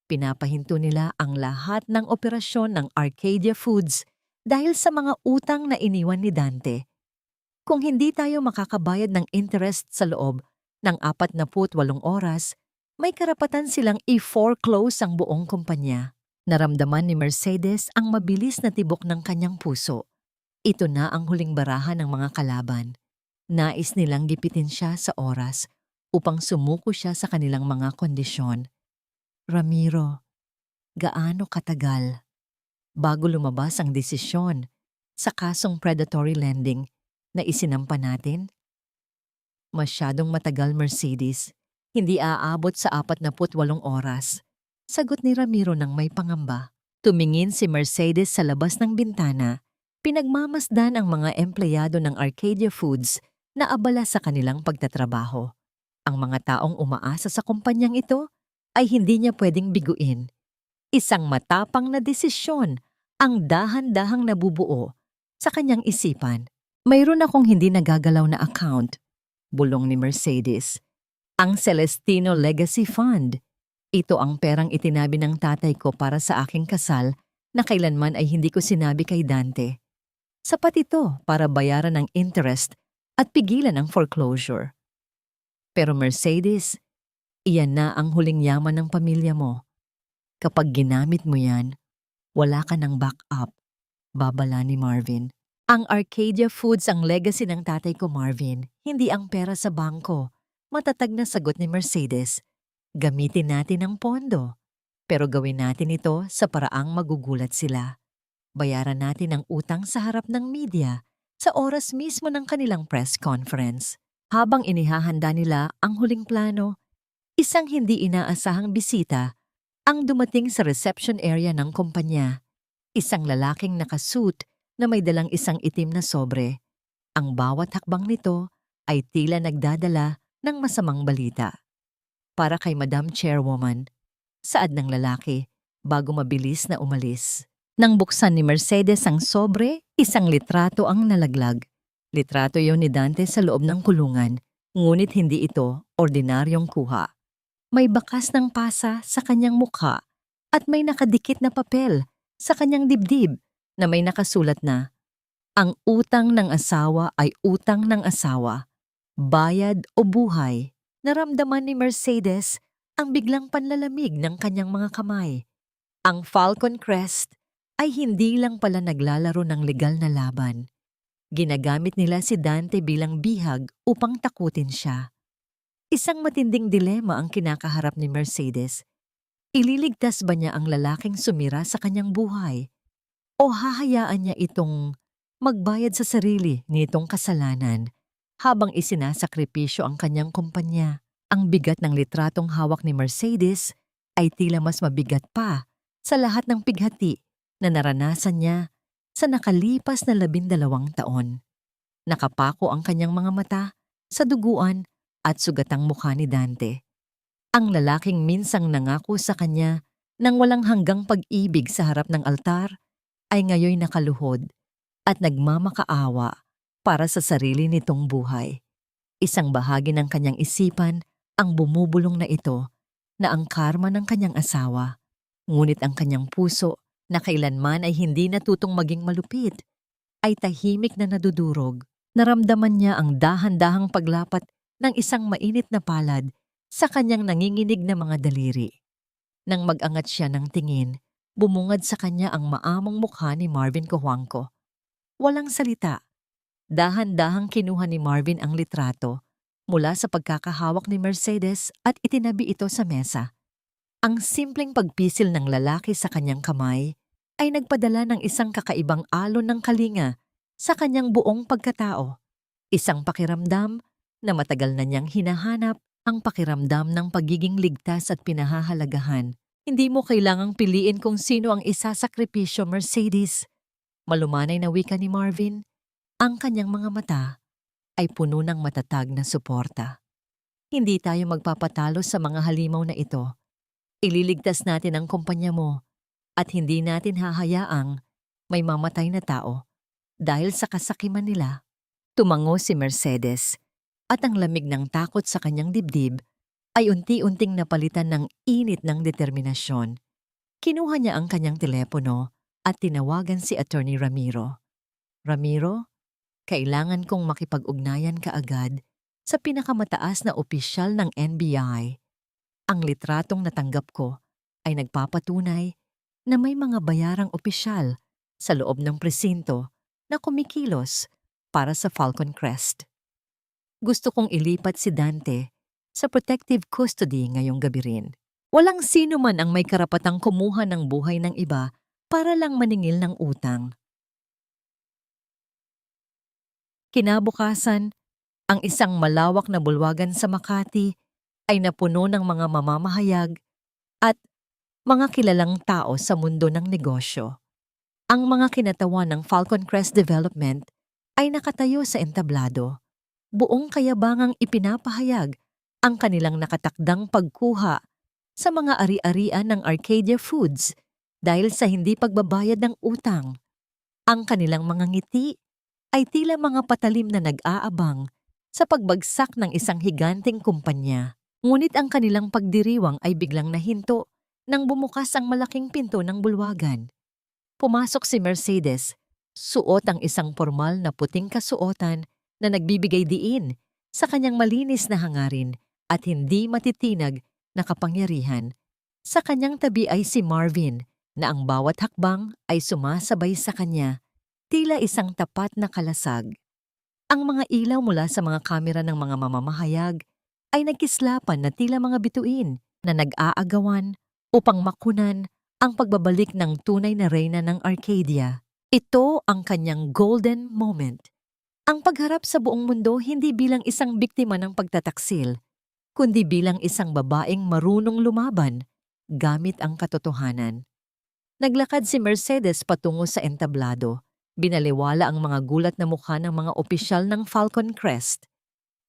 Pinapahinto nila ang lahat ng operasyon ng Arcadia Foods dahil sa mga utang na iniwan ni Dante. Kung hindi tayo makakabayad ng interest sa loob ng 48 oras, may karapatan silang i-foreclose ang buong kumpanya. Naramdaman ni Mercedes ang mabilis na tibok ng kanyang puso. Ito na ang huling barahan ng mga kalaban. Nais nilang gipitin siya sa oras upang sumuko siya sa kanilang mga kondisyon. Ramiro, gaano katagal bago lumabas ang desisyon sa kasong predatory lending na isinampa natin? Masyadong matagal, Mercedes. Hindi aabot sa 48 oras. Sagot ni Ramiro ng may pangamba. Tumingin si Mercedes sa labas ng bintana. Pinagmamasdan ang mga empleyado ng Arcadia Foods na abala sa kanilang pagtatrabaho. Ang mga taong umaasa sa kumpanyang ito ay hindi niya pwedeng biguin. Isang matapang na desisyon ang dahan-dahang nabubuo sa kanyang isipan. Mayroon akong hindi nagagalaw na account, bulong ni Mercedes. Ang Celestino Legacy Fund. Ito ang perang itinabi ng tatay ko para sa aking kasal na kailanman ay hindi ko sinabi kay Dante. Sapat ito para bayaran ang interest at pigilan ang foreclosure. Pero Mercedes, iyan na ang huling yaman ng pamilya mo. Kapag ginamit mo yan, wala ka ng backup, babala ni Marvin. Ang Arcadia Foods ang legacy ng tatay ko, Marvin, hindi ang pera sa bangko. Matatag na sagot ni Mercedes. Gamitin natin ang pondo, pero gawin natin ito sa paraang magugulat sila. Bayaran natin ang utang sa harap ng media sa oras mismo ng kanilang press conference. Habang inihahanda nila ang huling plano, isang hindi inaasahang bisita ang dumating sa reception area ng kumpanya. Isang lalaking nakasuit na may dalang isang itim na sobre. Ang bawat hakbang nito ay tila nagdadala ng masamang balita. Para kay Madam Chairwoman, saad ng lalaki bago mabilis na umalis. Nang buksan ni Mercedes ang sobre, isang litrato ang nalaglag. Litrato yon ni Dante sa loob ng kulungan, ngunit hindi ito ordinaryong kuha. May bakas ng pasa sa kanyang mukha at may nakadikit na papel sa kanyang dibdib na may nakasulat na, "Ang utang ng asawa ay utang ng asawa, bayad o buhay." Naramdaman ni Mercedes ang biglang panlalamig ng kanyang mga kamay. Ang Falcon Crest ay hindi lang pala naglalaro ng legal na laban. Ginagamit nila si Dante bilang bihag upang takutin siya. Isang matinding dilema ang kinakaharap ni Mercedes. Ililigtas ba niya ang lalaking sumira sa kanyang buhay? O hahayaan niya itong magbayad sa sarili nitong kasalanan habang isinasakripisyo ang kanyang kumpanya? Ang bigat ng litratong hawak ni Mercedes ay tila mas mabigat pa sa lahat ng pighati na naranasan niya sa nakalipas na 12 taon. Nakapako ang kanyang mga mata sa duguan at sugatang mukha ni Dante. Ang lalaking minsang nangako sa kanya ng walang hanggang pag-ibig sa harap ng altar ay ngayoy nakaluhod at nagmamakaawa para sa sarili nitong buhay. Isang bahagi ng kanyang isipan ang bumubulong na ito na ang karma ng kanyang asawa, ngunit ang kanyang puso na kailanman ay hindi natutong maging malupit, ay tahimik na nadudurog. Naramdaman niya ang dahan-dahang paglapat ng isang mainit na palad sa kanyang nanginginig na mga daliri. Nang mag-angat siya ng tingin, bumungad sa kanya ang maamong mukha ni Marvin Cojuangco. Walang salita. Dahan-dahang kinuha ni Marvin ang litrato mula sa pagkakahawak ni Mercedes at itinabi ito sa mesa. Ang simpleng pagpisil ng lalaki sa kanyang kamay ay nagpadala ng isang kakaibang alon ng kalinga sa kanyang buong pagkatao. Isang pakiramdam na matagal na niyang hinahanap, ang pakiramdam ng pagiging ligtas at pinahahalagahan. Hindi mo kailangang piliin kung sino ang isasakripisyo, Mercedes. Malumanay na wika ni Marvin, ang kanyang mga mata ay puno ng matatag na suporta. Hindi tayo magpapatalo sa mga halimaw na ito. Ililigtas natin ang kumpanya mo at hindi natin hahayaang may mamatay na tao dahil sa kasakiman nila. Tumango si Mercedes at ang lamig ng takot sa kanyang dibdib ay unti-unting napalitan ng init ng determinasyon. Kinuha niya ang kanyang telepono at tinawagan si Attorney Ramiro. Ramiro, kailangan kong makipag-ugnayan kaagad sa pinakamataas na opisyal ng NBI. Ang litratong natanggap ko ay nagpapatunay na may mga bayarang opisyal sa loob ng presinto na kumikilos para sa Falcon Crest. Gusto kong ilipat si Dante sa protective custody ngayong gabi rin. Walang sino man ang may karapatang kumuha ng buhay ng iba para lang maningil ng utang. Kinabukasan, ang isang malawak na bulwagan sa Makati ay napuno ng mga mamamahayag at mga kilalang tao sa mundo ng negosyo. Ang mga kinatawan ng Falcon Crest Development ay nakatayo sa entablado. Buong kayabangang ipinapahayag ang kanilang nakatakdang pagkuha sa mga ari-arian ng Arcadia Foods dahil sa hindi pagbabayad ng utang. Ang kanilang mga ngiti ay tila mga patalim na nag-aabang sa pagbagsak ng isang higanting kumpanya. Ngunit ang kanilang pagdiriwang ay biglang nahinto nang bumukas ang malaking pinto ng bulwagan. Pumasok si Mercedes, suot ang isang formal na puting kasuotan na nagbibigay diin sa kanyang malinis na hangarin at hindi matitinag na kapangyarihan. Sa kanyang tabi ay si Marvin na ang bawat hakbang ay sumasabay sa kanya, tila isang tapat na kalasag. Ang mga ilaw mula sa mga kamera ng mga mamamahayag ay nagkislapan na tila mga bituin na nag-aagawan upang makunan ang pagbabalik ng tunay na reyna ng Arcadia. Ito ang kanyang golden moment. Ang pagharap sa buong mundo hindi bilang isang biktima ng pagtataksil, kundi bilang isang babaeng marunong lumaban gamit ang katotohanan. Naglakad si Mercedes patungo sa entablado. Binaliwala ang mga gulat na mukha ng mga opisyal ng Falcon Crest.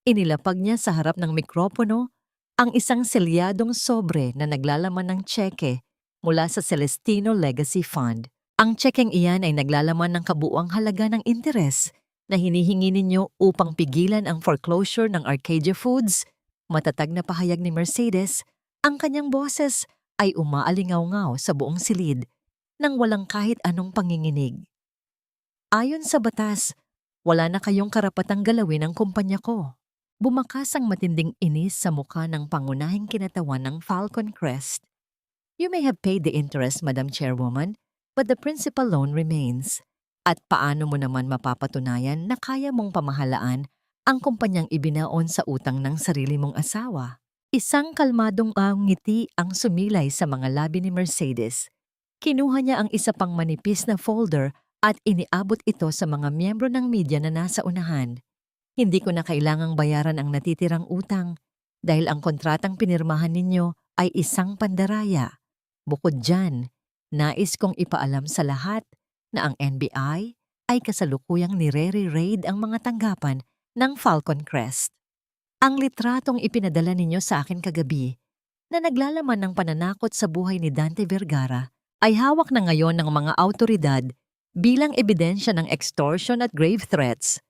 Inilapag niya sa harap ng mikropono ang isang selyadong sobre na naglalaman ng tseke mula sa Celestino Legacy Fund. Ang tsekeng iyan ay naglalaman ng kabuuang halaga ng interes na hinihingi ninyo upang pigilan ang foreclosure ng Arcadia Foods. Matatag na pahayag ni Mercedes, ang kanyang boses ay umaalingaw-ngaw sa buong silid nang walang kahit anong panginginig. Ayon sa batas, wala na kayong karapatang galawin ang kumpanya ko. Bumakas ang matinding inis sa mukha ng pangunahing kinatawan ng Falcon Crest. You may have paid the interest, Madam Chairwoman, but the principal loan remains. At paano mo naman mapapatunayan na kaya mong pamahalaan ang kumpanyang ibinaon sa utang ng sarili mong asawa? Isang kalmadong ngiti ang sumilay sa mga labi ni Mercedes. Kinuha niya ang isa pang manipis na folder at iniabot ito sa mga miyembro ng media na nasa unahan. Hindi ko na kailangang bayaran ang natitirang utang dahil ang kontratang pinirmahan ninyo ay isang pandaraya. Bukod dyan, nais kong ipaalam sa lahat na ang NBI ay kasalukuyang nire-raid ang mga tanggapan ng Falcon Crest. Ang litratong ipinadala ninyo sa akin kagabi na naglalaman ng pananakot sa buhay ni Dante Vergara ay hawak na ngayon ng mga awtoridad bilang ebidensya ng extortion at grave threats.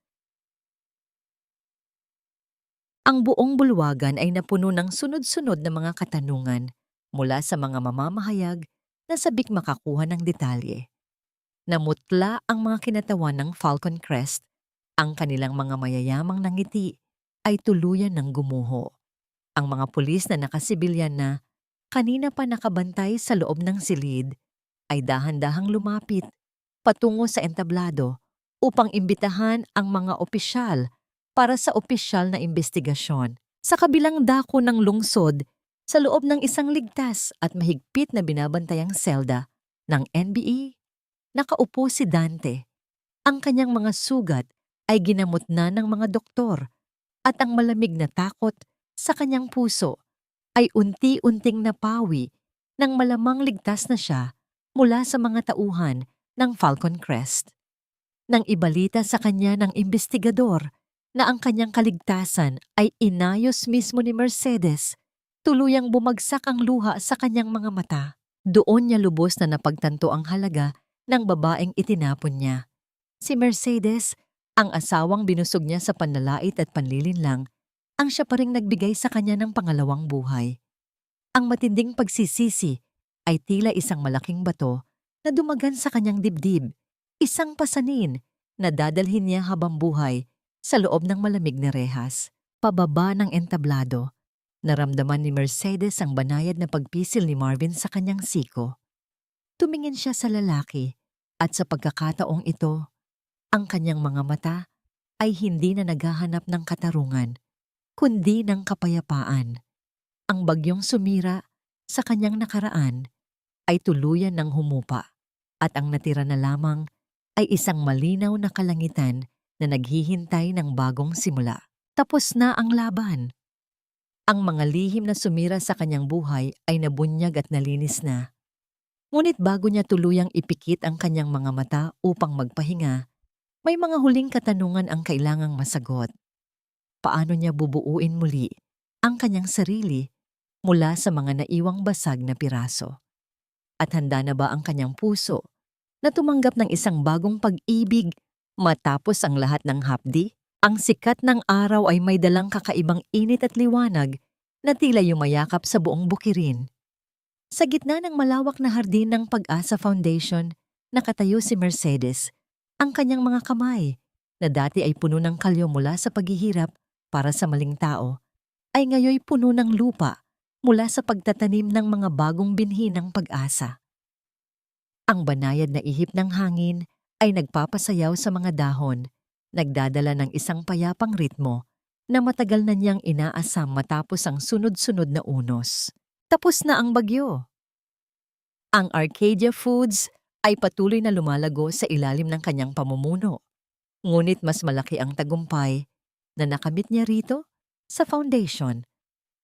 Ang buong bulwagan ay napuno ng sunod-sunod na mga katanungan mula sa mga mamamahayag na sabik makakuha ng detalye. Namutla ang mga kinatawan ng Falcon Crest, ang kanilang mga mayayamang nangiti ay tuluyan ng gumuho. Ang mga pulis na nakasibilyan na kanina pa nakabantay sa loob ng silid ay dahan-dahang lumapit patungo sa entablado upang imbitahan ang mga opisyal para sa opisyal na investigasyon. Sa kabilang dako ng lungsod, sa loob ng isang ligtas at mahigpit na binabantayang selda ng NBI, nakaupo si Dante. Ang kanyang mga sugat ay ginamot na ng mga doktor at ang malamig na takot sa kanyang puso ay unti-unting napawi nang malamang ligtas na siya mula sa mga tauhan ng Falcon Crest. Nang ibalita sa kanya ng investigador na ang kanyang kaligtasan ay inayos mismo ni Mercedes, tuluyang bumagsak ang luha sa kanyang mga mata. Doon niya lubos na napagtanto ang halaga ng babaeng itinapon niya. Si Mercedes, ang asawang binusog niya sa panlalait at panlilinlang, ang siya pa ring nagbigay sa kanya ng pangalawang buhay. Ang matinding pagsisisi ay tila isang malaking bato na dumagan sa kanyang dibdib, isang pasanin na dadalhin niya habang buhay sa loob ng malamig na rehas. Pababa ng entablado, naramdaman ni Mercedes ang banayad na pagpisil ni Marvin sa kanyang siko. Tumingin siya sa lalaki at sa pagkakataong ito, ang kanyang mga mata ay hindi na naghahanap ng katarungan, kundi ng kapayapaan. Ang bagyong sumira sa kanyang nakaraan ay tuluyan ng humupa at ang natira na lamang ay isang malinaw na kalangitan na naghihintay ng bagong simula. Tapos na ang laban. Ang mga lihim na sumira sa kanyang buhay ay nabunyag at nalinis na. Ngunit bago niya tuluyang ipikit ang kanyang mga mata upang magpahinga, may mga huling katanungan ang kailangang masagot. Paano niya bubuuin muli ang kanyang sarili mula sa mga naiwang basag na piraso? At handa na ba ang kanyang puso na tumanggap ng isang bagong pag-ibig matapos ang lahat ng hapdi? Ang sikat ng araw ay may dalang kakaibang init at liwanag na tila yumayakap sa buong bukirin. Sa gitna ng malawak na hardin ng Pag-asa Foundation, nakatayo si Mercedes. Ang kanyang mga kamay, na dati ay puno ng kalyo mula sa paghihirap para sa maling tao, ay ngayoy puno ng lupa mula sa pagtatanim ng mga bagong binhi ng pag-asa. Ang banayad na ihip ng hangin ay nagpapasayaw sa mga dahon, nagdadala ng isang payapang ritmo na matagal na niyang inaasam matapos ang sunod-sunod na unos. Tapos na ang bagyo. Ang Arcadia Foods ay patuloy na lumalago sa ilalim ng kanyang pamumuno. Ngunit mas malaki ang tagumpay na nakamit niya rito sa foundation,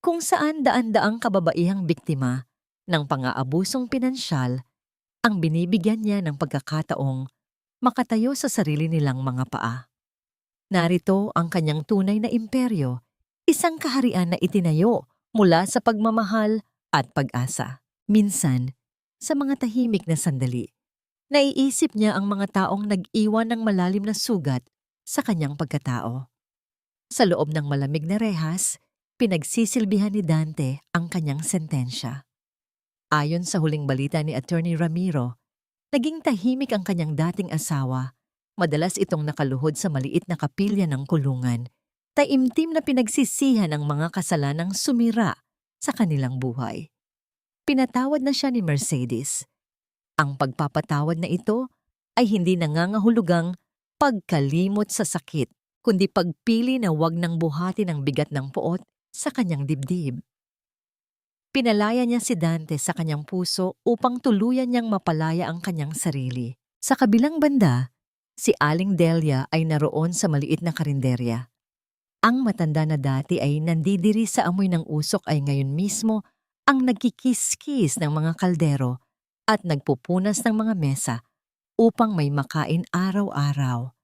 kung saan daan-daang kababaihang biktima ng pang-aabusong pinansyal ang binibigyan niya ng pagkakataong makatayo sa sarili nilang mga paa. Narito ang kanyang tunay na imperyo, isang kaharian na itinayo mula sa pagmamahal at pag-asa. Minsan, sa mga tahimik na sandali, naiisip niya ang mga taong nag-iwan ng malalim na sugat sa kanyang pagkatao. Sa loob ng malamig na rehas, pinagsisilbihan ni Dante ang kanyang sentensya. Ayon sa huling balita ni Attorney Ramiro, naging tahimik ang kanyang dating asawa. Madalas itong nakaluhod sa maliit na kapilya ng kulungan. Taimtim na pinagsisihan ang mga kasalanang sumira sa kanilang buhay. Pinatawad na siya ni Mercedes. Ang pagpapatawad na ito ay hindi nangangahulugang pagkalimot sa sakit, kundi pagpili na wag nang buhatin ang bigat ng puot sa kanyang dibdib. Pinalaya niya si Dante sa kanyang puso upang tuluyan niyang mapalaya ang kanyang sarili. Sa kabilang banda, si Aling Delia ay naroon sa maliit na karinderya. Ang matanda na dati ay nandidiri sa amoy ng usok ay ngayon mismo ang nagkikis-kis ng mga kaldero at nagpupunas ng mga mesa upang may makain araw-araw.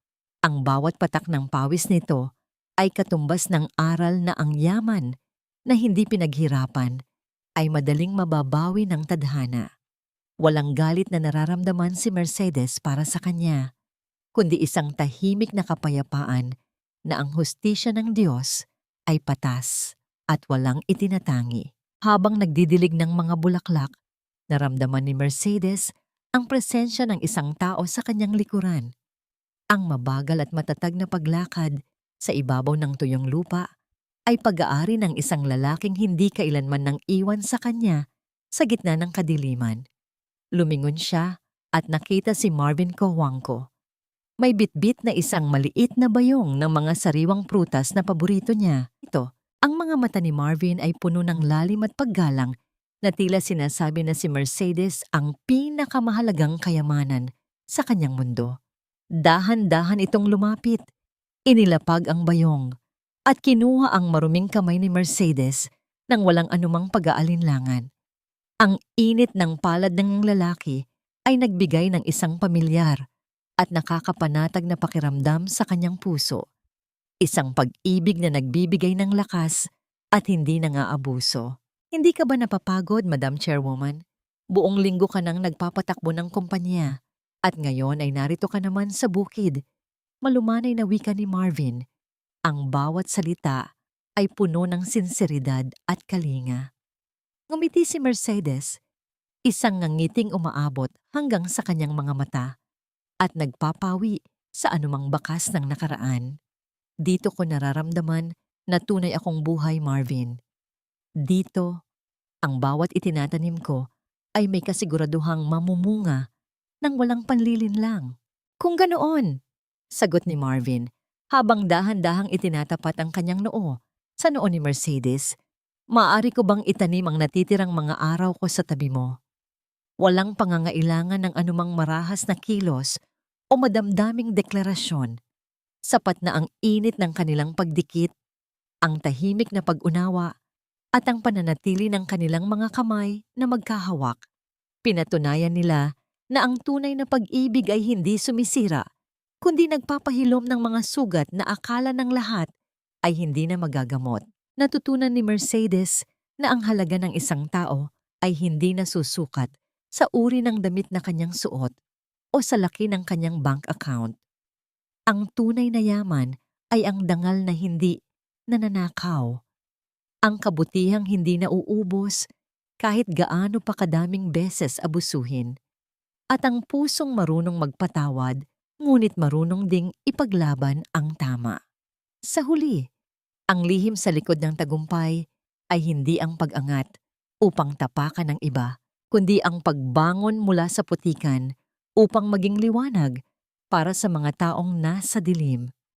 Ang bawat patak ng pawis nito ay katumbas ng aral na ang yaman na hindi pinaghirapan ay madaling mababawi ng tadhana. Walang galit na nararamdaman si Mercedes para sa kanya, kundi isang tahimik na kapayapaan na ang hustisya ng Diyos ay patas at walang itinatangi. Habang nagdidilig ng mga bulaklak, naramdaman ni Mercedes ang presensya ng isang tao sa kanyang likuran. Ang mabagal at matatag na paglakad sa ibabaw ng tuyong lupa ay pag-aari ng isang lalaking hindi kailanman nang iwan sa kanya sa gitna ng kadiliman. Lumingon siya at nakita si Marvin Cojuangco. May bitbit na isang maliit na bayong ng mga sariwang prutas na paborito niya. Ang mga mata ni Marvin ay puno ng lalim at paggalang na tila sinasabi na si Mercedes ang pinakamahalagang kayamanan sa kanyang mundo. Dahan-dahan itong lumapit, inilapag ang bayong, at kinuha ang maruming kamay ni Mercedes nang walang anumang pag-aalinlangan. Ang init ng palad ng lalaki ay nagbigay ng isang pamilyar at nakakapanatag na pakiramdam sa kanyang puso. Isang pag-ibig na nagbibigay ng lakas at hindi nang-aabuso. Hindi ka ba napapagod, Madam Chairwoman? Buong linggo ka nang nagpapatakbo ng kumpanya at ngayon ay narito ka naman sa bukid. Malumanay na wika ni Marvin. Ang bawat salita ay puno ng sinseridad at kalinga. Ngumiti si Mercedes, isang ngangiting umaabot hanggang sa kanyang mga mata at nagpapawi sa anumang bakas ng nakaraan. Dito ko nararamdaman na tunay akong buhay, Marvin. Dito, ang bawat itinatanim ko ay may kasiguraduhang mamumunga nang walang panlilinlang. Kung ganoon, sagot ni Marvin habang dahan-dahang itinatapat ang kanyang noo sa noo ni Mercedes, maaari ko bang itanim ang natitirang mga araw ko sa tabi mo? Walang pangangailangan ng anumang marahas na kilos o madamdaming deklarasyon. Sapat na ang init ng kanilang pagdikit, ang tahimik na pag-unawa, at ang pananatili ng kanilang mga kamay na magkahawak. Pinatunayan nila na ang tunay na pag-ibig ay hindi sumisira, kundi nagpapahilom ng mga sugat na akala ng lahat ay hindi na magagamot. Natutunan ni Mercedes na ang halaga ng isang tao ay hindi nasusukat sa uri ng damit na kanyang suot o sa laki ng kanyang bank account. Ang tunay na yaman ay ang dangal na hindi nananakaw. Ang kabutihang hindi nauubos kahit gaano pa kadaming beses abusuhin. At ang pusong marunong magpatawad, ngunit marunong ding ipaglaban ang tama. Sa huli, ang lihim sa likod ng tagumpay ay hindi ang pag-angat upang tapakan ng iba, kundi ang pagbangon mula sa putikan upang maging liwanag para sa mga taong nasa dilim.